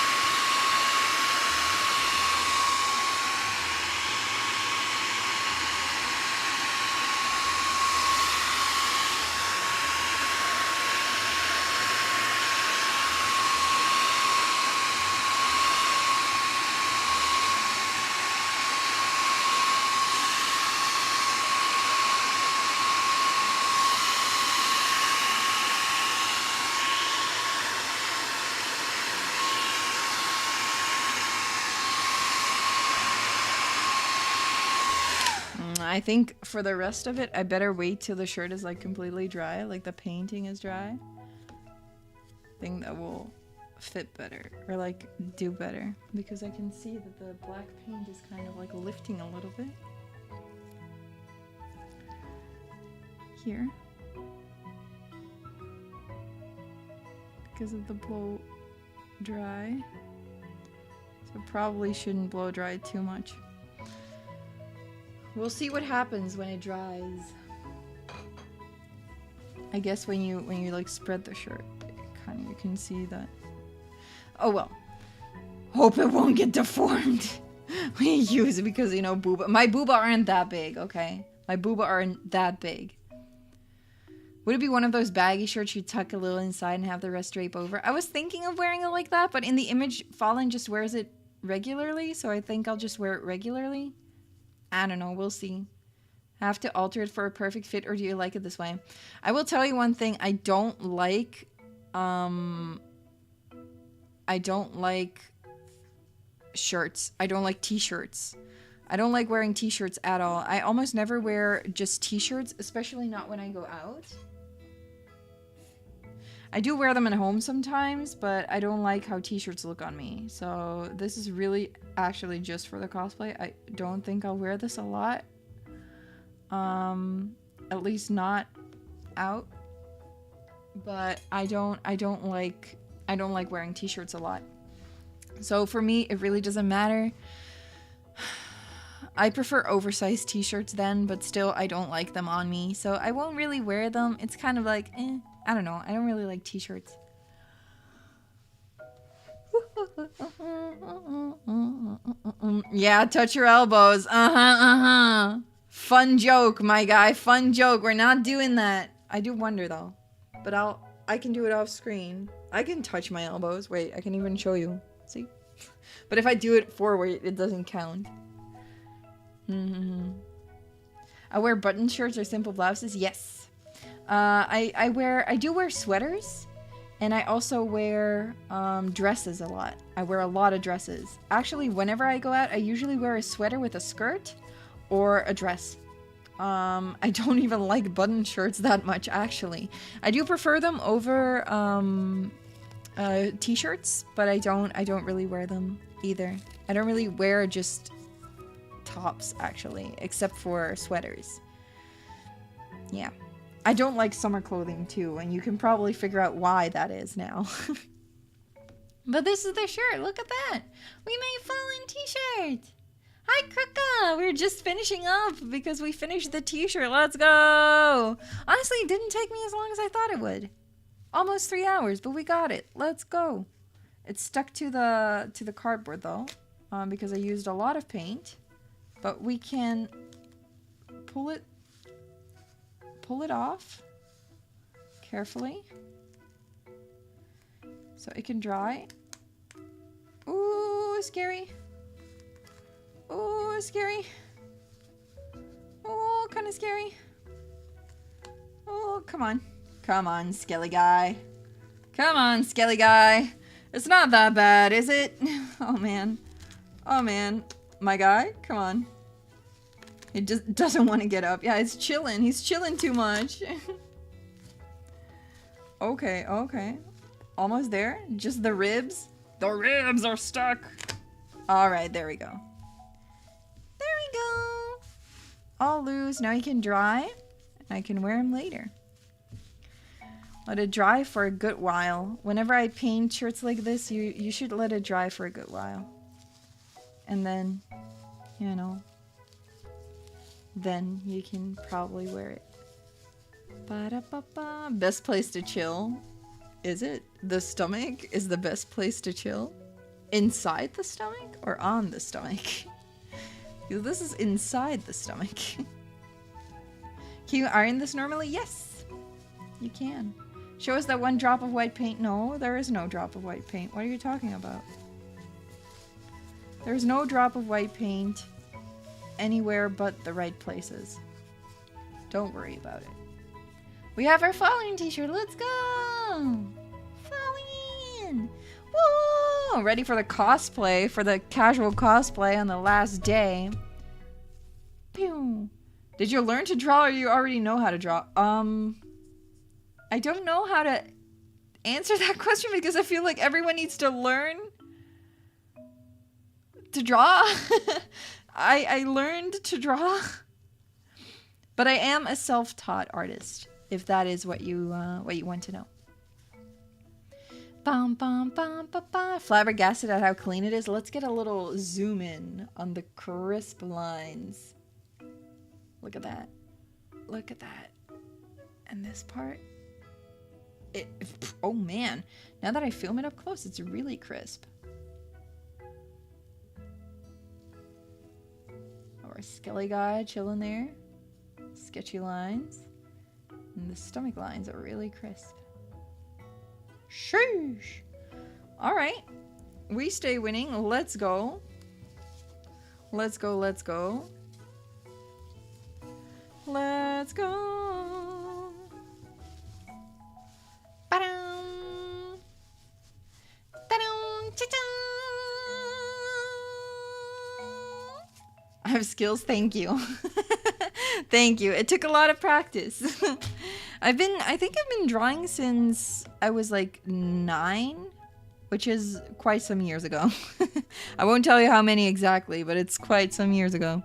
Speaker 1: I think for the rest of it, I better wait till the shirt is like completely dry, like the painting is dry. I think that will fit better, or like do better, because I can see that the black paint is kind of like lifting a little bit. Here. Because of the blow dry. So probably shouldn't blow dry too much. We'll see what happens when it dries. I guess when you like spread the shirt, kind of you can see that. Oh well. Hope it won't get deformed. We use it because, you know, booba. My booba aren't that big, okay? My booba aren't that big. Would it be one of those baggy shirts you tuck a little inside and have the rest drape over? I was thinking of wearing it like that, but in the image, Falin just wears it regularly, so I think I'll just wear it regularly. I don't know, we'll see. Have to alter it for a perfect fit, or do you like it this way? I will tell you one thing, I don't like shirts. I don't like t-shirts. I don't like wearing t-shirts at all. I almost never wear just t-shirts, especially not when I go out. I do wear them at home sometimes, but I don't like how t-shirts look on me. So this is really actually just for the cosplay. I don't think I'll wear this a lot. At least not out. But I don't like wearing t-shirts a lot. So for me, it really doesn't matter. I prefer oversized t-shirts then, but still I don't like them on me. So I won't really wear them. It's kind of like, I don't know. I don't really like t-shirts. Yeah, touch your elbows. Fun joke, my guy. Fun joke. We're not doing that. I do wonder though. But I can do it off screen. I can touch my elbows. Wait, I can even show you. See? But if I do it forward, it doesn't count. I wear button shirts or simple blouses. Yes. I do wear sweaters, and I also wear dresses a lot. I wear a lot of dresses. Actually, whenever I go out, I usually wear a sweater with a skirt or a dress. I don't even like button shirts that much, actually. I do prefer them over t-shirts, but I don't really wear them either. I don't really wear just tops, actually, except for sweaters. Yeah. I don't like summer clothing too, and you can probably figure out why that is now. But this is the shirt. Look at that. We made Falin t-shirt. Hi, Krika. We're just finishing up because we finished the t-shirt. Let's go. Honestly, it didn't take me as long as I thought it would. Almost 3 hours, but we got it. Let's go. It's stuck to the cardboard though, because I used a lot of paint. But we can pull it off carefully so it can dry. Ooh, scary. Ooh, scary. Oh, kind of scary. Oh, come on. Come on, skelly guy. Come on, skelly guy. It's not that bad, is it? Oh, man. Oh, man. My guy? Come on. He just doesn't want to get up. Yeah, it's chilling. He's chilling too much. Okay, okay. Almost there. Just the ribs. The ribs are stuck. Alright, there we go. There we go. All loose. Now he can dry. I can wear them later. Let it dry for a good while. Whenever I paint shirts like this, you should let it dry for a good while. And then, you know, then you can probably wear it. Ba-da-ba-ba. Best place to chill? Is it? The stomach is the best place to chill? Inside the stomach or on the stomach? Because this is inside the stomach. Can you iron this normally? Yes, you can. Show us that one drop of white paint. No, there is no drop of white paint. What are you talking about? There's no drop of white paint anywhere but the right places. Don't worry about it. We have our Falling t-shirt. Let's go! Falling! Woo! Ready for the cosplay, for the casual cosplay on the last day. Pew! Did you learn to draw or you already know how to draw? I don't know how to answer that question because I feel like everyone needs to learn to draw. I learned to draw, but I am a self-taught artist, if that is what you want to know. Bum, bum, bum, bum, bum. Flabbergasted at how clean it is. Let's get a little zoom in on the crisp lines. Look at that. Look at that. And this part. Oh man, now that I film it up close, it's really crisp. Our skelly guy chilling there. Sketchy lines. And the stomach lines are really crisp. Sheesh. Alright. We stay winning. Let's go. Let's go, let's go. Let's go. Ba-dum. Da-dum. Cha-chum. I have skills. Thank you. Thank you. It took a lot of practice. I think I've been drawing since I was like 9, which is quite some years ago. I won't tell you how many exactly, but it's quite some years ago.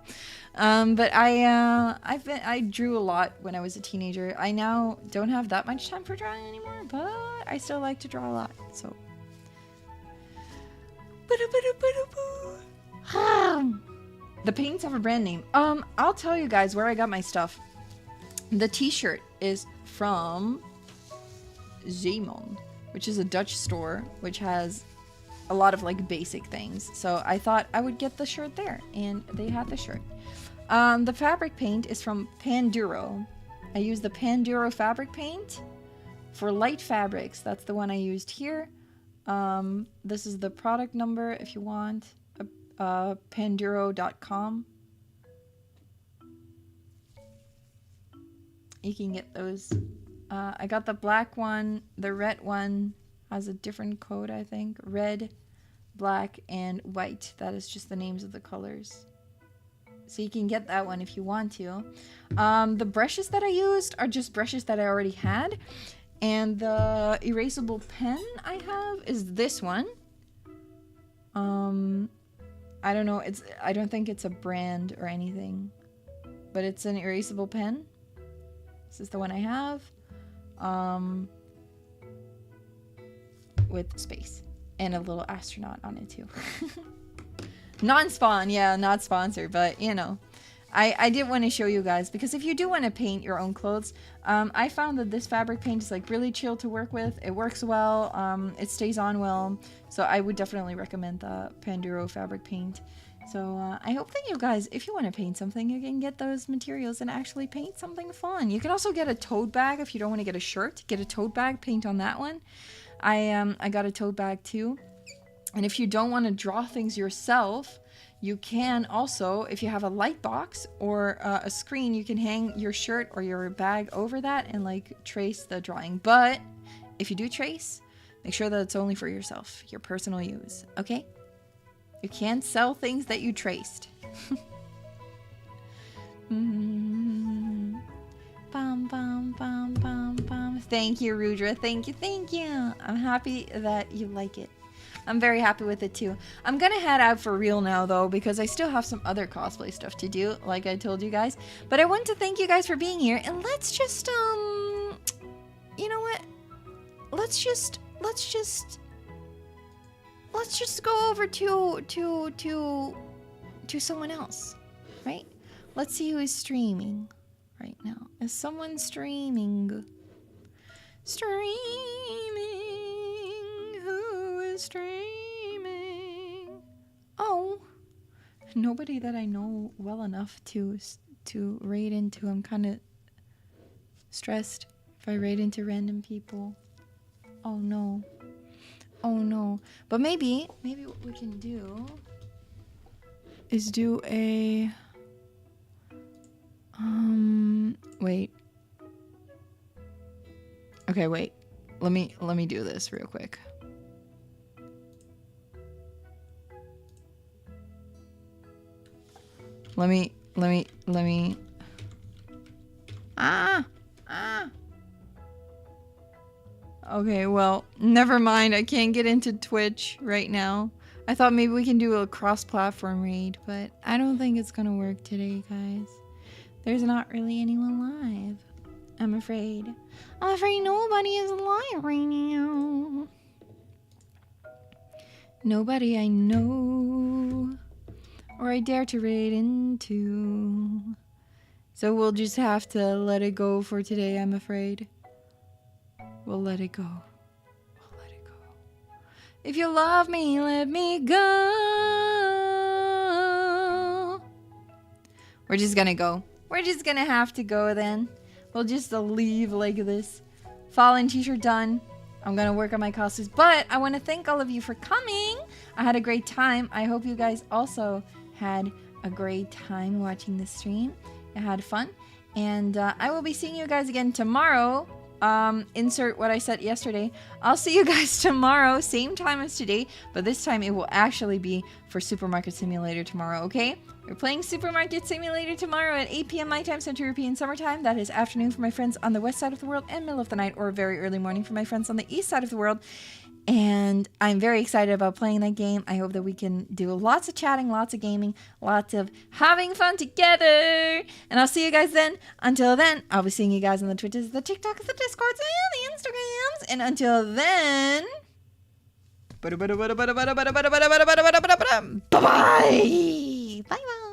Speaker 1: But I drew a lot when I was a teenager. I now don't have that much time for drawing anymore, but I still like to draw a lot. So the paints have a brand name. I'll tell you guys where I got my stuff. The t-shirt is from Zeeman, which is a Dutch store which has a lot of like basic things. So I thought I would get the shirt there, and they had the shirt. The fabric paint is from Panduro. I use the Panduro fabric paint for light fabrics. That's the one I used here. This is the product number if you want. Panduro.com. You can get those. I got the black one. The red one has a different code, I think. Red, black, and white. That is just the names of the colors. So you can get that one if you want to. The brushes that I used are just brushes that I already had. And the erasable pen I have is this one. I don't know. I don't think it's a brand or anything. But it's an erasable pen. This is the one I have. With space. And a little astronaut on it too. Non-spawn, yeah, not sponsored, but you know. I did want to show you guys, because if you do want to paint your own clothes, I found that this fabric paint is like really chill to work with. It works well, it stays on well, so I would definitely recommend the Panduro fabric paint. So I hope that you guys, if you want to paint something, you can get those materials and actually paint something fun. You can also get a tote bag if you don't want to get a shirt. Get a tote bag, paint on that one. I got a tote bag too. And if you don't want to draw things yourself, you can also, if you have a light box or a screen, you can hang your shirt or your bag over that and like trace the drawing. But if you do trace, make sure that it's only for yourself, your personal use, okay? You can't sell things that you traced. Bum, bum, bum, bum, bum. Thank you, Rudra. Thank you, thank you. I'm happy that you like it. I'm very happy with it too. I'm gonna head out for real now though, because I still have some other cosplay stuff to do, like I told you guys. But I want to thank you guys for being here, and let's just you know what? Let's just go over to someone else, right? Let's see who is streaming right now. Is someone streaming? Streaming. Who is streaming? Oh, nobody that I know well enough to raid into. I'm kind of stressed if I raid into random people. Oh no. Oh no. But maybe what we can do is do a wait. Okay, wait. Let me do this real quick. Let me Okay, well, never mind. I can't get into Twitch right now. I thought maybe we can do a cross-platform raid, but I don't think it's gonna work today, guys. There's not really anyone live. I'm afraid. I'm afraid nobody is live right now. Nobody I know or I dare to raid into. So we'll just have to let it go for today, I'm afraid. We'll let it go. We'll let it go. If you love me, let me go. We're just gonna go. We're just gonna have to go then. We'll just leave like this. Fallen t-shirt done. I'm gonna work on my costumes, but I want to thank all of you for coming. I had a great time. I hope you guys also had a great time watching the stream. I had fun, and I will be seeing you guys again tomorrow. Insert what I said yesterday. I'll see you guys tomorrow, same time as today, but this time it will actually be for Supermarket Simulator tomorrow, okay? We're playing Supermarket Simulator tomorrow at 8 p.m. my time, Central European Summer Time. That is afternoon for my friends on the west side of the world and middle of the night, or very early morning for my friends on the east side of the world. And I'm very excited about playing that game. I hope that we can do lots of chatting, lots of gaming, lots of having fun together. And I'll see you guys then. Until then, I'll be seeing you guys on the Twitches, the TikToks, the Discords, and the Instagrams. And until then, bye-bye. Bye-bye.